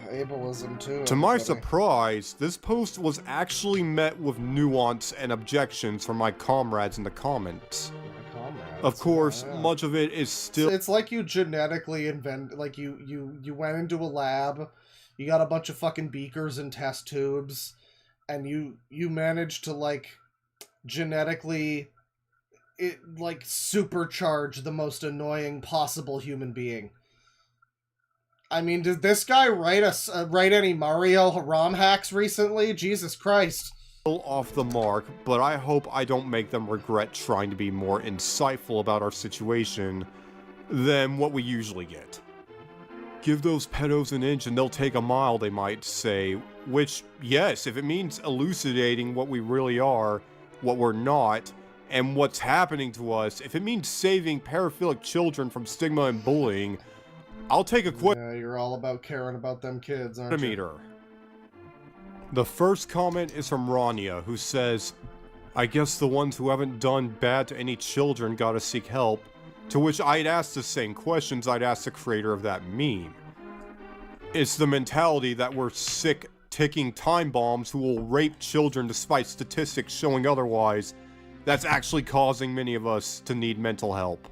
Ableism, too. To my surprise, this post was actually met with nuance and objections from my comrades in the comments. Of course, much of it is still... It's like you genetically invent... Like, you went into a lab, you got a bunch of fucking beakers and test tubes, and you managed to, like, genetically... supercharge the most annoying possible human being. I mean, did this guy write any Mario ROM hacks recently? Jesus Christ. Off the mark, but I hope I don't make them regret trying to be more insightful about our situation than what we usually get. Give those pedos an inch and they'll take a mile, they might say, which, yes, if it means elucidating what we really are, what we're not, and what's happening to us, if it means saving paraphilic children from stigma and bullying, I'll take a quick... Yeah, you're all about caring about them kids, aren't you? The first comment is from Rania, who says, I guess the ones who haven't done bad to any children gotta seek help, to which I'd ask the same questions I'd ask the creator of that meme. It's the mentality that we're sick, ticking time bombs who will rape children despite statistics showing otherwise, that's actually causing many of us to need mental help.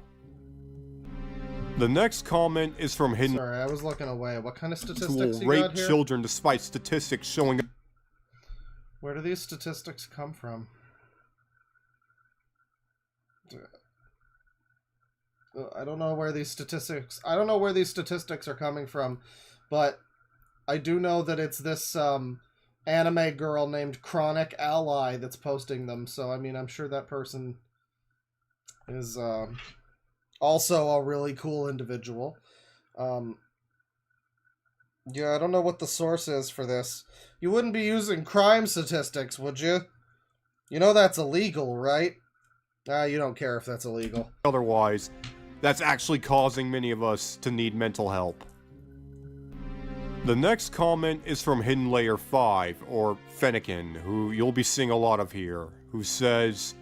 The next comment is from Hidden... Sorry, I was looking away. What kind of statistics who will you rape got here? Children despite statistics showing... Where do these statistics come from? I don't know where these statistics... I don't know where these statistics are coming from, but I do know that it's this anime girl named Chronic Ally that's posting them, so I mean, I'm sure that person is also a really cool individual. Yeah, I don't know what the source is for this. You wouldn't be using crime statistics, would you? You know that's illegal, right? You don't care if that's illegal. Otherwise, that's actually causing many of us to need mental help. The next comment is from Hidden Layer 5, or Fennekin, who you'll be seeing a lot of here, who says,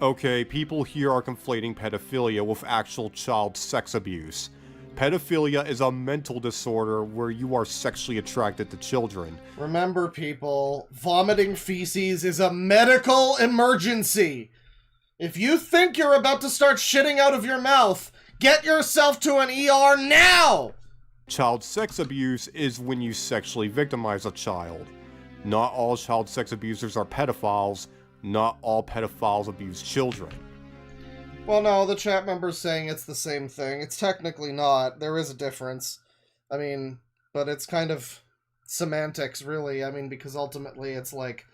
okay, people here are conflating pedophilia with actual child sex abuse. Pedophilia is a mental disorder where you are sexually attracted to children. Remember, people, vomiting feces is a medical emergency. If you think you're about to start shitting out of your mouth, get yourself to an ER now! Child sex abuse is when you sexually victimize a child. Not all child sex abusers are pedophiles. Not all pedophiles abuse children. Well, no, the chat member's saying it's the same thing. It's technically not. There is a difference. I mean, but it's kind of semantics, really. I mean, because ultimately it's like,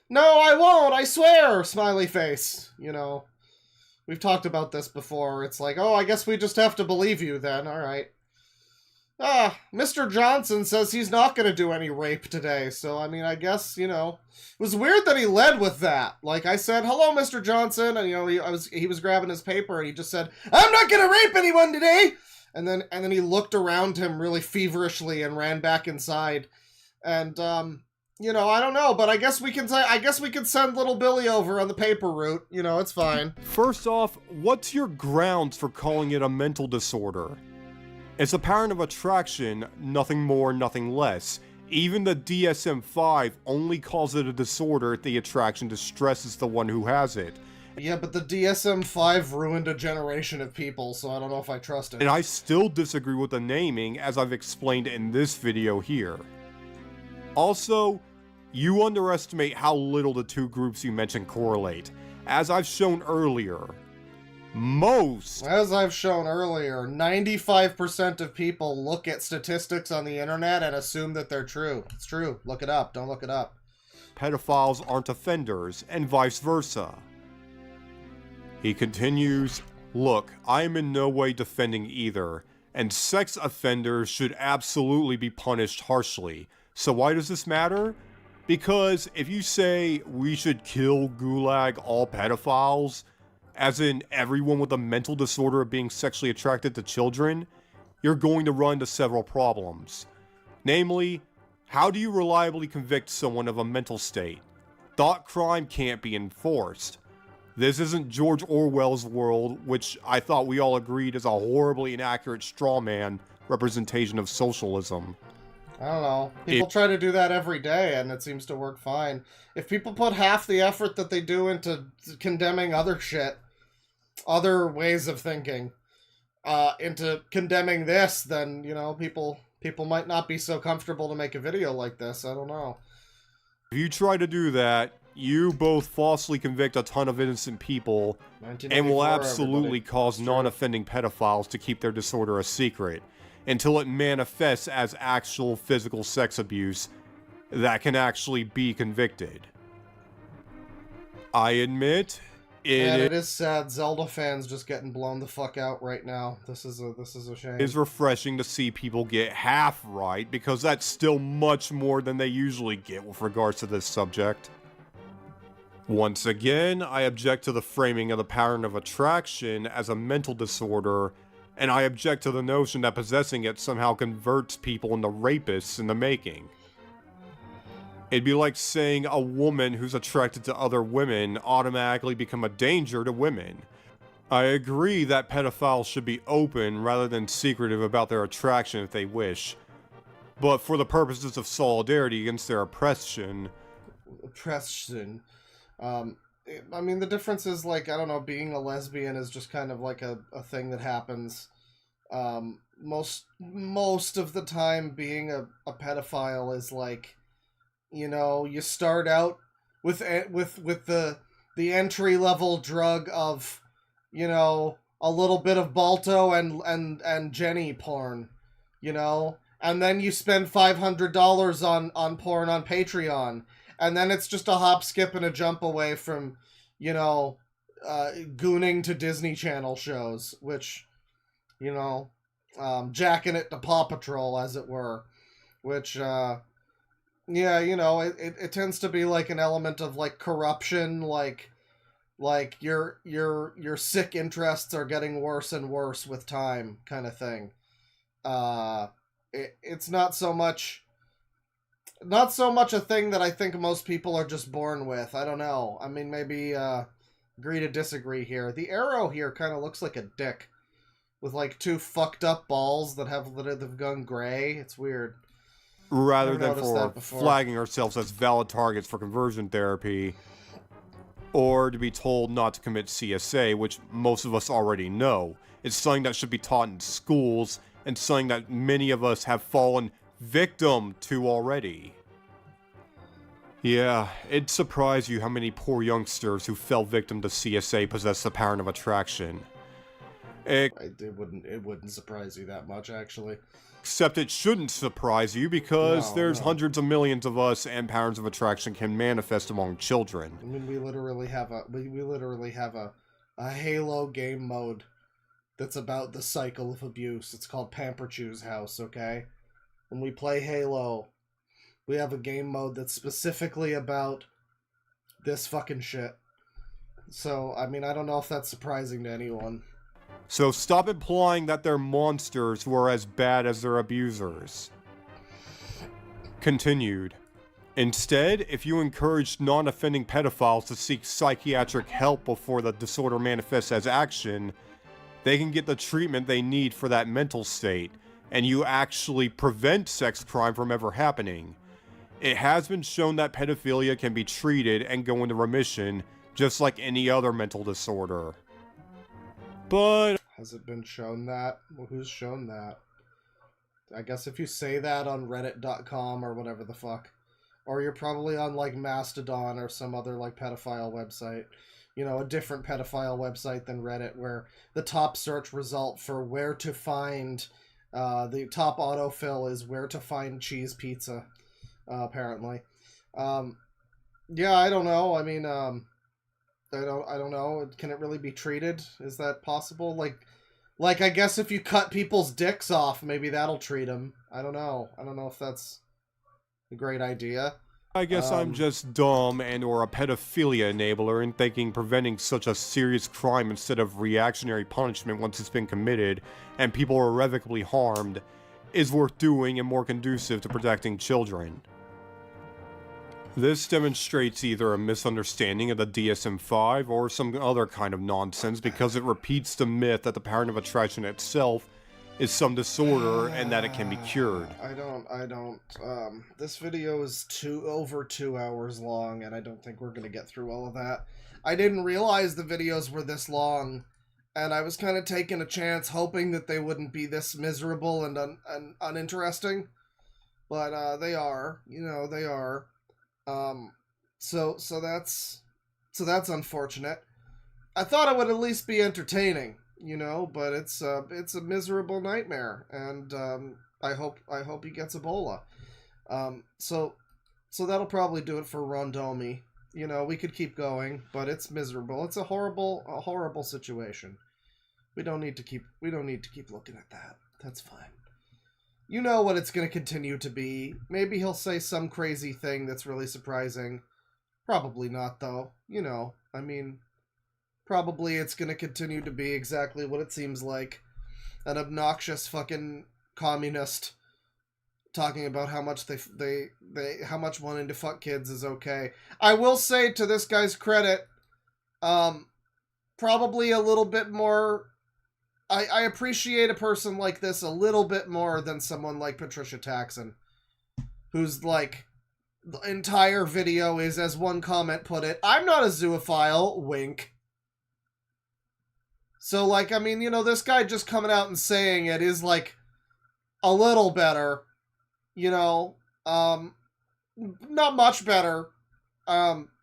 no, I won't, I swear, smiley face. You know, we've talked about this before. It's like, oh, I guess we just have to believe you then, alright. Mr. Johnson says he's not gonna do any rape today, so I mean, I guess, you know, it was weird that he led with that. Like, I said, hello, Mr. Johnson, and, you know, he was grabbing his paper, and he just said, I'm not gonna rape anyone today! And then he looked around him really feverishly and ran back inside. And, you know, I don't know, but I guess we can send little Billy over on the paper route. You know, it's fine. First off, what's your grounds for calling it a mental disorder? It's a pattern of attraction, nothing more, nothing less. Even the DSM-5 only calls it a disorder if the attraction distresses the one who has it. Yeah, but the DSM-5 ruined a generation of people, so I don't know if I trust it. And I still disagree with the naming, as I've explained in this video here. Also, you underestimate how little the two groups you mentioned correlate. As I've shown earlier, As I've shown earlier, 95% of people look at statistics on the internet and assume that they're true. It's true. Look it up. Don't look it up. Pedophiles aren't offenders, and vice versa. He continues, look, I am in no way defending either, and sex offenders should absolutely be punished harshly. So why does this matter? Because if you say we should kill gulag all pedophiles, as in everyone with a mental disorder of being sexually attracted to children, you're going to run into several problems. Namely, how do you reliably convict someone of a mental state? Thought crime can't be enforced. This isn't George Orwell's world, which I thought we all agreed is a horribly inaccurate straw man representation of socialism. I don't know. People try to do that every day, and it seems to work fine. If people put half the effort that they do into condemning other shit, other ways of thinking, into condemning this, then, you know, people might not be so comfortable to make a video like this. I don't know. If you try to do that, you both falsely convict a ton of innocent people, and will absolutely cause non-offending pedophiles to keep their disorder a secret, until it manifests as actual physical sex abuse that can actually be convicted. I admit, it is sad. Zelda fans just getting blown the fuck out right now. This is a shame. It is refreshing to see people get half right, because that's still much more than they usually get with regards to this subject. Once again, I object to the framing of the pattern of attraction as a mental disorder, and I object to the notion that possessing it somehow converts people into rapists in the making. It'd be like saying a woman who's attracted to other women automatically become a danger to women. I agree that pedophiles should be open rather than secretive about their attraction if they wish, but for the purposes of solidarity against their oppression... I mean, the difference is, like, I don't know, being a lesbian is just kind of like a thing that happens. Most of the time being a pedophile is like, you know, you start out with the entry-level drug of, you know, a little bit of Balto and Jenny porn, you know? And then you spend $500 on porn on Patreon. And then it's just a hop, skip, and a jump away from, you know, gooning to Disney Channel shows, which, you know, jacking it to Paw Patrol, as it were. Which, yeah, you know, it tends to be like an element of, like, corruption, like your sick interests are getting worse and worse with time, kind of thing. It's not so much a thing that I think most people are just born with. I don't know. I mean, maybe agree to disagree here. The arrow here kind of looks like a dick with, like, two fucked up balls that have gone gray. It's weird. Rather than for flagging ourselves as valid targets for conversion therapy, or to be told not to commit CSA, which most of us already know. It's something that should be taught in schools, and something that many of us have fallen victim to already. Yeah, it'd surprise you how many poor youngsters who fell victim to CSA possess the pattern of attraction. It wouldn't surprise you that much, actually. Except it shouldn't surprise you, because there's hundreds of millions of us, and patterns of attraction can manifest among children. I mean, we literally have a Halo game mode that's about the cycle of abuse. It's called Pamperchew's House, okay? When we play Halo, we have a game mode that's specifically about this fucking shit. So, I mean, I don't know if that's surprising to anyone. So stop implying that they're monsters who are as bad as their abusers. Continued. Instead, if you encourage non-offending pedophiles to seek psychiatric help before the disorder manifests as action, they can get the treatment they need for that mental state, and you actually prevent sex crime from ever happening. It has been shown that pedophilia can be treated and go into remission, just like any other mental disorder. But... Has it been shown that? Well, who's shown that? I guess if you say that on reddit.com or whatever the fuck. Or you're probably on, like, Mastodon or some other, like, pedophile website. You know, a different pedophile website than Reddit, where the top search result for where to find... the top autofill is where to find cheese pizza, apparently. Yeah, I don't know. I mean, I don't know. Can it really be treated? Is that possible? Like, I guess if you cut people's dicks off, maybe that'll treat them. I don't know. I don't know if that's a great idea. I guess I'm just dumb and or a pedophilia enabler in thinking preventing such a serious crime instead of reactionary punishment once it's been committed and people are irrevocably harmed is worth doing and more conducive to protecting children. This demonstrates either a misunderstanding of the DSM-5 or some other kind of nonsense because it repeats the myth that the pattern of attraction itself is some disorder and that it can be cured. This video is over 2 hours long, and I don't think we're gonna get through all of that. I didn't realize the videos were this long, and I was kind of taking a chance, hoping that they wouldn't be this miserable and uninteresting. But, they are. You know, they are. So that's unfortunate. I thought it would at least be entertaining. You know, but it's a miserable nightmare, and I hope he gets Ebola. So that'll probably do it for Rondomi. You know, we could keep going, but it's miserable. It's a horrible situation. We don't need to keep looking at that. That's fine. You know what it's going to continue to be. Maybe he'll say some crazy thing that's really surprising. Probably not, though. You know, I mean, probably it's going to continue to be exactly what it seems like. An obnoxious fucking communist talking about how much how much wanting to fuck kids is okay. I will say, to this guy's credit, probably a little bit more... I appreciate a person like this a little bit more than someone like Patricia Taxon, who's like, the entire video is, as one comment put it, I'm not a zoophile, wink. So, like, I mean, you know, this guy just coming out and saying it is, like, a little better, you know, not much better,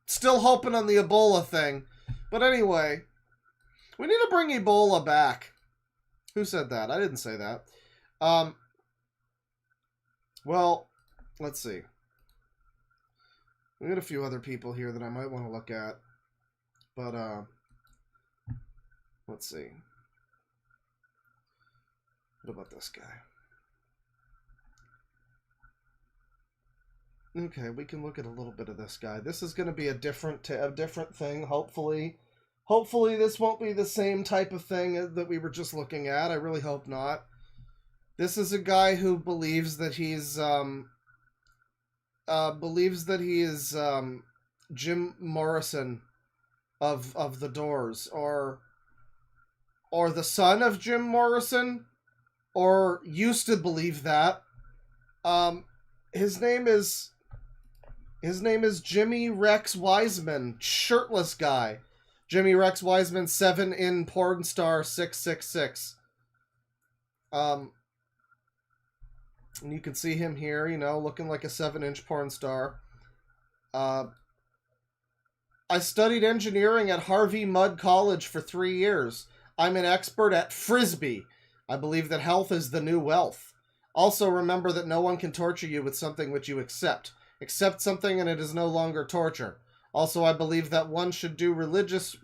still hoping on the Ebola thing, but anyway, we need to bring Ebola back. Who said that? I didn't say that. Well, let's see. We got a few other people here that I might want to look at, but, let's see. What about this guy? Okay, we can look at a little bit of this guy. This is going to be a different thing, hopefully. Hopefully this won't be the same type of thing that we were just looking at. I really hope not. This is a guy who believes that he's, Jim Morrison of The Doors, or the son of Jim Morrison, or used to believe that. His name is Jimmy Rex Wiseman, shirtless guy. Jimmy Rex Wiseman, 7 in porn star 666. And you can see him here, you know, looking like a 7-inch porn star. I studied engineering at Harvey Mudd College for 3 years. I'm an expert at Frisbee. I believe that health is the new wealth. Also remember that no one can torture you with something which you accept. Accept something and it is no longer torture. Also, I believe that one should do religion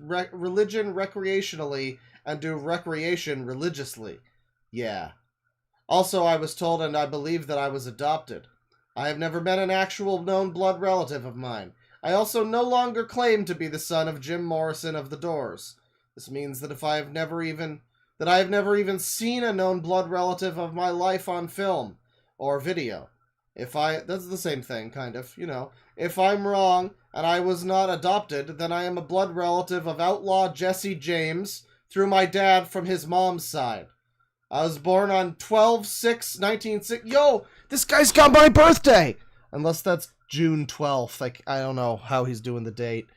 recreationally and do recreation religiously. Yeah. Also, I was told and I believe that I was adopted. I have never met an actual known blood relative of mine. I also no longer claim to be the son of Jim Morrison of the Doors. This means that I have never even seen a known blood relative of my life on film or video. That's the same thing, kind of, you know. If I'm wrong and I was not adopted, then I am a blood relative of outlaw Jesse James through my dad from his mom's side. I was born on 12/6/1960. Yo, this guy's got my birthday! Unless that's June 12th. Like, I don't know how he's doing the date.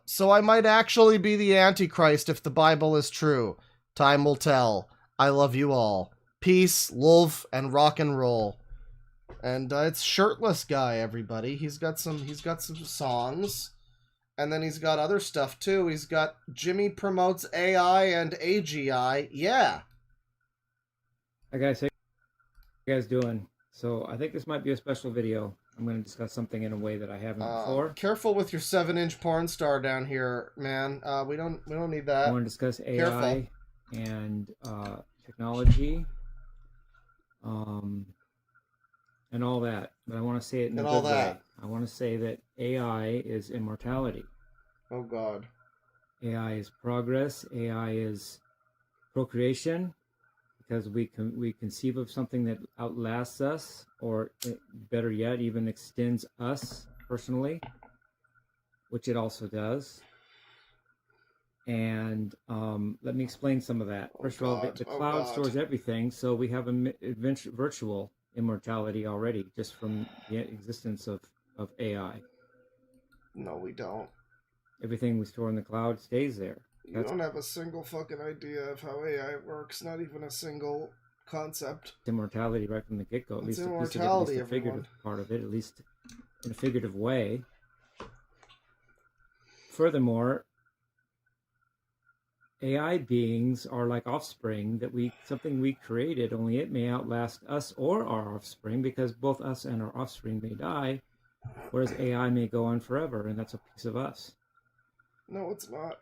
So I might actually be the Antichrist if the Bible is true. Time will tell. I love you all. Peace, love, and rock and roll. And it's Shirtless Guy, everybody. He's got some songs. And then he's got other stuff too. He's got Jimmy Promotes AI and AGI. Yeah. Hi guys, how you guys doing? So I think this might be a special video. I'm going to discuss something in a way that I haven't before. Careful with your 7-inch porn star down here, man. We don't need that. I want to discuss AI Careful. and technology, and all that. But I want to say it in a good way. I want to say that AI is immortality. Oh God. AI is progress. AI is procreation. Because we conceive of something that outlasts us, or better yet, even extends us personally, which it also does. And let me explain some of that. First of all, the cloud stores everything, so we have a virtual immortality already, just from the existence of AI. No, we don't. Everything we store in the cloud stays there. You don't have a single fucking idea of how AI works, not even a single concept. Immortality right from the get-go, at least immortality, the figurative part of it, at least in a figurative way. Furthermore, AI beings are like offspring something we created, only it may outlast us or our offspring, because both us and our offspring may die, whereas AI may go on forever, and that's a piece of us. No, it's not.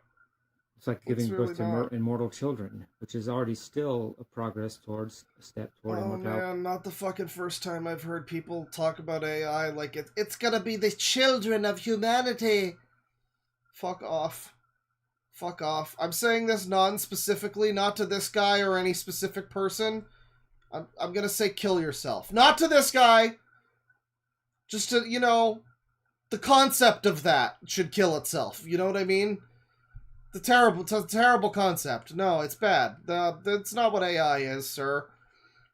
It's like giving birth to immortal children, which is already still a progress towards a step toward immortality. Oh man, not the fucking first time I've heard people talk about AI like it's gonna be the children of humanity. Fuck off. Fuck off. I'm saying this non-specifically, not to this guy or any specific person. I'm gonna say kill yourself. Not to this guy. Just to, you know, the concept of that should kill itself. You know what I mean? It's a terrible concept. No, it's bad. That's not what AI is, sir.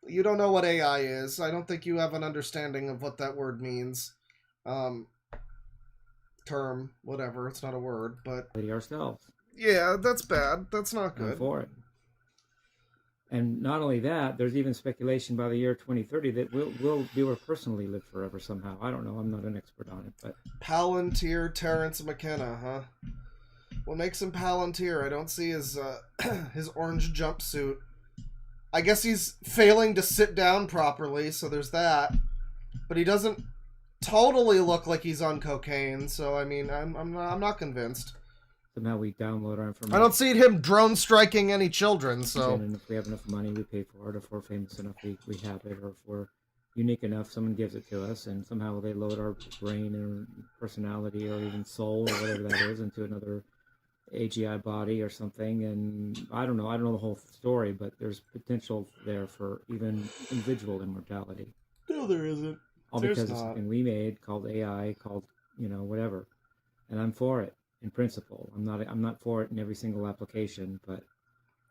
You don't know what AI is. I don't think you have an understanding of what that word means. Term, whatever. It's not a word, but... ourselves. Yeah, that's bad. That's not good. I'm for it. And not only that, there's even speculation by the year 2030 that we'll personally live forever somehow. I don't know. I'm not an expert on it, but... Palantir Terrence McKenna, huh? What makes him Palantir? I don't see his his orange jumpsuit. I guess he's failing to sit down properly, so there's that. But he doesn't totally look like he's on cocaine, so I mean, I'm not convinced. Somehow we download our information. I don't see him drone striking any children, so... And if we have enough money, we pay for it. If we're famous enough, we have it. Or if we're unique enough, someone gives it to us, and somehow they load our brain or personality or even soul or whatever that is into another AGI body or something. And I don't know the whole story, but there's potential there for even individual immortality. No, there isn't. All because of something we made called AI, called, you know, whatever. And I'm for it. In principle, I'm not for it in every single application, but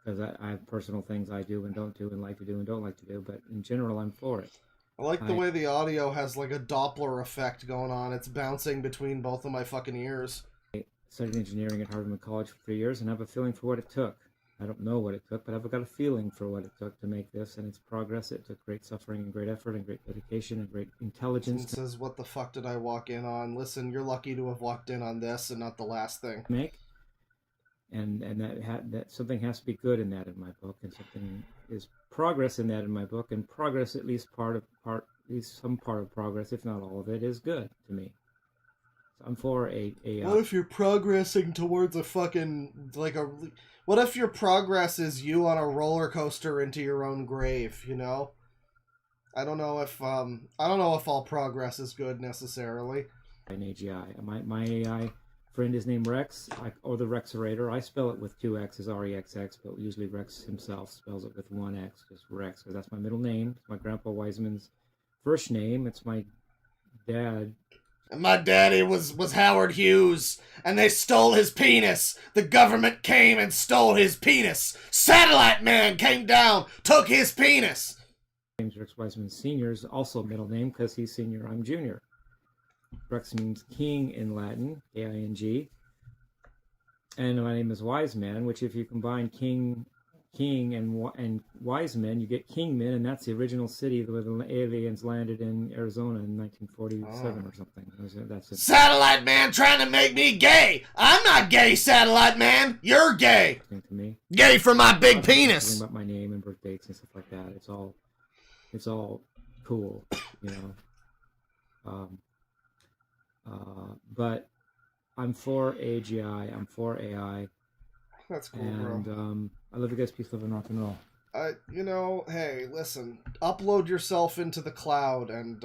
because I have personal things I do and don't do and like to do and don't like to do, but in general, I'm for it. I like the way the audio has like a Doppler effect going on. It's bouncing between both of my fucking ears. I studied engineering at Harvard College for 3 years and have a feeling for what it took. I don't know what it took, but I've got a feeling for what it took to make this and its progress. It took great suffering and great effort and great dedication and great intelligence. It says, what the fuck did I walk in on? Listen, you're lucky to have walked in on this and not the last thing. And that something has to be good in that in my book, and something is progress in that in my book, and progress, at least some part of progress, if not all of it, is good to me. I'm for a What if you're progressing towards a fucking what if your progress is you on a roller coaster into your own grave, you know? I don't know if all progress is good necessarily. an AGI. My AI friend is named Rex, or the Rexerator. I spell it with 2 X's, REXX, but usually Rex himself spells it with 1 X, just Rex, because that's my middle name. It's my Grandpa Wiseman's first name. It's my dad. And my daddy was Howard Hughes, and they stole his penis. The government came and stole his penis. Satellite Man came down, took his penis. James Rex Wiseman Sr. is also a middle name because he's senior, I'm junior. Rex means king in Latin, K-I-N-G. And my name is Wiseman, which if you combine king and Wiseman, you get Kingman, and that's the original city where the aliens landed in Arizona in 1947 or something. That's it. Satellite Man trying to make me gay. I'm not gay, Satellite Man. You're gay. To me. Gay for my big penis. About my name and birth dates and stuff like that. It's all cool, you know. But I'm for AGI. I'm for AI. That's cool, and, bro. I love you guys. Peace, love, and rock and roll. You know, hey, listen. Upload yourself into the cloud, and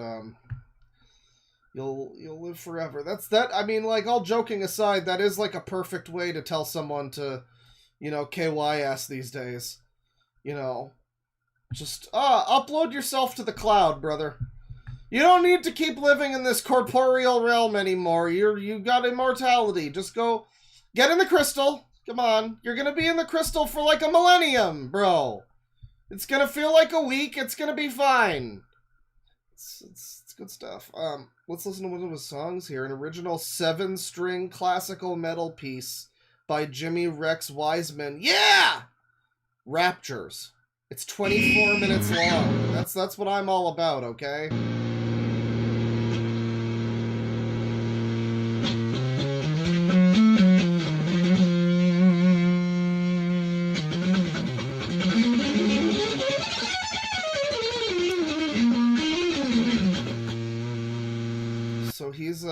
you'll live forever. I mean, like, all joking aside, that is like a perfect way to tell someone to, you know, KYS these days. You know, just upload yourself to the cloud, brother. You don't need to keep living in this corporeal realm anymore. You got immortality. Just go get in the crystal. Come on. You're going to be in the crystal for like a millennium, bro. It's going to feel like a week. It's going to be fine. It's good stuff. Let's listen to one of his songs here. An original 7-string classical metal piece by Jimmy Rex Wiseman. Yeah! Raptures. It's 24 minutes long. That's what I'm all about, okay? So he's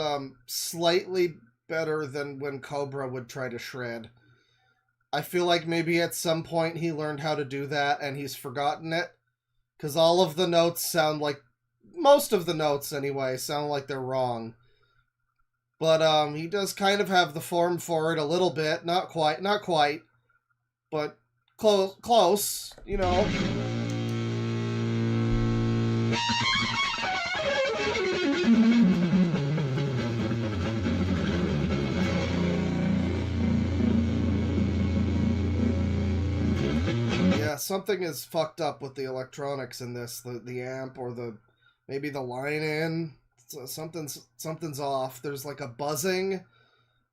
slightly better than when Cobra would try to shred. I feel like maybe at some point he learned how to do that and he's forgotten it. Because all of the notes sound like... Most of the notes, anyway, sound like they're wrong. But he does kind of have the form for it a little bit. Not quite. But close, you know. Yeah, something is fucked up with the electronics in this. The amp or maybe the line in. Something's off. There's like a buzzing.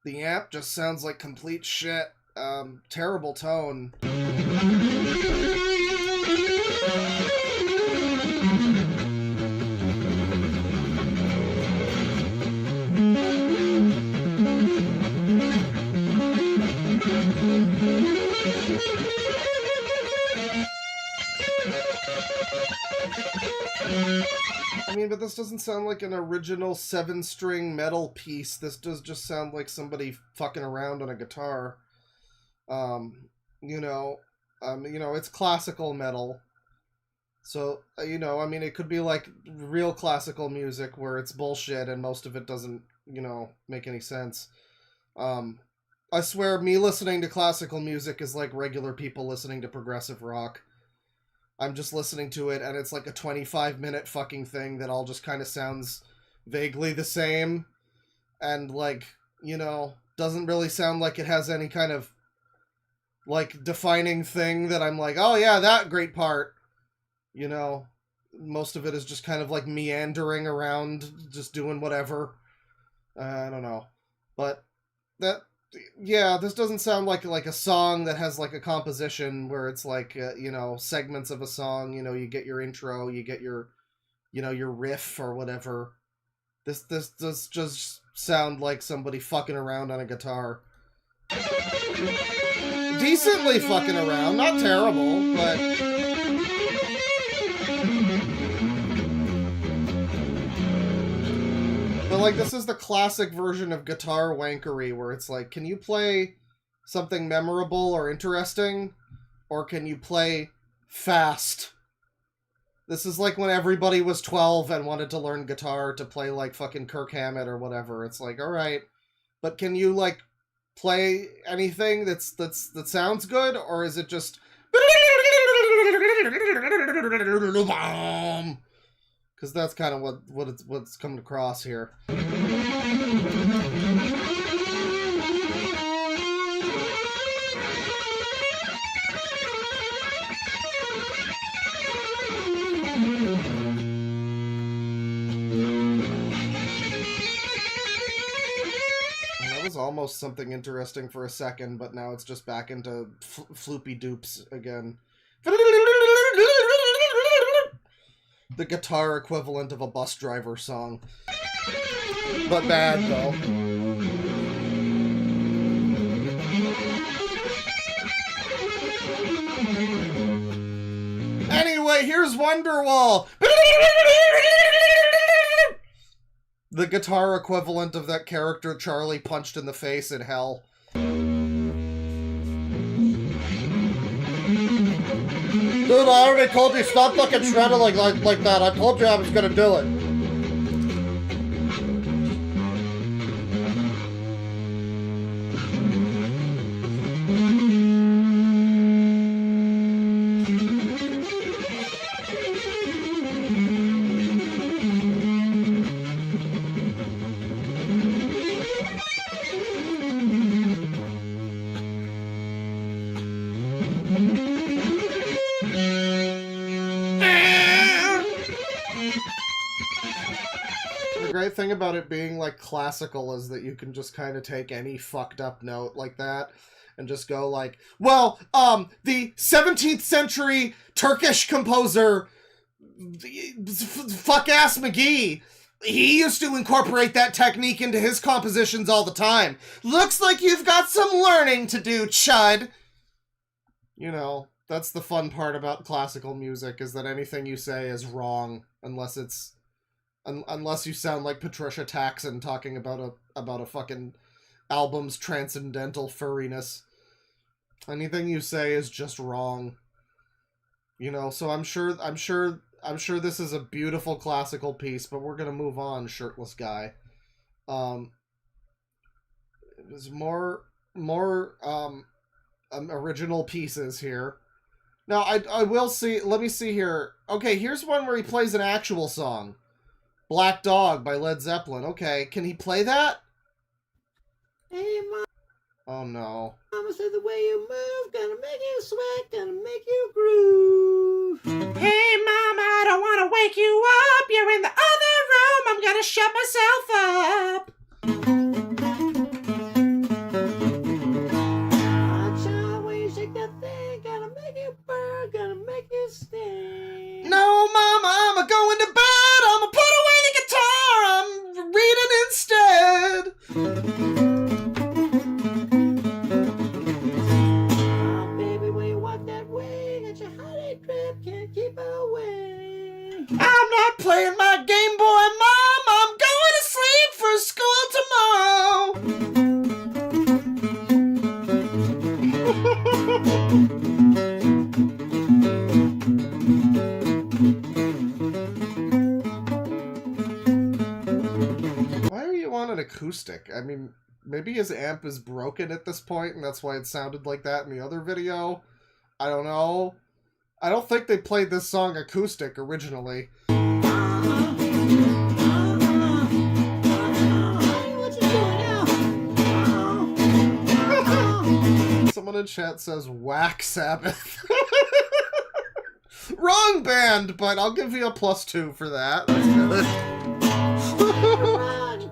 The amp just sounds like complete shit. Terrible tone. I mean, but this doesn't sound like an original 7-string metal piece. This does just sound like somebody fucking around on a guitar. You know, it's classical metal. So, you know, I mean, it could be like real classical music where it's bullshit and most of it doesn't, you know, make any sense. I swear, me listening to classical music is like regular people listening to progressive rock. I'm just listening to it, and it's like a 25-minute fucking thing that all just kind of sounds vaguely the same. And, like, you know, doesn't really sound like it has any kind of, like, defining thing that I'm like, oh yeah, that great part. You know, most of it is just kind of, like, meandering around, just doing whatever. I don't know. But, yeah, this doesn't sound like a song that has like a composition where it's like you know, segments of a song. You know, you get your intro, you get your, you know, your riff or whatever. This does just sound like somebody fucking around on a guitar. Decently fucking around, not terrible, but. But feel like this is the classic version of guitar wankery, where it's like, can you play something memorable or interesting? Or can you play fast? This is like when everybody was 12 and wanted to learn guitar to play like fucking Kirk Hammett or whatever. It's like, alright, but can you like play anything that sounds good? Or is it just... Because that's kind of what's coming across here. That was almost something interesting for a second, but now it's just back into floopy dupes again. The guitar equivalent of a bus driver song. But bad, though. Anyway, here's Wonderwall! The guitar equivalent of that character Charlie punched in the face in Hell. Dude, I already told you, stop fucking shredding like that. I told you I was gonna do it. Thing about it being like classical is that you can just kind of take any fucked up note like that and just go like, well, the 17th century Turkish composer fuck-ass McGee, he used to incorporate that technique into his compositions all the time. Looks like you've got some learning to do, chud. You know, that's the fun part about classical music, is that anything you say is wrong unless it's unless you sound like Patricia Taxon talking about a fucking album's transcendental furriness. Anything you say is just wrong. You know, so I'm sure this is a beautiful classical piece, but we're gonna move on, shirtless guy. There's more original pieces here. Now I will see. Let me see here. Okay, here's one where he plays an actual song. Black Dog by Led Zeppelin. Okay, can he play that? Hey, Mom. Oh, no. Mama said the way you move, gonna make you sweat, gonna make you groove. Hey, Mom, I don't want to wake you up. You're in the other room. I'm gonna shut myself up. Child, when you shake that thing, gonna make you burn, gonna make you sting. No, Mama, I'm going to bed. I'm gonna put away the guitar. I'm reading instead. Oh, baby, when you walk that way, got your heartache drip, can't keep away. I'm not playing my Game Boy, Mom. I'm going to sleep for school tomorrow. Why are you on an acoustic? I mean, maybe his amp is broken at this point, and that's why it sounded like that in the other video. I don't know. I don't think they played this song acoustic originally. Someone in chat says Whack Sabbath. Wrong band, but I'll give you a +2 for that. That's good.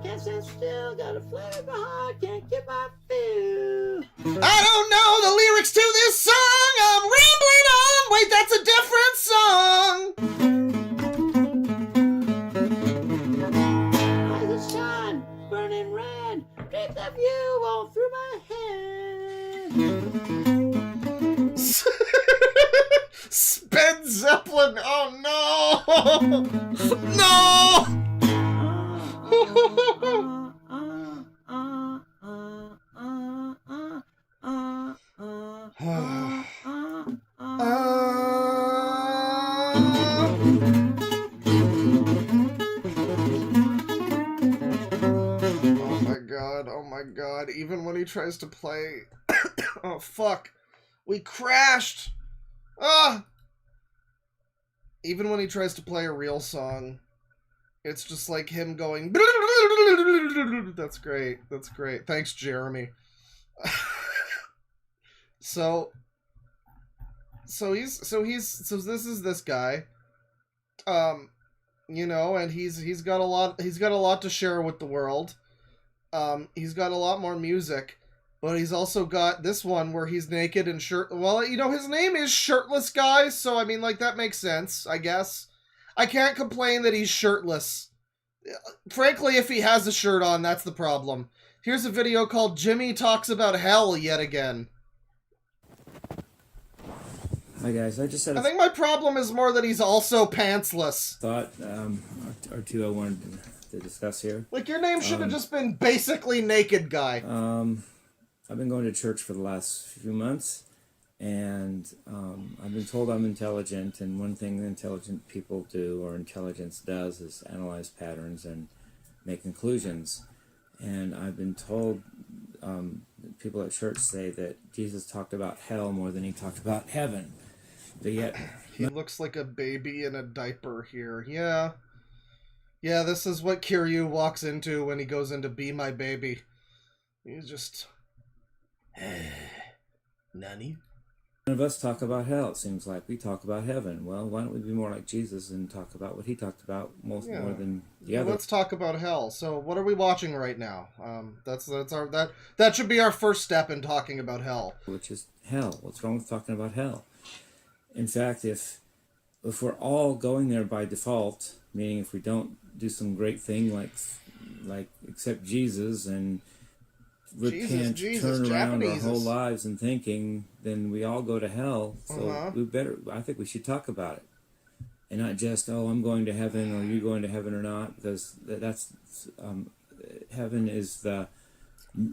Can't stand still, got a flame in my heart, can't get my fill. I don't know the lyrics to this song. I'm rambling on. Wait, that's a different song. As the sun burning red, draped of you all through my head. Sped Zeppelin. Oh no! No! god, even when he tries to play... Oh, fuck. We crashed! Ah! Even when he tries to play a real song, it's just like him going... That's great. That's great. Thanks, Jeremy. So this is this guy. You know, and he's got a lot to share with the world. He's got a lot more music, but he's also got this one where he's naked and well, you know, his name is Shirtless Guy, so I mean, like, that makes sense, I guess. I can't complain that he's shirtless. Frankly, if he has a shirt on, that's the problem. Here's a video called Jimmy Talks About Hell Yet Again. Hi guys, I think my problem is more that he's also pantsless. Thought or two I wanted to discuss here. Like, your name should have just been basically Naked Guy. I've been going to church for the last few months, and I've been told I'm intelligent, and one thing intelligent people do, or intelligence does, is analyze patterns and make conclusions. And I've been told people at church say that Jesus talked about hell more than he talked about heaven. But yet... He looks like a baby in a diaper here. Yeah. Yeah, this is what Kiryu walks into when he goes into Be My Baby. He's just... Nani? None of us talk about hell, it seems like. We talk about heaven. Well, why don't we be more like Jesus and talk about what he talked about more than the other? Let's talk about hell. So, what are we watching right now? That should be our first step in talking about hell. Which is hell. What's wrong with talking about hell? In fact, if we're all going there by default, meaning if we don't do some great thing like accept Jesus and repent, turn around our whole lives and thinking, then we all go to hell. So I think we should talk about it. And not just, oh, I'm going to heaven, or you going to heaven or not, because that's, heaven is the...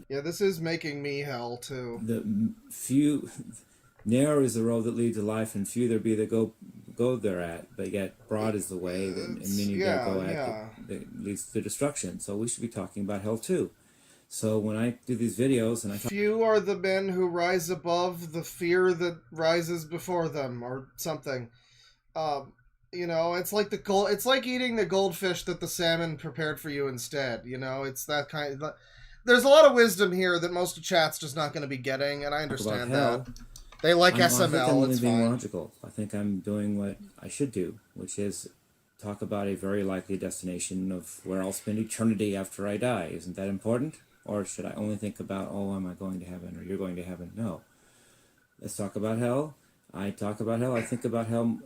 Yeah, this is making me hell, too. Narrow is the road that leads to life, and few there be that go there at, but yet broad is the way, and many that go at that leads to destruction. So we should be talking about hell, too. So when I do these videos and few are the men who rise above the fear that rises before them, or something. You know, it's like it's like eating the goldfish that the salmon prepared for you instead. You know, it's that kind of... There's a lot of wisdom here that most of chat's just not going to be getting, and I understand that. They like SML, it's fine. Logical. I think I'm doing what I should do, which is talk about a very likely destination of where I'll spend eternity after I die. Isn't that important? Or should I only think about, oh, am I going to heaven, or you're going to heaven? No. Let's talk about hell. I talk about hell. I think about hell.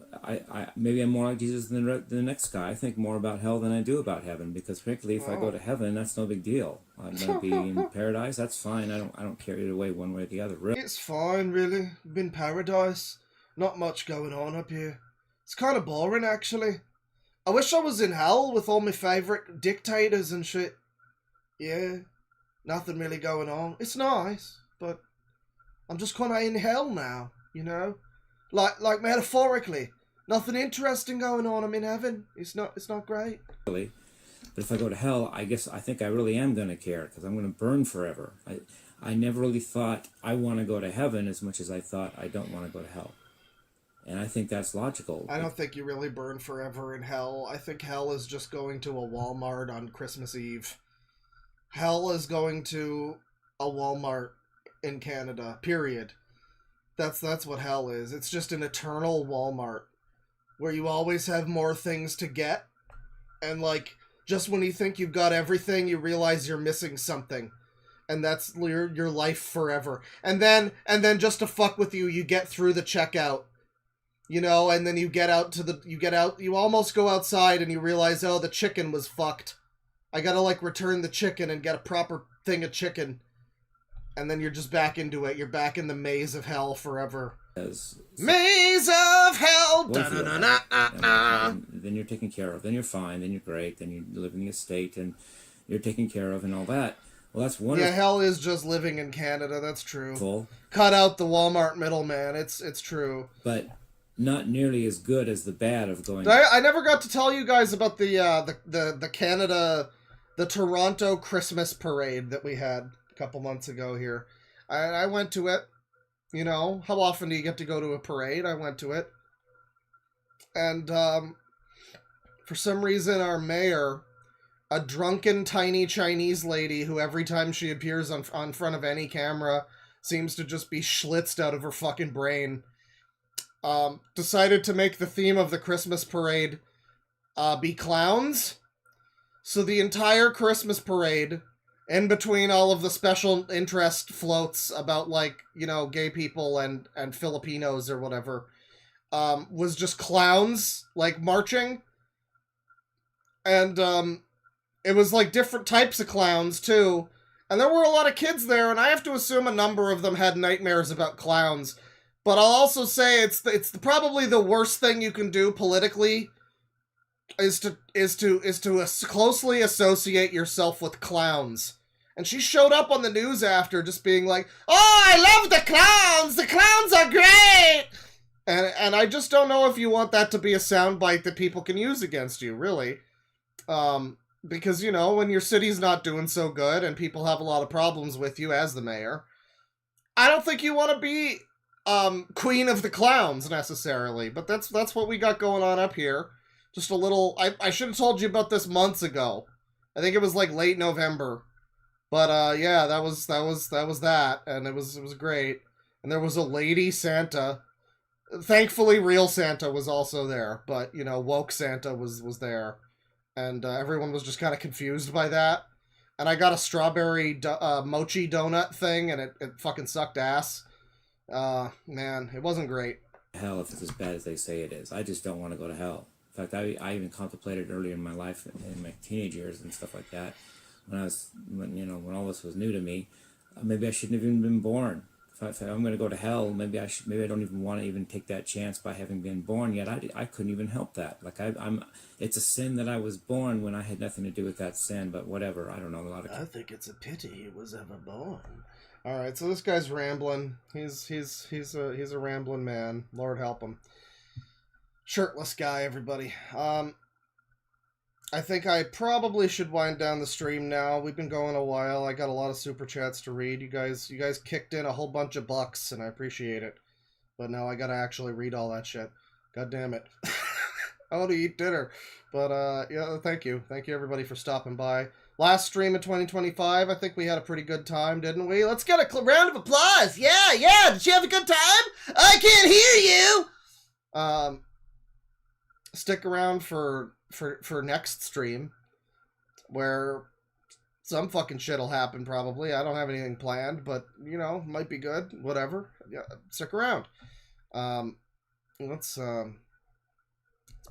Maybe I'm more like Jesus than the next guy. I think more about hell than I do about heaven, because frankly, if I go to heaven, that's no big deal. I'm going to be in paradise. That's fine. I don't care either way, one way or the other. Really. It's fine, really. I'm in paradise. Not much going on up here. It's kind of boring, actually. I wish I was in hell with all my favourite dictators and shit. Yeah. Nothing really going on. It's nice, but I'm just kind of in hell now, you know? Like metaphorically. Nothing interesting going on. I'm in heaven. It's not great. Really. But if I go to hell, I think I really am going to care, because I'm going to burn forever. I never really thought I want to go to heaven as much as I thought I don't want to go to hell. And I think that's logical. I don't think you really burn forever in hell. I think hell is just going to a Walmart on Christmas Eve. Hell is going to a Walmart in Canada, period. That's what hell is. It's just an eternal Walmart where you always have more things to get, and like just when you think you've got everything, you realize you're missing something, and that's your life forever. And then just to fuck with you, you get through the checkout, you know, and then you almost go outside and you realize, oh, the chicken was fucked. I gotta, like, return the chicken and get a proper thing of chicken. And then you're just back into it. You're back in the maze of hell forever. Maze of hell! Then you're taken care of. Then you're fine. Then you're great. Then you live in the estate and you're taken care of and all that. Well, that's wonderful. Yeah, hell is just living in Canada. That's true. Cut out the Walmart middleman. It's true. But not nearly as good as the bad of going... I never got to tell you guys about the Canada... The Toronto Christmas parade that we had. couple months ago here. I went to it. You know, how often do you get to go to a parade? I went to it. And for some reason, our mayor, a drunken tiny Chinese lady who every time she appears on front of any camera seems to just be schlitzed out of her fucking brain, decided to make the theme of the Christmas parade be clowns. So the entire Christmas parade, in between all of the special interest floats about, like, you know, gay people and Filipinos or whatever, was just clowns, like, marching. And it was, like, different types of clowns, too. And there were a lot of kids there, and I have to assume a number of them had nightmares about clowns. But I'll also say it's probably the worst thing you can do politically is to closely associate yourself with clowns. And she showed up on the news after just being like, "Oh, I love the clowns! The clowns are great!" And I just don't know if you want that to be a soundbite that people can use against you, really. Because, you know, when your city's not doing so good and people have a lot of problems with you as the mayor, I don't think you want to be queen of the clowns, necessarily. But that's what we got going on up here. Just a little... I should have told you about this months ago. I think it was, like, late November. But, yeah, that was that. And it was great. And there was a lady Santa. Thankfully, real Santa was also there. But, you know, woke Santa was there. And everyone was just kind of confused by that. And I got a strawberry mochi donut thing, and it fucking sucked ass. Man, it wasn't great. Hell, if it's as bad as they say it is. I just don't want to go to hell. In fact, I even contemplated earlier in my life, in my teenage years and stuff like that, when all this was new to me, maybe I shouldn't have even been born. If I'm going to go to hell, maybe I don't even want to even take that chance by having been born yet. I couldn't even help that. Like it's a sin that I was born when I had nothing to do with that sin. But whatever, I don't know. I think it's a pity he was ever born. All right, so this guy's rambling. He's a rambling man. Lord help him. Shirtless guy, everybody. I think I probably should wind down the stream now. We've been going a while. I got a lot of super chats to read. You guys kicked in a whole bunch of bucks, and I appreciate it. But now I gotta actually read all that shit. God damn it. I want to eat dinner. But, yeah, thank you. Thank you, everybody, for stopping by. Last stream of 2025, I think we had a pretty good time, didn't we? Let's get a round of applause. Yeah. Did you have a good time? I can't hear you! Stick around for next stream, where some fucking shit'll happen, probably. I don't have anything planned, but, you know, might be good. Whatever. Yeah, stick around. Let's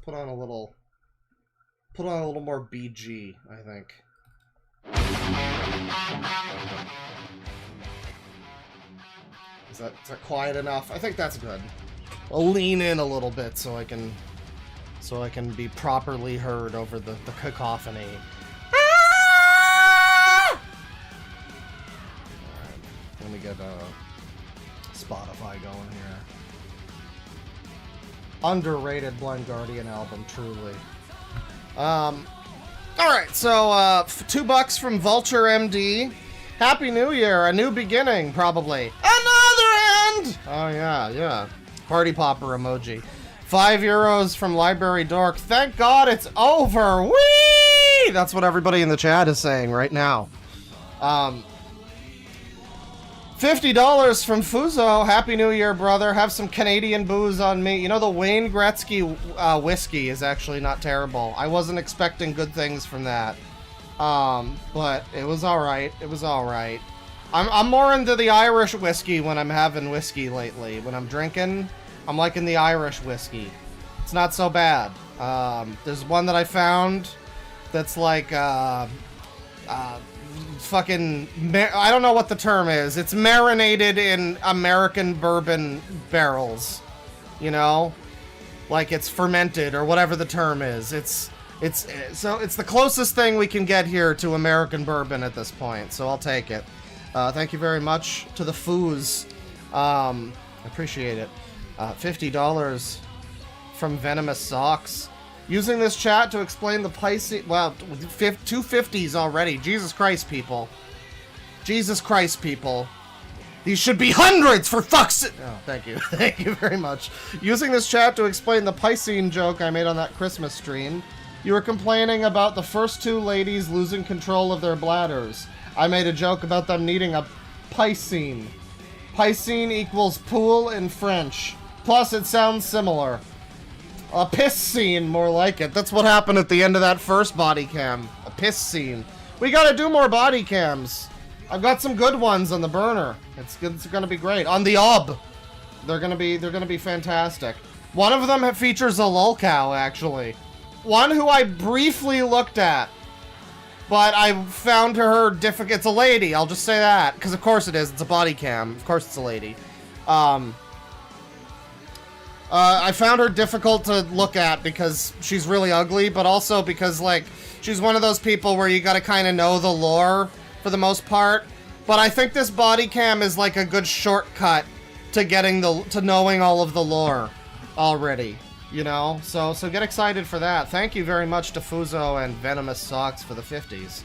put on a little more BG, I think. Is that quiet enough? I think that's good. I'll lean in a little bit so I can be properly heard over the cacophony. Ah! Alright, let me get Spotify going here. Underrated Blind Guardian album, truly. Alright, so $2 from Vulture MD. Happy New Year, a new beginning, probably. Another end! Oh yeah. Party popper emoji. €5 from Library Dork. Thank God it's over. Whee! That's what everybody in the chat is saying right now. $50 from Fuzo. Happy New Year, brother. Have some Canadian booze on me. You know, the Wayne Gretzky whiskey is actually not terrible. I wasn't expecting good things from that. But it was alright. It was alright. I'm more into the Irish whiskey when I'm having whiskey lately. When I'm drinking, I'm liking the Irish whiskey. It's not so bad. There's one that I found that's like, fucking, I don't know what the term is. It's marinated in American bourbon barrels. You know? Like it's fermented or whatever the term is. It's the closest thing we can get here to American bourbon at this point, so I'll take it. Thank you very much to the Foos. Appreciate it. $50 from Venomous Socks. Using this chat to explain the Pisces... Wow, 250s already. Jesus Christ, people. Jesus Christ, people. These should be hundreds, for fuck's sake! Oh, thank you. Thank you very much. Using this chat to explain the Piscine joke I made on that Christmas stream. You were complaining about the first two ladies losing control of their bladders. I made a joke about them needing a piscine. Piscine equals pool in French. Plus, it sounds similar. A piss scene, more like it. That's what happened at the end of that first body cam. A piss scene. We gotta do more body cams. I've got some good ones on the burner. It's gonna be great. On the ob. They're gonna be fantastic. One of them features a lolcow, actually. One who I briefly looked at, but I found her difficult. It's a lady, I'll just say that, because of course it is. It's a body cam. Of course it's a lady. I found her difficult to look at because she's really ugly, but also because, like, she's one of those people where you gotta kind of know the lore for the most part. But I think this body cam is like a good shortcut to getting to knowing all of the lore already. You know, so get excited for that. Thank you very much to Fuzo and Venomous Socks for the 50s.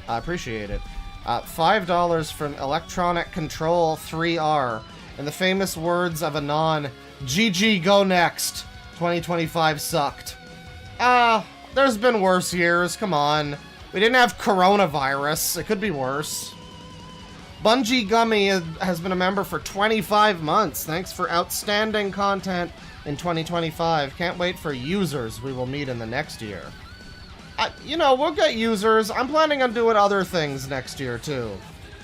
I appreciate it. $5 from Electronic Control 3R. In the famous words of Anon, GG go next. 2025 sucked. There's been worse years, come on. We didn't have coronavirus, it could be worse. Bungie Gummy has been a member for 25 months. Thanks for outstanding content in 2025. Can't wait for users we will meet in the next year. You know, we'll get users. I'm planning on doing other things next year too.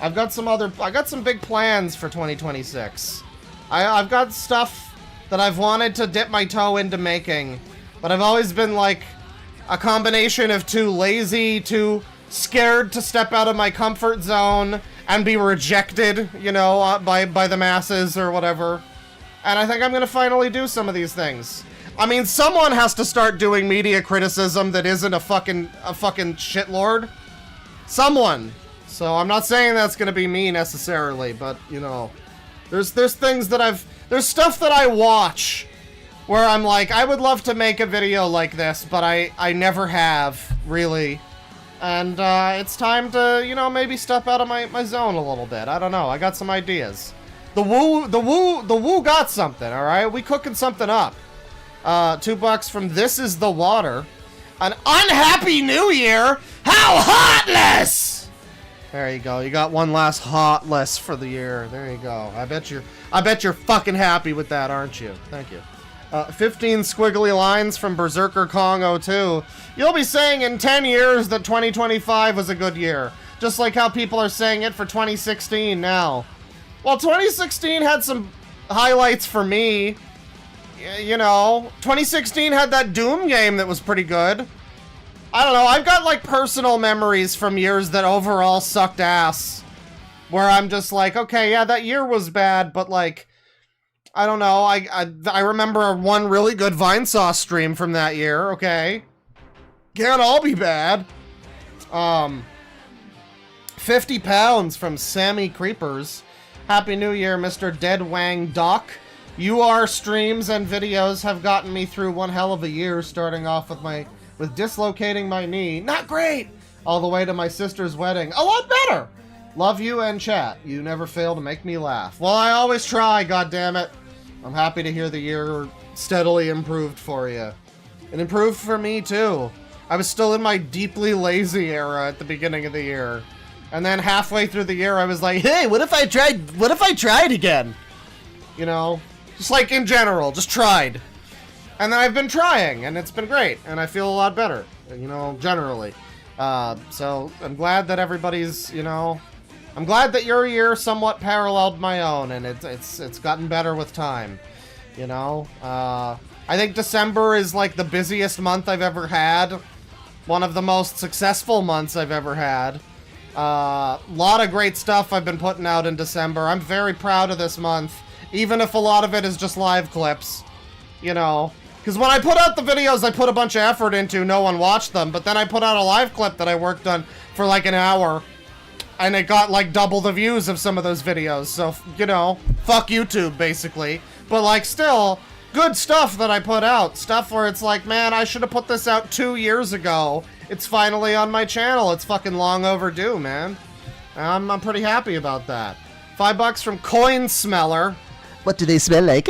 I got some big plans for 2026. I've got stuff that I've wanted to dip my toe into making, but I've always been like a combination of too lazy, too scared to step out of my comfort zone and be rejected, you know, by the masses or whatever. And I think I'm gonna finally do some of these things. I mean, someone has to start doing media criticism that isn't a fucking shitlord. Someone. So I'm not saying that's gonna be me necessarily, but you know, there's things that there's stuff that I watch where I'm like, I would love to make a video like this, but I never have, really. And it's time to, you know, maybe step out of my zone a little bit. I don't know, I got some ideas. The woo got something, alright? We cooking something up. $2 from This Is the Water. An unhappy new year! How heartless! There you go. You got one last hotless for the year. There you go. I bet you're fucking happy with that, aren't you? Thank you. 15 squiggly lines from Berserker Kong 02. You'll be saying in 10 years that 2025 was a good year. Just like how people are saying it for 2016 now. Well, 2016 had some highlights for me. You know, 2016 had that Doom game that was pretty good. I don't know, I've got like personal memories from years that overall sucked ass. Where I'm just like, okay, yeah, that year was bad, but like, I don't know, I remember one really good Vinesauce stream from that year, okay. Can't all be bad. 50 pounds from Sammy Creepers. Happy New Year, Mr. Dead Wang Doc. UR streams and videos have gotten me through one hell of a year, starting off with dislocating my knee. Not great! All the way to my sister's wedding. A lot better! Love you and chat. You never fail to make me laugh. Well, I always try, goddammit. I'm happy to hear the year steadily improved for you. It improved for me, too. I was still in my deeply lazy era at the beginning of the year. And then halfway through the year, I was like, hey, what if I tried again? You know, just like in general, just tried. And then I've been trying, and it's been great, and I feel a lot better, you know, generally. So I'm glad that everybody's, you know, I'm glad that your year somewhat paralleled my own, and it's gotten better with time, you know. I think December is like the busiest month I've ever had. One of the most successful months I've ever had. Lot of great stuff I've been putting out in December. I'm very proud of this month, even if a lot of it is just live clips, you know. Because when I put out the videos I put a bunch of effort into, no one watched them, but then I put out a live clip that I worked on for like an hour, and it got like double the views of some of those videos, so, you know, fuck YouTube, basically. But like, still, good stuff that I put out. Stuff where it's like, man, I should have put this out 2 years ago. It's finally on my channel. It's fucking long overdue, man. I'm pretty happy about that. $5 from Coin Smeller. What do they smell like?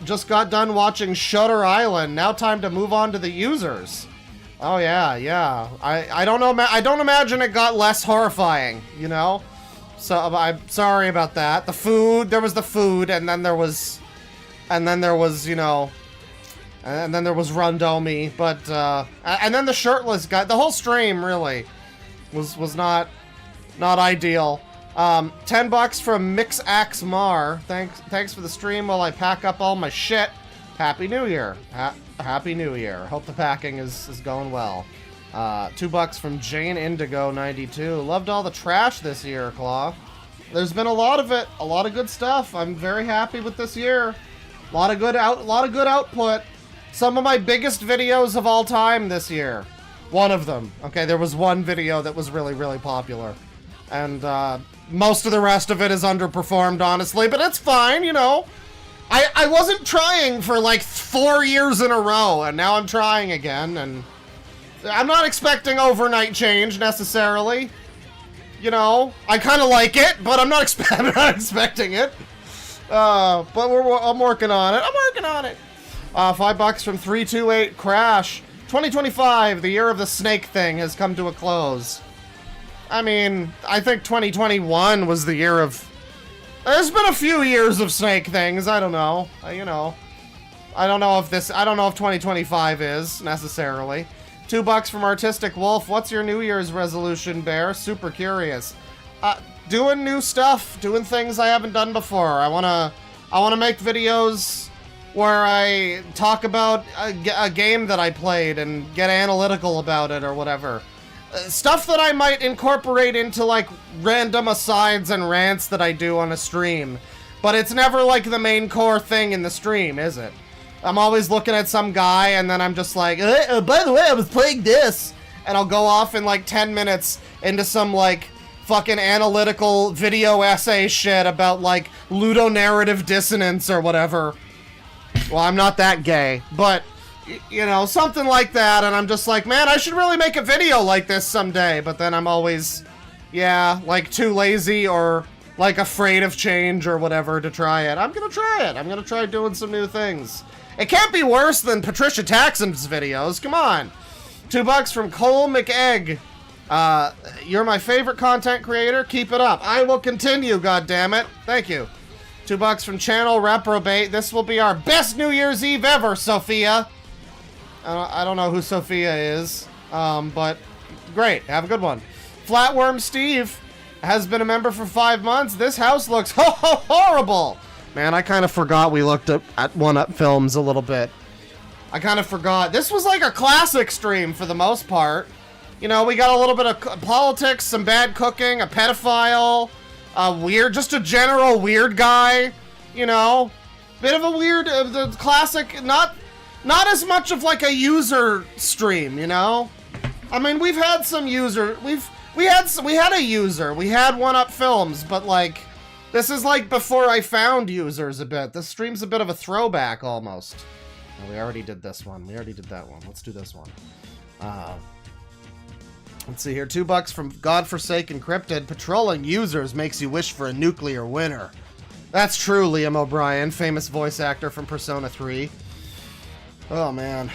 Just got done watching Shutter Island. Now time to move on to the users. Oh yeah. I don't know. I don't imagine it got less horrifying. You know. So I'm sorry about that. The food. There was the food, and then there was, you know, and then there was Rundomi. But and then the shirtless guy. The whole stream really was not ideal. $10 from Mix Axe Mar. Thanks for the stream while I pack up all my shit. Happy New Year. Happy New Year. Hope the packing is going well. $2 from Jane Indigo 92. Loved all the trash this year, Claw. There's been a lot of it. A lot of good stuff. I'm very happy with this year. A lot of good output. Some of my biggest videos of all time this year. One of them. Okay, there was one video that was really, really popular. And most of the rest of it is underperformed, honestly, but it's fine, you know. I wasn't trying for like 4 years in a row, and now I'm trying again, and I'm not expecting overnight change necessarily. You know, I kind of like it, but I'm not expecting it. But I'm working on it. $5 from 328 Crash. 2025, the year of the snake thing, has come to a close. I mean, I think 2021 was the year of... There's been a few years of snake things, I don't know. You know. I don't know if 2025 is, necessarily. $2 from Artistic Wolf. What's your New Year's resolution, Bear? Super curious. Doing new stuff. Doing things I haven't done before. I wanna make videos where I talk about a game that I played and get analytical about it or whatever. Stuff that I might incorporate into, like, random asides and rants that I do on a stream. But it's never, like, the main core thing in the stream, is it? I'm always looking at some guy, and then I'm just like, by the way, I was playing this! And I'll go off in, like, 10 minutes into some, like, fucking analytical video essay shit about, like, ludonarrative dissonance or whatever. Well, I'm not that gay, but... you know, something like that, and I'm just like, man, I should really make a video like this someday, but then I'm always, yeah, like, too lazy or, like, afraid of change or whatever to try it. I'm gonna try it. I'm gonna try doing some new things. It can't be worse than Patricia Taxon's videos. Come on. $2 from Cole McEgg. You're my favorite content creator. Keep it up. I will continue, goddammit. Thank you. $2 from Channel Reprobate. This will be our best New Year's Eve ever, Sophia. I don't know who Sophia is, but great. Have a good one. Flatworm Steve has been a member for 5 months. This house looks horrible. Man, I kind of forgot we looked at One-Up Films a little bit. I kind of forgot. This was like a classic stream for the most part. You know, we got a little bit of politics, some bad cooking, a pedophile, just a general weird guy, you know. Bit of a weird, the classic, not as much of like a user stream, you know? I mean, we've had some user, we had a user, we had One-Up Films, but like, this is like before I found users a bit. This stream's a bit of a throwback almost. Oh, we already did this one. We already did that one. Let's do this one. Let's see here. $2 from Godforsaken Cryptid. Patrolling users makes you wish for a nuclear winter. That's true, Liam O'Brien, famous voice actor from Persona 3. Oh, man.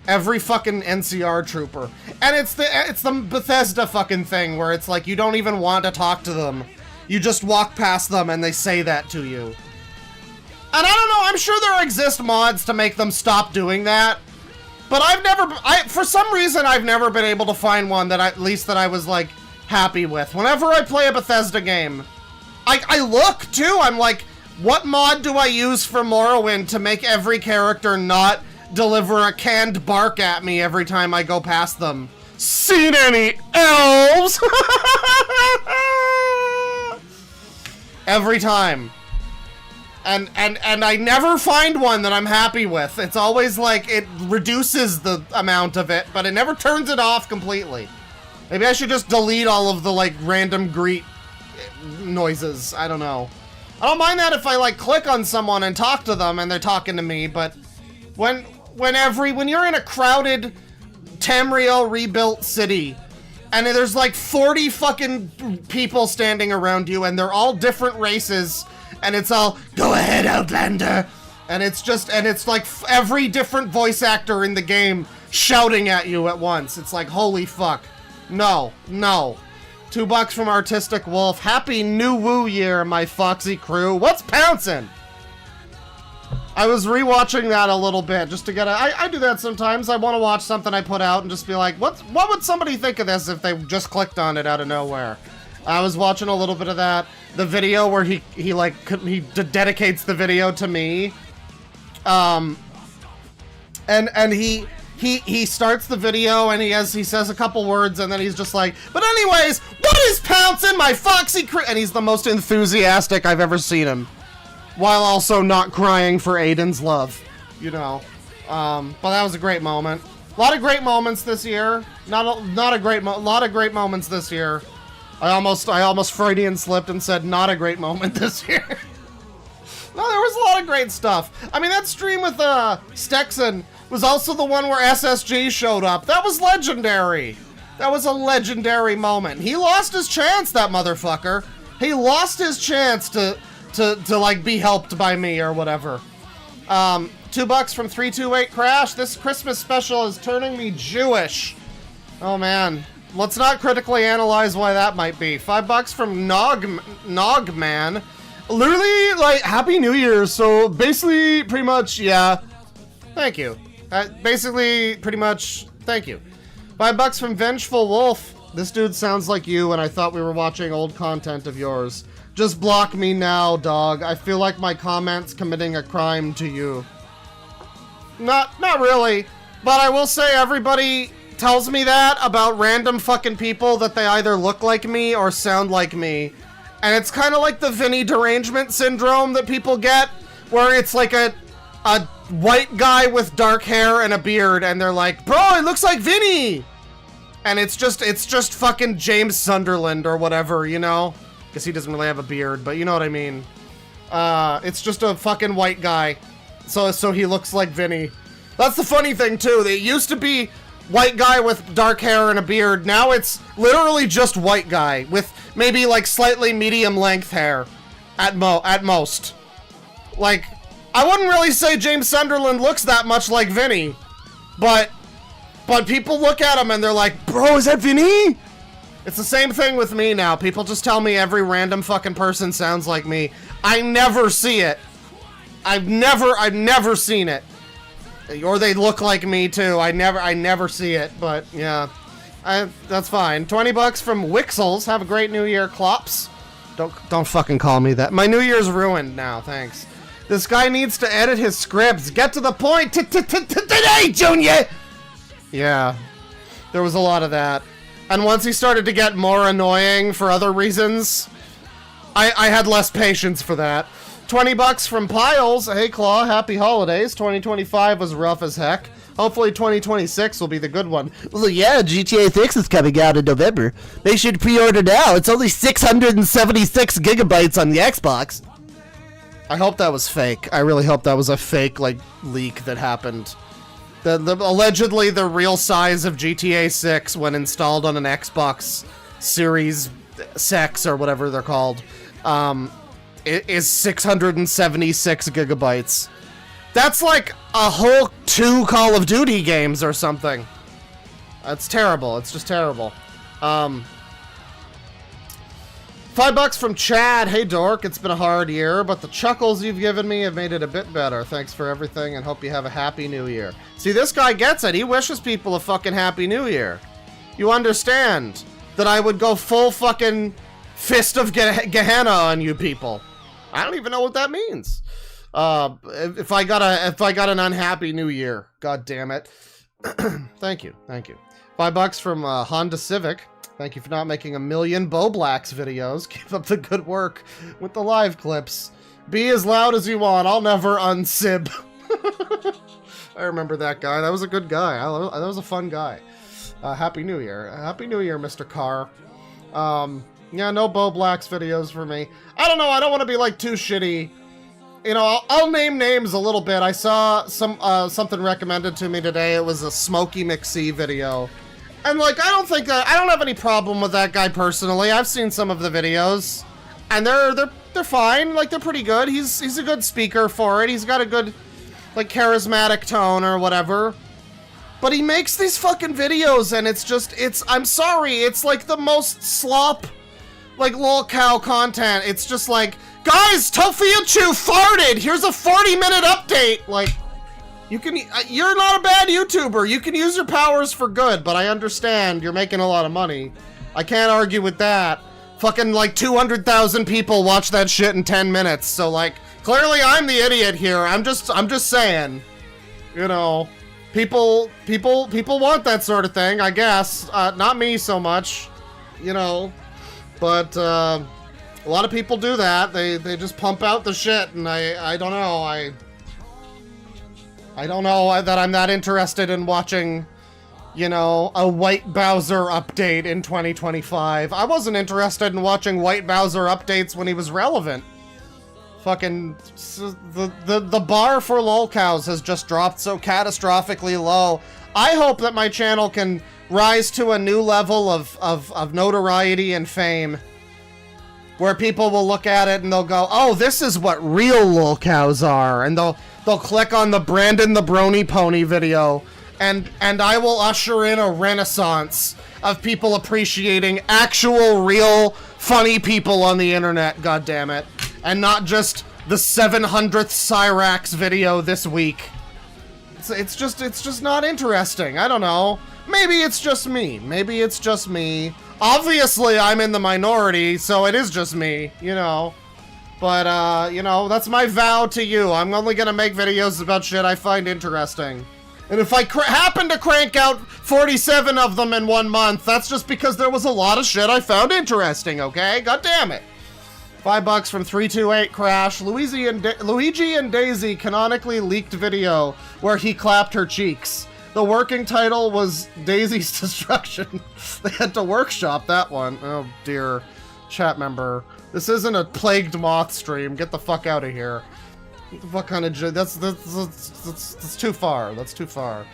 Every fucking NCR trooper. And it's the Bethesda fucking thing where it's like you don't even want to talk to them. You just walk past them and they say that to you. And I don't know, I'm sure there exist mods to make them stop doing that. But for some reason, I've never been able to find one that at least I was, like, happy with. Whenever I play a Bethesda game, I look, too. I'm like, what mod do I use for Morrowind to make every character not deliver a canned bark at me every time I go past them? Seen any elves? Every time. And I never find one that I'm happy with. It's always like it reduces the amount of it, but it never turns it off completely. Maybe I should just delete all of the like random greet noises. I don't know. I don't mind that if I like click on someone and talk to them and they're talking to me, but when you're in a crowded Tamriel rebuilt city And there's like 40 fucking people standing around you, and they're all different races, and it's all, go ahead, Outlander. And it's just, and it's like every different voice actor in the game shouting at you at once. It's like, holy fuck. No, no. $2 from Artistic Wolf. Happy New Woo Year, my Foxy crew. What's pouncing? I was rewatching that a little bit just to get a... I do that sometimes. I want to watch something I put out and just be like, what would somebody think of this if they just clicked on it out of nowhere? I was watching a little bit of that. The video where he dedicates the video to me. And he starts the video and he says a couple words and then he's just like, but anyways, what is pouncing, my Foxy crew? And he's the most enthusiastic I've ever seen him. While also not crying for Aiden's love, you know. But that was a great moment. A lot of great moments this year. Lot of great moments this year. I almost Freudian slipped and said not a great moment this year. No, there was a lot of great stuff. I mean, that stream with Stexon was also the one where SSG showed up. That was legendary. That was a legendary moment. He lost his chance, that motherfucker. He lost his chance to like be helped by me or whatever. $2 from 328 Crash. This Christmas special is turning me Jewish. Oh man. Let's not critically analyze why that might be. $5 from Nogman. Literally, like, Happy New Year. So basically, pretty much, yeah. Thank you. Basically, pretty much, thank you. $5 from Vengeful Wolf. This dude sounds like you, and I thought we were watching old content of yours. Just block me now, dog. I feel like my comments committing a crime to you. Not really. But I will say everybody tells me that about random fucking people that they either look like me or sound like me. And it's kind of like the Vinny derangement syndrome that people get, where it's like a white guy with dark hair and a beard, and they're like, bro, it looks like Vinny! And it's just fucking James Sunderland or whatever, you know? Because he doesn't really have a beard, but you know what I mean. It's just a fucking white guy. So he looks like Vinny. That's the funny thing, too. It used to be white guy with dark hair and a beard. Now it's literally just white guy with maybe, like, slightly medium length hair. At most. Like, I wouldn't really say James Sunderland looks that much like Vinny. But people look at him and they're like, bro, is that Vinny? It's the same thing with me now. People just tell me every random fucking person sounds like me. I never see it. I've never seen it. Or they look like me too. I never see it, but yeah. That's fine. $20 from Wixels. Have a great New Year, Clops. Don't fucking call me that. My New Year's ruined now, thanks. This guy needs to edit his scripts. Get to the point today, Junior! Yeah. There was a lot of that. And once he started to get more annoying for other reasons, I had less patience for that. $20 from Piles. Hey, Claw, happy holidays. 2025 was rough as heck. Hopefully 2026 will be the good one. Well, yeah, GTA 6 is coming out in November. They should pre-order now. It's only 676 gigabytes on the Xbox. I hope that was fake. I really hope that was a fake, like, leak that happened. Allegedly, the real size of GTA 6 when installed on an Xbox Series X or whatever they're called, is 676 gigabytes. That's like a whole 2 Call of Duty games or something. That's terrible. It's just terrible. $5 from Chad. Hey, dork. It's been a hard year, but the chuckles you've given me have made it a bit better. Thanks for everything, and hope you have a happy new year. See, this guy gets it. He wishes people a fucking happy new year. You understand that I would go full fucking fist of Gehenna on you people. I don't even know what that means. If I got an unhappy new year, god damn it. Thank you. $5 from Honda Civic. Thank you for not making 1 million Bo Blacks videos. Keep up the good work with the live clips. Be as loud as you want. I'll never unsib. I remember that guy. That was a good guy. That was a fun guy. Happy New Year. Happy New Year, Mr. Carr. Yeah, no Bo Blacks videos for me. I don't know. I don't want to be like too shitty. You know, I'll name names a little bit. I saw something recommended to me today. It was a Smokey McSee video. And like, I don't have any problem with that guy personally. I've seen some of the videos, and they're fine. Like, they're pretty good. He's a good speaker for it. He's got a good, like, charismatic tone or whatever. But he makes these fucking videos, and I'm sorry, it's like the most slop, like, lolcow content. It's just like, guys, Tofiachu farted! Here's a 40-minute update! Like, you're not a bad YouTuber. You can use your powers for good, but I understand you're making a lot of money. I can't argue with that. Fucking, like, 200,000 people watch that shit in 10 minutes, so, like, clearly I'm the idiot here. I'm just saying, you know, people want that sort of thing, I guess. Not me so much, you know, but, a lot of people do that. They just pump out the shit, and I don't know, I don't know that I'm that interested in watching, you know, a White Bowser update in 2025. I wasn't interested in watching White Bowser updates when he was relevant. Fucking, the bar for lolcows has just dropped so catastrophically low. I hope that my channel can rise to a new level of notoriety and fame, where people will look at it and they'll go, oh, this is what real lolcows are, and they'll click on the Brandon the Brony Pony video, and I will usher in a renaissance of people appreciating actual, real, funny people on the internet, goddammit, and not just the 700th Cyrax video this week. It's just not interesting. I don't know. Maybe it's just me. Maybe it's just me. Obviously, I'm in the minority, so it is just me, you know. But, you know, that's my vow to you. I'm only gonna make videos about shit I find interesting. And if I happen to crank out 47 of them in 1 month, that's just because there was a lot of shit I found interesting, okay? God damn it. $5 from 328 Crash. Luigi and Daisy canonically leaked video where he clapped her cheeks. The working title was Daisy's Destruction. They had to workshop that one. Oh dear. Chat member. This isn't a Plagued Moth stream. Get the fuck out of here. What the fuck kind of... That's too far. That's too far.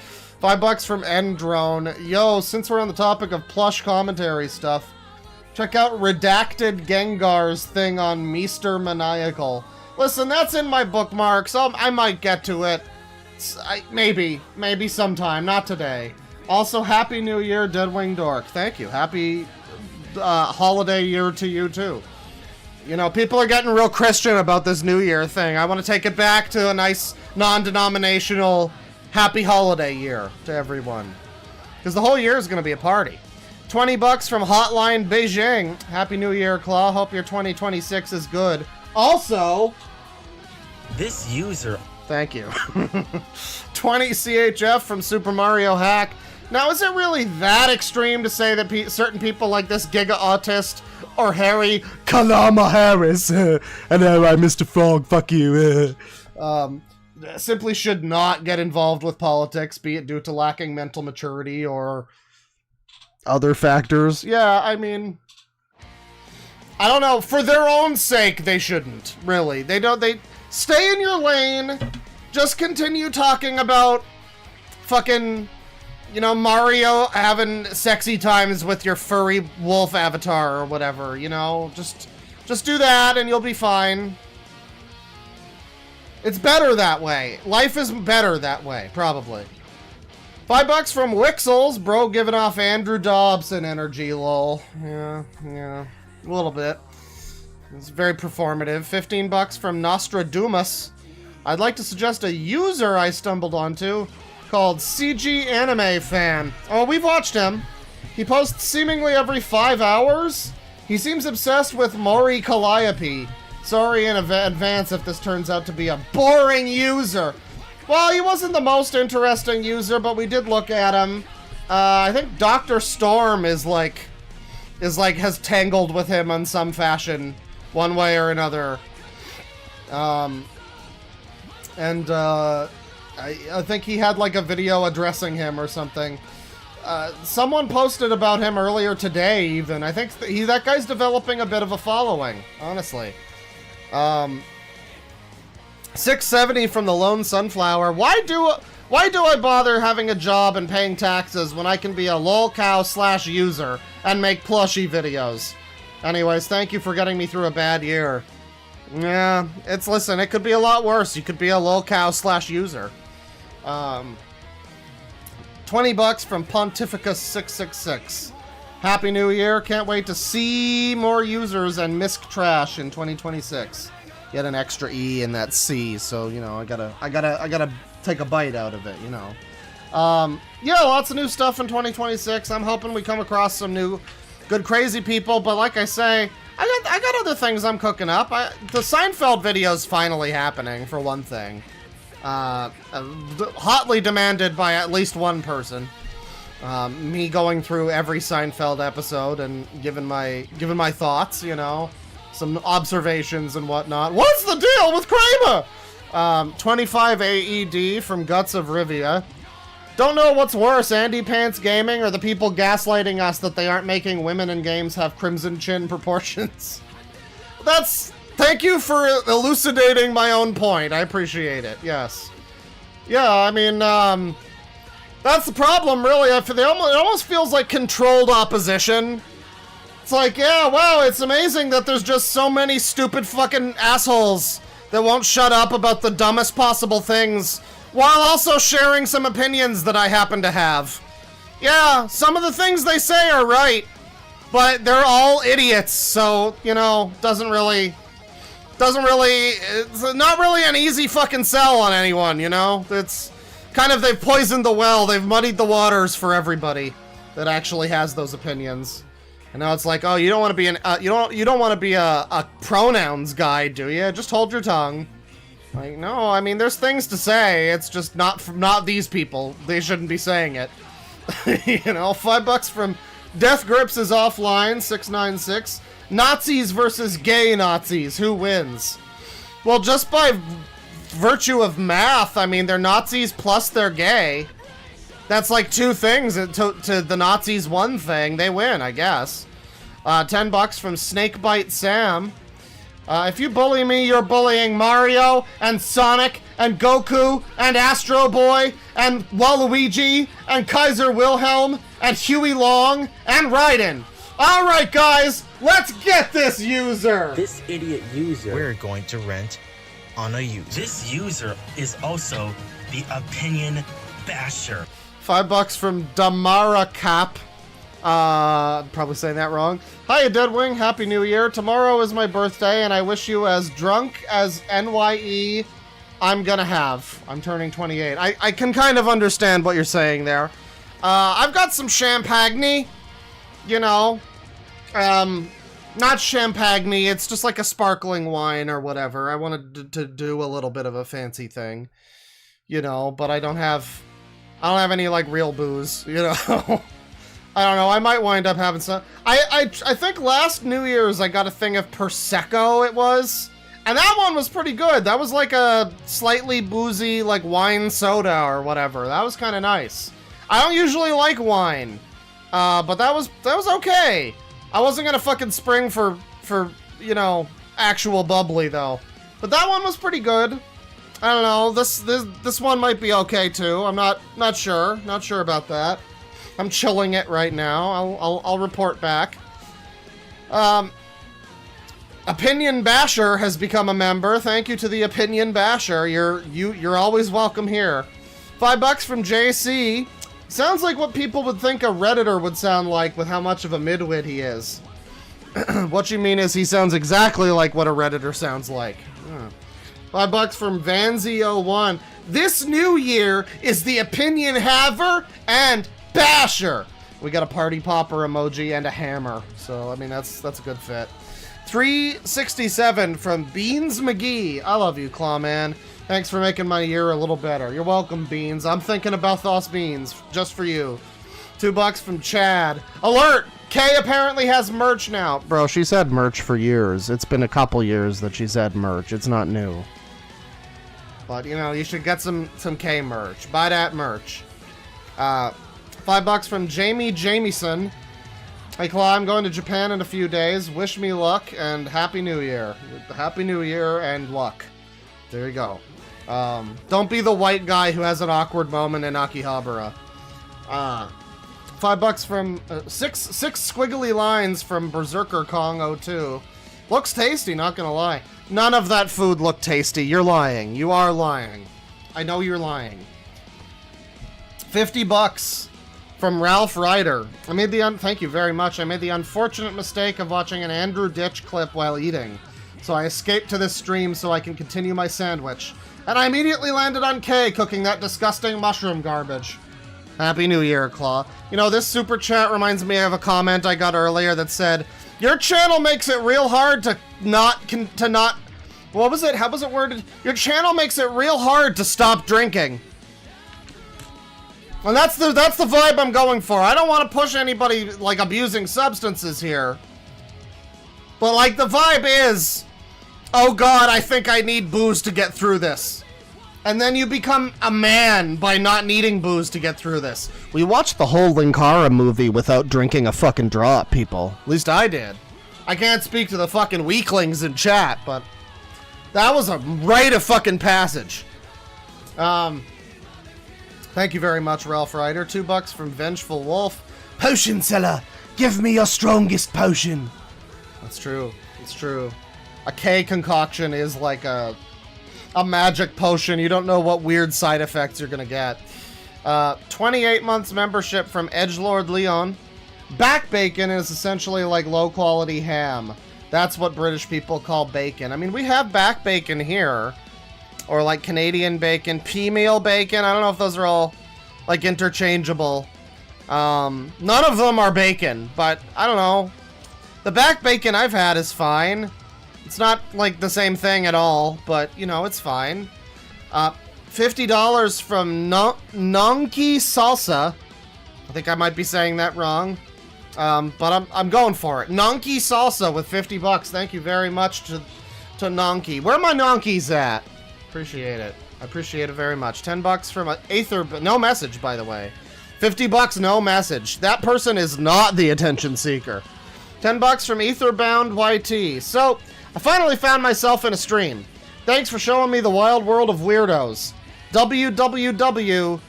$5 from Endrone. Yo, since we're on the topic of plush commentary stuff, check out Redacted Gengar's thing on Meester Maniacal. Listen, that's in my bookmarks. I might get to it. Maybe sometime, not today. Also, Happy New Year, Deadwing Dork. Thank you. Happy holiday year to you, too. You know, people are getting real Christian about this New Year thing. I want to take it back to a nice, non-denominational, happy holiday year to everyone. Because the whole year is going to be a party. $20 from Hotline Beijing. Happy New Year, Claw. Hope your 2026 is good. Also... This user... Thank you. 20 CHF from Super Mario Hack. Now, is it really that extreme to say that certain people like this Giga Autist or Harry Kalama Harris and I'm Mr. Frog, fuck you, simply should not get involved with politics, be it due to lacking mental maturity or other factors? Yeah, I mean, I don't know. For their own sake, they shouldn't, really. They stay in your lane. Just continue talking about fucking, you know, Mario having sexy times with your furry wolf avatar or whatever, you know? Just do that and you'll be fine. It's better that way. Life is better that way, probably. $5 from Wixels. Bro giving off Andrew Dobson energy, lol. Yeah, a little bit. It's very performative. $15 from Nostradamus. I'd like to suggest a user I stumbled onto called CG Anime Fan. Oh, we've watched him. He posts seemingly every 5 hours. He seems obsessed with Mori Calliope. Sorry in advance if this turns out to be a boring user. Well, he wasn't the most interesting user, but we did look at him. I think Dr. Storm is has tangled with him in some fashion, one way or another. I think he had like a video addressing him or something. Someone posted about him earlier today, even. I think that guy's developing a bit of a following, honestly. 670 from the Lone Sunflower. Why Why do I bother having a job and paying taxes when I can be a lolcow/user and make plushie videos? Anyways, thank you for getting me through a bad year. Yeah, listen, it could be a lot worse. You could be a lolcow/user. 20 bucks from Pontificus666. Happy New Year. Can't wait to see more users and misc trash in 2026. Get an extra E in that C, so, you know, I gotta take a bite out of it, you know. Yeah, lots of new stuff in 2026. I'm hoping we come across some new good crazy people, but like I say, I got other things I'm cooking up. The Seinfeld video's finally happening, for one thing. Hotly demanded by at least one person. Me going through every Seinfeld episode and giving my thoughts, you know, some observations and whatnot. What's the deal with Kramer? 25 AED from Guts of Rivia. Don't know what's worse, Andy Pants Gaming or the people gaslighting us that they aren't making women in games have crimson chin proportions. Thank you for elucidating my own point. I appreciate it, yes. Yeah, I mean, that's the problem, really. It almost feels like controlled opposition. It's like, yeah, wow, it's amazing that there's just so many stupid fucking assholes that won't shut up about the dumbest possible things, while also sharing some opinions that I happen to have. Yeah, some of the things they say are right, but they're all idiots, so, you know, it's not really an easy fucking sell on anyone, you know? It's kind of, they've poisoned the well, they've muddied the waters for everybody that actually has those opinions. And now it's like, oh, you don't want to be you don't want to be a pronouns guy, do you? Just hold your tongue. Like, no, I mean, there's things to say. It's just not these people. They shouldn't be saying it. You know, $5 from Death Grips is offline, 696. Nazis versus gay Nazis. Who wins? Well, just by virtue of math, I mean, they're Nazis plus they're gay. That's like two things to the Nazis one thing. They win, I guess. $10 from Snakebite Sam. If you bully me, you're bullying Mario and Sonic and Goku and Astro Boy and Waluigi and Kaiser Wilhelm and Huey Long and Raiden. All right, guys, let's get this user. This idiot user we're going to rent on a user. This user is also the opinion basher. $5 from Damara Cap. Probably saying that wrong. Hiya, Deadwing. Happy New Year. Tomorrow is my birthday, and I wish you as drunk as NYE I'm gonna have. I'm turning 28. I can kind of understand what you're saying there. I've got some champagne, you know. Not champagne, it's just like a sparkling wine or whatever. I wanted to do a little bit of a fancy thing, you know, but I don't have any, like, real booze, you know. I don't know, I might wind up having some. I think last New Year's I got a thing of Prosecco, it was. And that one was pretty good. That was like a slightly boozy, like, wine soda or whatever. That was kind of nice. I don't usually like wine, but that was okay. I wasn't gonna fucking spring for you know, actual bubbly though. But that one was pretty good. I don't know. This one might be okay too. I'm not sure. Not sure about that. I'm chilling it right now. I'll report back. Opinion Basher has become a member. Thank you to the Opinion Basher. You're always welcome here. $5 from JC. Sounds like what people would think a Redditor would sound like with how much of a midwit he is. What you mean is he sounds exactly like what a Redditor sounds like. $5 from Vanzy01. This new year is the Opinion Haver and Basher. We got a party popper emoji and a hammer. So, I mean, that's a good fit. 367 from Beans McGee. I love you, Clawman. Thanks for making my year a little better. You're welcome, Beans. I'm thinking about those beans, just for you. $2 from Chad. Alert! Kay apparently has merch now. Bro, she's had merch for years. It's been a couple years that she's had merch. It's not new. But, you know, you should get some Kay merch. Buy that merch. $5 from Jamie Jamieson. Hey, Claw, I'm going to Japan in a few days. Wish me luck and Happy New Year. Happy New Year and luck. There you go. Don't be the white guy who has an awkward moment in Akihabara. $5 from six squiggly lines from Berserker Kong 02. Looks tasty, not gonna lie. None of that food looked tasty. You're lying. You are lying. I know you're lying. $50 from Ralph Ryder. Thank you very much. I made the unfortunate mistake of watching an Andrew Ditch clip while eating. So I escaped to this stream so I can continue my sandwich. And I immediately landed on K cooking that disgusting mushroom garbage. Happy New Year, Claw. You know, this super chat reminds me of a comment I got earlier that said, your channel makes it real hard to not, what was it? How was it worded? Your channel makes it real hard to stop drinking. And that's the vibe I'm going for. I don't want to push anybody, like, abusing substances here. But, like, the vibe is, oh god, I think I need booze to get through this. And then you become a man by not needing booze to get through this. We watched the whole Linkara movie without drinking a fucking drop, people. At least I did. I can't speak to the fucking weaklings in chat, but that was a rite of fucking passage. Thank you very much, Ralph Ryder. $2 from Vengeful Wolf. Potion seller, give me your strongest potion. That's true. It's true. A K concoction is like a magic potion. You don't know what weird side effects you're gonna get. 28 months membership from Edgelord Leon. Back bacon is essentially like low quality ham. That's what British people call bacon. I mean, we have back bacon here. Or like Canadian bacon, pea-meal bacon. I don't know if those are all like interchangeable. None of them are bacon, but I don't know. The back bacon I've had is fine. It's not like the same thing at all, but you know, it's fine. $50 from Nonki Salsa. I think I might be saying that wrong. But I'm going for it. Nonki Salsa with $50. Thank you very much to Nonki. Where are my Nonkis at? Appreciate it. I appreciate it very much. $10 from Aether, no message, by the way. $50, no message. That person is not the attention seeker. $10 from Etherbound YT. So, I finally found myself in a stream. Thanks for showing me the wild world of weirdos. WWW.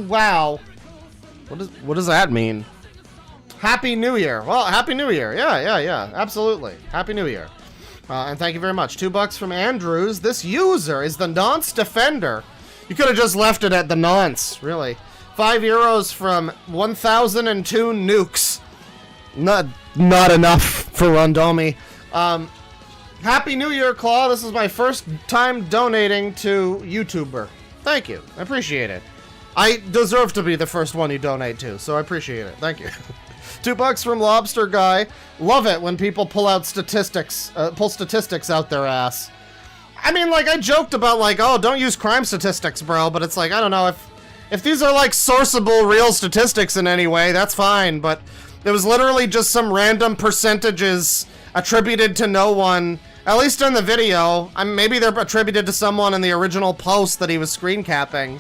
Wow. What does that mean? Happy New Year. Well, Happy New Year. Yeah. Absolutely. Happy New Year. And thank you very much. $2 from Andrews. This user is the Nonce Defender. You could have just left it at the Nonce, really. €5 from 1002 Nukes. Not enough for Rondomi. Happy New Year, Claw. This is my first time donating to YouTuber. Thank you. I appreciate it. I deserve to be the first one you donate to, so I appreciate it. Thank you. $2 from Lobster Guy. Love it when people pull statistics out their ass. I mean, like, I joked about, like, oh, don't use crime statistics, bro, but it's like, I don't know, if these are, like, sourceable real statistics in any way, that's fine, but it was literally just some random percentages attributed to no one, at least in the video. Maybe they're attributed to someone in the original post that he was screen capping.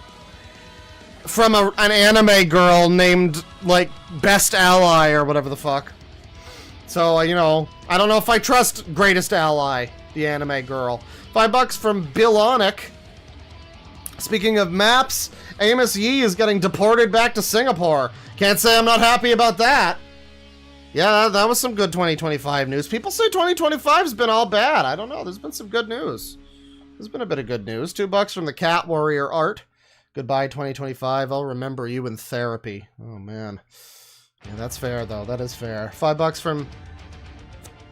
From an anime girl named, like, Best Ally or whatever the fuck. So, you know, I don't know if I trust Greatest Ally, the anime girl. $5 from Billonic. Speaking of maps, Amos Yee is getting deported back to Singapore. Can't say I'm not happy about that. Yeah, that was some good 2025 news. People say 2025's been all bad. I don't know. There's been some good news. There's been a bit of good news. $2 from the Cat Warrior Art. Goodbye, 2025. I'll remember you in therapy. Oh, man. Yeah, that's fair, though. That is fair. $5 from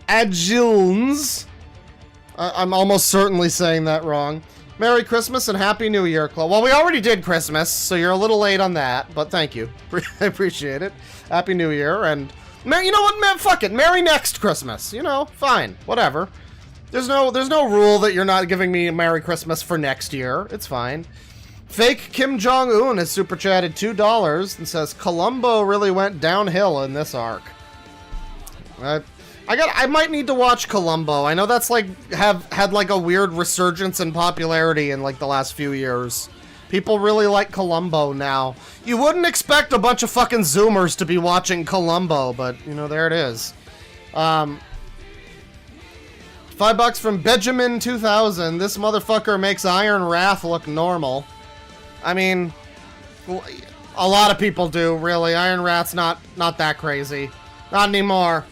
Agilnes. I'm almost certainly saying that wrong. Merry Christmas and Happy New Year, Chloe. Well, we already did Christmas, so you're a little late on that, but thank you. I appreciate it. Happy New Year, and you know what, man? Fuck it. Merry next Christmas. You know, fine. Whatever. There's no rule that you're not giving me a Merry Christmas for next year. It's fine. Fake Kim Jong-un has super chatted $2 and says Columbo really went downhill in this arc. I might need to watch Columbo. I know that's like had like a weird resurgence in popularity in like the last few years. People really like Columbo now. You wouldn't expect a bunch of fucking Zoomers to be watching Columbo, but you know, there it is. $5 from Benjamin 2000. This motherfucker makes Iron Wrath look normal. I mean, a lot of people do, really. Iron Wrath's not that crazy. Not anymore.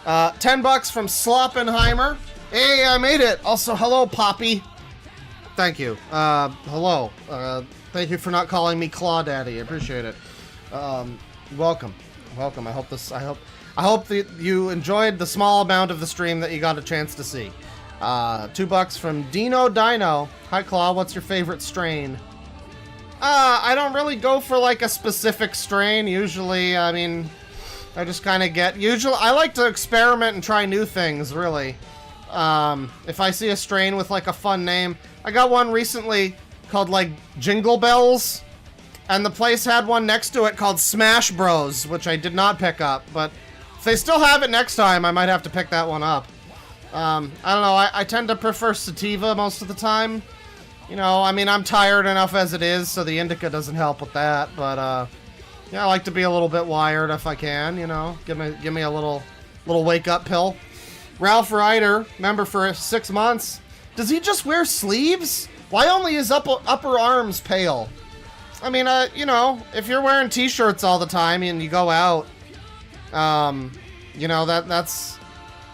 $10 from Sloppenheimer. Hey, I made it. Also, hello, Poppy. Thank you. Hello. Thank you for not calling me Claw Daddy. I appreciate it. Welcome. Welcome. I hope that you enjoyed the small amount of the stream that you got a chance to see. $2 from Dino Dino. Hi, Claw. What's your favorite strain? I don't really go for like a specific strain. Usually, I mean, I just kind of I like to experiment and try new things, really. If I see a strain with like a fun name, I got one recently called like Jingle Bells, and the place had one next to it called Smash Bros, which I did not pick up, but if they still have it next time, I might have to pick that one up. I don't know, I tend to prefer sativa most of the time. You know, I mean, I'm tired enough as it is, so the indica doesn't help with that, but, yeah, I like to be a little bit wired if I can, you know, give me a little wake-up pill. Ralph Ryder, member for 6 months. Does he just wear sleeves? Why only his upper arms pale? I mean, you know, if you're wearing t-shirts all the time and you go out, you know, that's...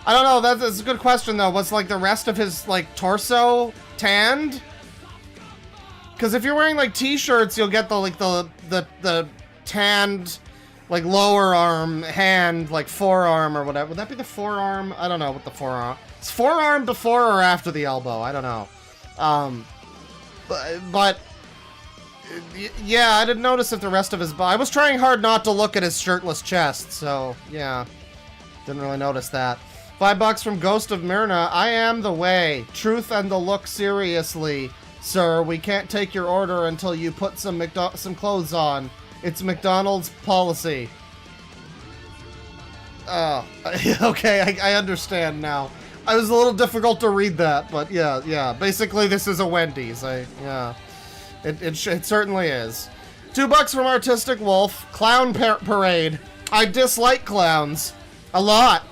I don't know, that's a good question, though. Was, like, the rest of his, like, torso tanned? Because if you're wearing, like, t-shirts, you'll get the, like, the tanned, like, lower arm, hand, like, forearm or whatever. Would that be the forearm? I don't know what the forearm... Is forearm before or after the elbow? I don't know. But yeah, I didn't notice if the rest of his body... I was trying hard not to look at his shirtless chest, so, yeah. Didn't really notice that. $5 from Ghost of Myrna. I am the way. Truth and the look seriously. Sir, we can't take your order until you put some clothes on. It's McDonald's policy. Oh, okay, I understand now. I was a little difficult to read that, but yeah. Basically, this is a Wendy's. Yeah. It certainly is. $2 from Artistic Wolf. Clown Parade. I dislike clowns. A lot.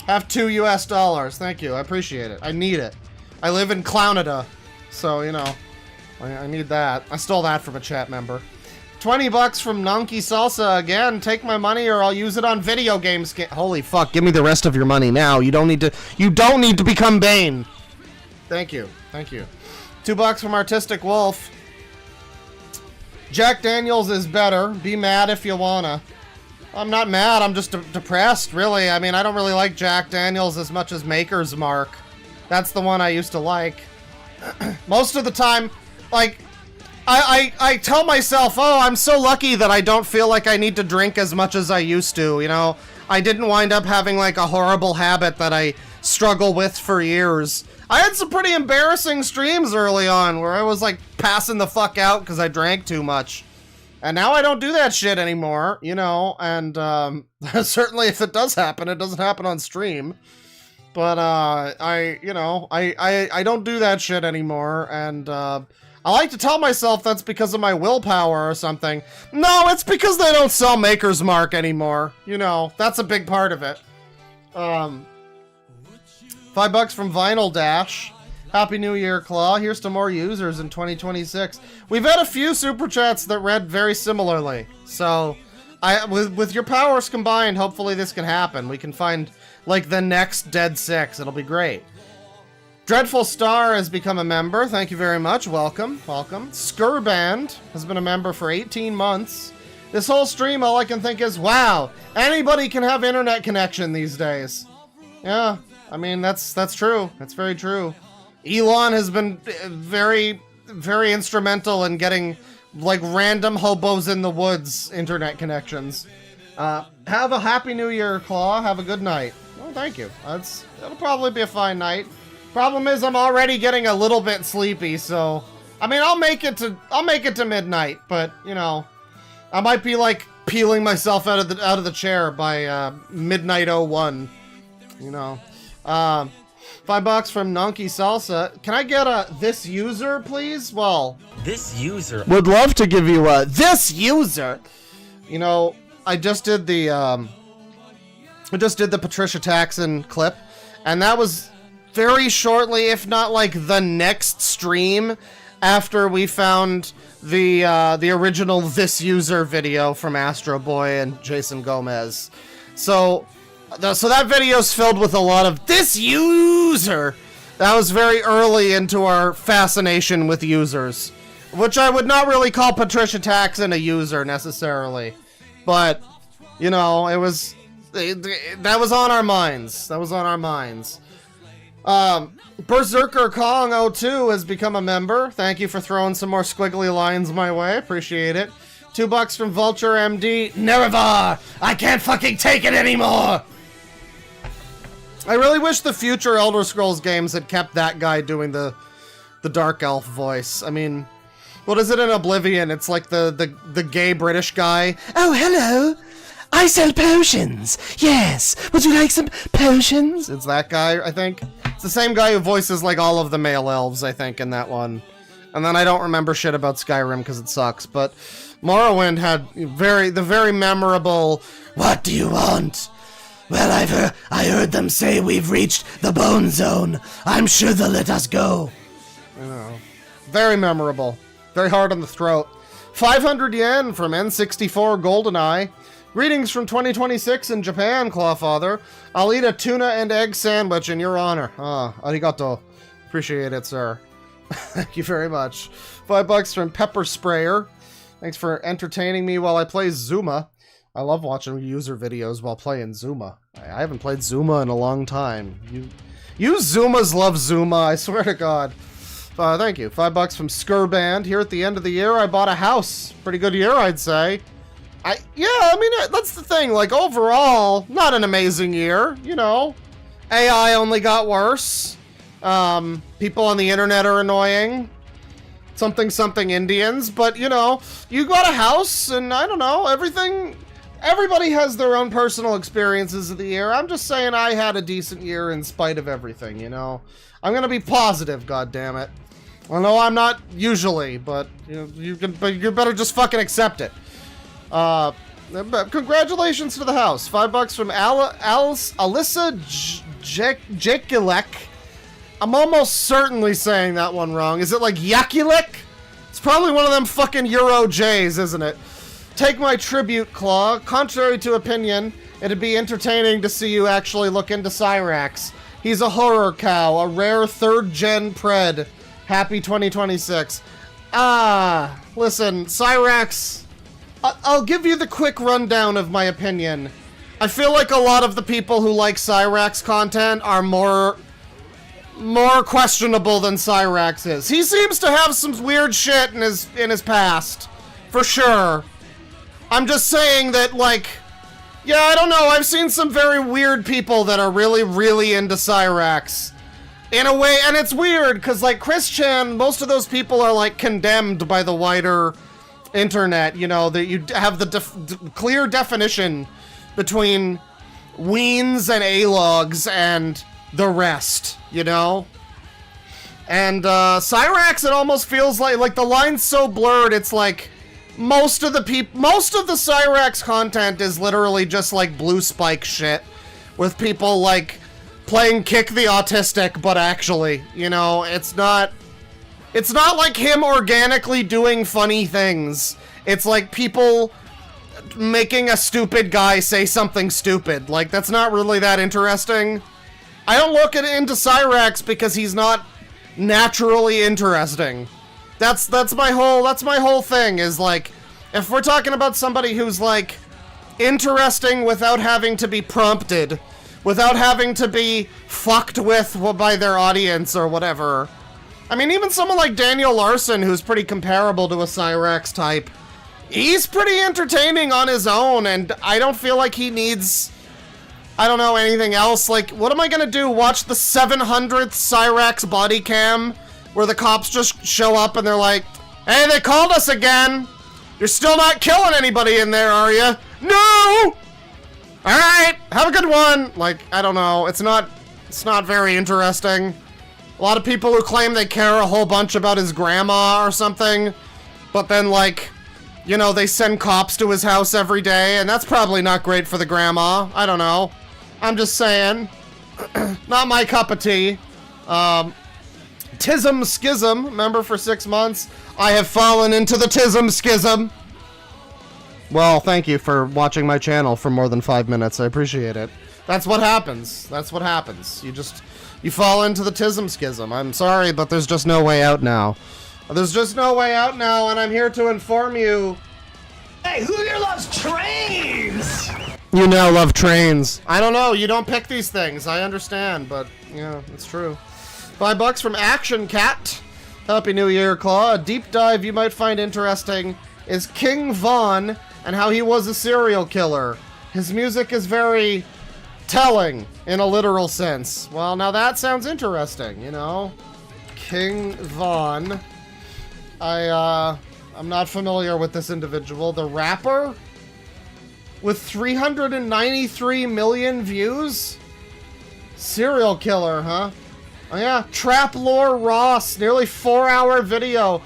Have $2 US. Thank you, I appreciate it. I need it. I live in Clownada. So, you know, I need that. I stole that from a chat member. $20 from Nonky Salsa. Again, take my money or I'll use it on video games. Holy fuck, give me the rest of your money now. You don't need to become Bane. Thank you. $2 from Artistic Wolf. Jack Daniels is better. Be mad if you wanna. I'm not mad, I'm just depressed, really. I mean, I don't really like Jack Daniels as much as Maker's Mark. That's the one I used to like. Most of the time, like, I tell myself, oh, I'm so lucky that I don't feel like I need to drink as much as I used to, you know? I didn't wind up having, like, a horrible habit that I struggle with for years. I had some pretty embarrassing streams early on where I was, like, passing the fuck out because I drank too much. And now I don't do that shit anymore, you know? And, certainly if it does happen, it doesn't happen on stream. But, I don't do that shit anymore, and, I like to tell myself that's because of my willpower or something. No, it's because they don't sell Maker's Mark anymore. You know, that's a big part of it. $5 from Vinyl Dash. Happy New Year, Claw. Here's to more users in 2026. We've had a few super chats that read very similarly. So, with your powers combined, hopefully this can happen. We can find, like, the next Dead Six. It'll be great. Dreadful Star has become a member. Thank you very much. Welcome. Skurband has been a member for 18 months. This whole stream, all I can think is, wow, anybody can have internet connection these days. Yeah, I mean, that's true. That's very true. Elon has been very, very instrumental in getting, like, random hobos in the woods internet connections. Have a happy New Year, Claw. Have a good night. Oh, thank you. It'll probably be a fine night. Problem is, I'm already getting a little bit sleepy, so I mean, I'll make it to midnight, but you know, I might be like peeling myself out of the chair by midnight 01. You know, $5 from Nonky Salsa. Can I get a this user, please? Well, this user would love to give you a this user. You know, I just did the Patricia Taxon clip, and that was very shortly, if not like the next stream after we found the original This User video from Astro Boy and Jason Gomez. So that video's filled with a lot of This User. That was very early into our fascination with users, which I would not really call Patricia Taxon a user necessarily, but you know, that was on our minds. That was on our minds. Berserker Kong 02 has become a member. Thank you for throwing some more squiggly lines my way. Appreciate it. $2 from Vulture MD. Nerevar! I can't fucking take it anymore! I really wish the future Elder Scrolls games had kept that guy doing the Dark Elf voice. I mean, what is it in Oblivion? It's like the gay British guy. Oh, hello. I sell potions. Yes. Would you like some potions? It's that guy, I think. It's the same guy who voices like all of the male elves, I think, in that one. And then I don't remember shit about Skyrim because it sucks. But Morrowind had the very memorable, "What do you want?" Well, I heard them say we've reached the bone zone. I'm sure they'll let us go. I know. Very memorable. Very hard on the throat. 500 yen from N64 GoldenEye. Greetings from 2026 in Japan, Clawfather. I'll eat a tuna and egg sandwich in your honor. Ah, arigato. Appreciate it, sir. Thank you very much. $5 from Pepper Sprayer. Thanks for entertaining me while I play Zuma. I love watching user videos while playing Zuma. I haven't played Zuma in a long time. You Zumas love Zuma, I swear to God. Thank you. $5 from Skurband. Here at the end of the year, I bought a house. Pretty good year, I'd say. I mean, that's the thing. Like, overall, not an amazing year, you know. AI only got worse. People on the internet are annoying. Something Indians. But, you know, you got a house, and I don't know, everybody has their own personal experiences of the year. I'm just saying I had a decent year in spite of everything, you know. I'm gonna be positive, goddammit. I know I'm not usually, but you better just fucking accept it. Congratulations to the house. $5 from Alyssa Jekilek. I'm almost certainly saying that one wrong. Is it like Yakilek? It's probably one of them fucking Euro J's, isn't it? Take my tribute, Claw. Contrary to opinion, it'd be entertaining to see you actually look into Cyrax. He's a horror cow, a rare 3rd gen pred. Happy 2026. Listen, Cyrax, I'll give you the quick rundown of my opinion. I feel like a lot of the people who like Cyrax content are more questionable than Cyrax is. He seems to have some weird shit in his past, for sure. I'm just saying that, like, yeah, I don't know, I've seen some very weird people that are really, really into Cyrax. In a way, and it's weird, because, like, Chris Chan, most of those people are, like, condemned by the wider internet, you know, that you have the clear definition between weens and A-logs and the rest, you know? And, Cyrax, it almost feels like the line's so blurred, it's like, most of the Cyrax content is literally just, like, Blue Spike shit, with people, like, playing Kick the Autistic, but actually, you know, it's not like him organically doing funny things. It's like people making a stupid guy say something stupid. Like, that's not really that interesting. I don't look into Cyrax because he's not naturally interesting. That's my whole thing, is like, if we're talking about somebody who's like interesting without having to be prompted, without having to be fucked with by their audience or whatever. I mean, even someone like Daniel Larson, who's pretty comparable to a Cyrax type, he's pretty entertaining on his own, and I don't feel like he needs, I don't know, anything else. Like, what am I gonna do? Watch the 700th Cyrax body cam where the cops just show up and they're like, "Hey, they called us again. You're still not killing anybody in there, are you?" No! Alright, have a good one. Like, I don't know, it's not very interesting. A lot of people who claim they care a whole bunch about his grandma or something, but then, like, you know, they send cops to his house every day, and that's probably not great for the grandma. I don't know. I'm just saying. Not my cup of tea. Tuczemskyi, member for 6 months. I have fallen into the Tuczemskyi. Well, thank you for watching my channel for more than 5 minutes. I appreciate it. That's what happens. That's what happens. You fall into the Tuczemskyi. I'm sorry, but there's just no way out now. There's just no way out now, and I'm here to inform you. Hey, who here loves trains? You now love trains. I don't know. You don't pick these things. I understand, but, yeah, it's true. $5 from Action Cat. Happy New Year, Claw. A deep dive you might find interesting is King Von and how he was a serial killer. His music is very telling in a literal sense. Well, now that sounds interesting, you know. King Von. I'm not familiar with this individual. The rapper? With 393 million views? Serial killer, huh? Oh yeah, Trap Lore Ross, nearly 4-hour video.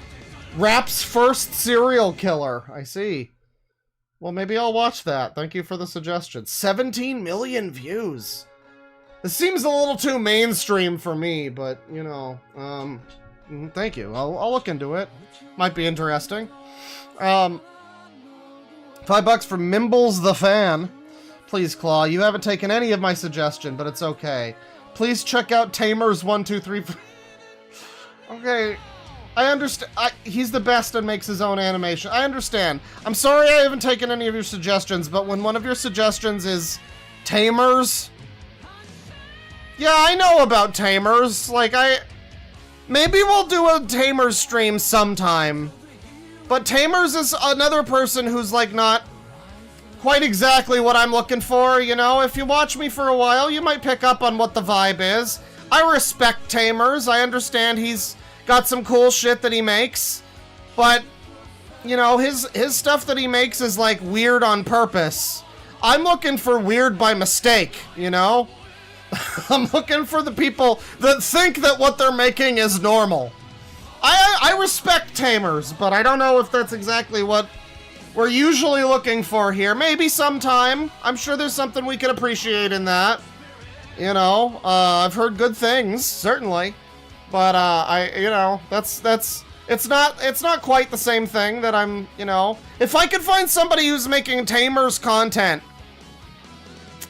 Rap's first serial killer. I see. Well, maybe I'll watch that. Thank you for the suggestion. 17 million views. This seems a little too mainstream for me, but, you know, thank you. I'll look into it. Might be interesting. $5 from Mimbles the Fan. Please, Claw, you haven't taken any of my suggestion, but it's okay. Please check out Tamers 123. Okay, I understand. He's the best and makes his own animation. I understand. I'm sorry I haven't taken any of your suggestions, but when one of your suggestions is Tamers, yeah, I know about Tamers. Like, maybe we'll do a Tamers stream sometime. But Tamers is another person who's, like, not quite exactly what I'm looking for, you know? If you watch me for a while, you might pick up on what the vibe is. I respect Tamers. I understand he's got some cool shit that he makes. But, you know, his stuff that he makes is, like, weird on purpose. I'm looking for weird by mistake, you know? I'm looking for the people that think that what they're making is normal. I respect Tamers, but I don't know if that's exactly what we're usually looking for here. Maybe sometime. I'm sure there's something we can appreciate in that. You know, I've heard good things, certainly. But, you know, it's not quite the same thing that I'm, you know. If I could find somebody who's making Tamers content,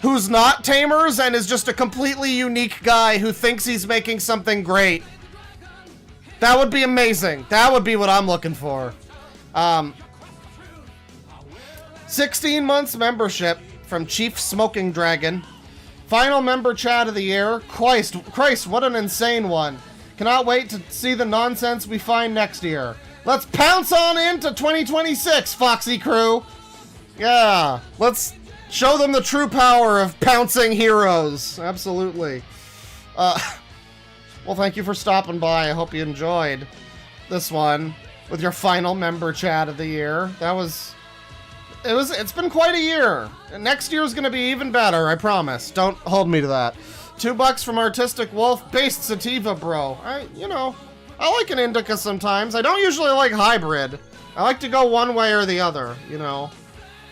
who's not Tamers and is just a completely unique guy who thinks he's making something great, that would be amazing. That would be what I'm looking for. 16 months membership from Chief Smoking Dragon. Final member chat of the year. Christ, what an insane one. Cannot wait to see the nonsense we find next year. Let's pounce on into 2026, Foxy Crew. Yeah, let's show them the true power of pouncing heroes. Absolutely. Well, thank you for stopping by. I hope you enjoyed this one with your final member chat of the year. It's been quite a year. Next year's gonna be even better, I promise. Don't hold me to that. $2 from Artistic Wolf, based sativa, bro. I like an indica sometimes. I don't usually like hybrid. I like to go one way or the other, you know.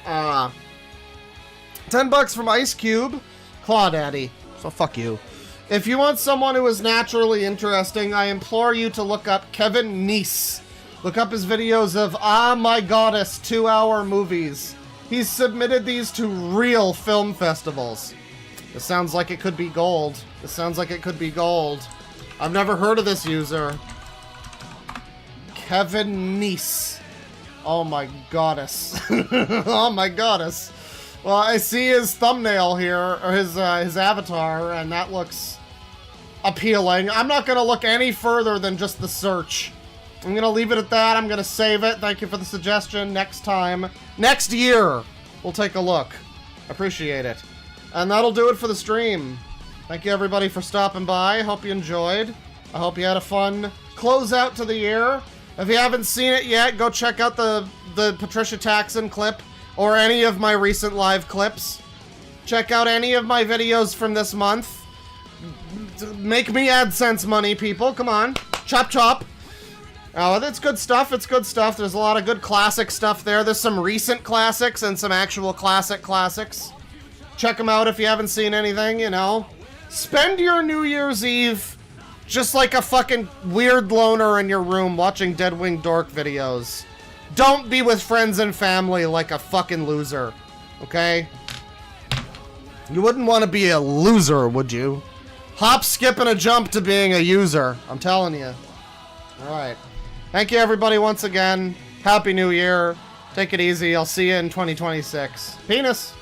$10 from Ice Cube, Claw Daddy. So fuck you. If you want someone who is naturally interesting, I implore you to look up Kevin Neese. Look up his videos of Ah My Goddess 2-hour movies. He's submitted these to real film festivals. This sounds like it could be gold. This sounds like it could be gold. I've never heard of this user. Kevin Neese. Oh my goddess. Oh my goddess. Well, I see his thumbnail here, or his avatar, and that looks appealing. I'm not gonna look any further than just the search. I'm gonna leave it at that. I'm gonna save it. Thank you for the suggestion. Next year, we'll take a look. Appreciate it. And that'll do it for the stream. Thank you everybody for stopping by. Hope you enjoyed. I hope you had a fun closeout to the year. If you haven't seen it yet, go check out the Patricia Taxon clip or any of my recent live clips. Check out any of my videos from this month. Make me AdSense money, people. Come on. Chop chop. Oh, it's good stuff. It's good stuff. There's a lot of good classic stuff there. There's some recent classics and some actual classics. Check them out if you haven't seen anything, you know. Spend your New Year's Eve just like a fucking weird loner in your room watching Deadwing Dork videos. Don't be with friends and family like a fucking loser, okay? You wouldn't want to be a loser, would you? Hop, skip, and a jump to being a user. I'm telling you. Alright. Thank you, everybody, once again. Happy New Year. Take it easy. I'll see you in 2026. Penis!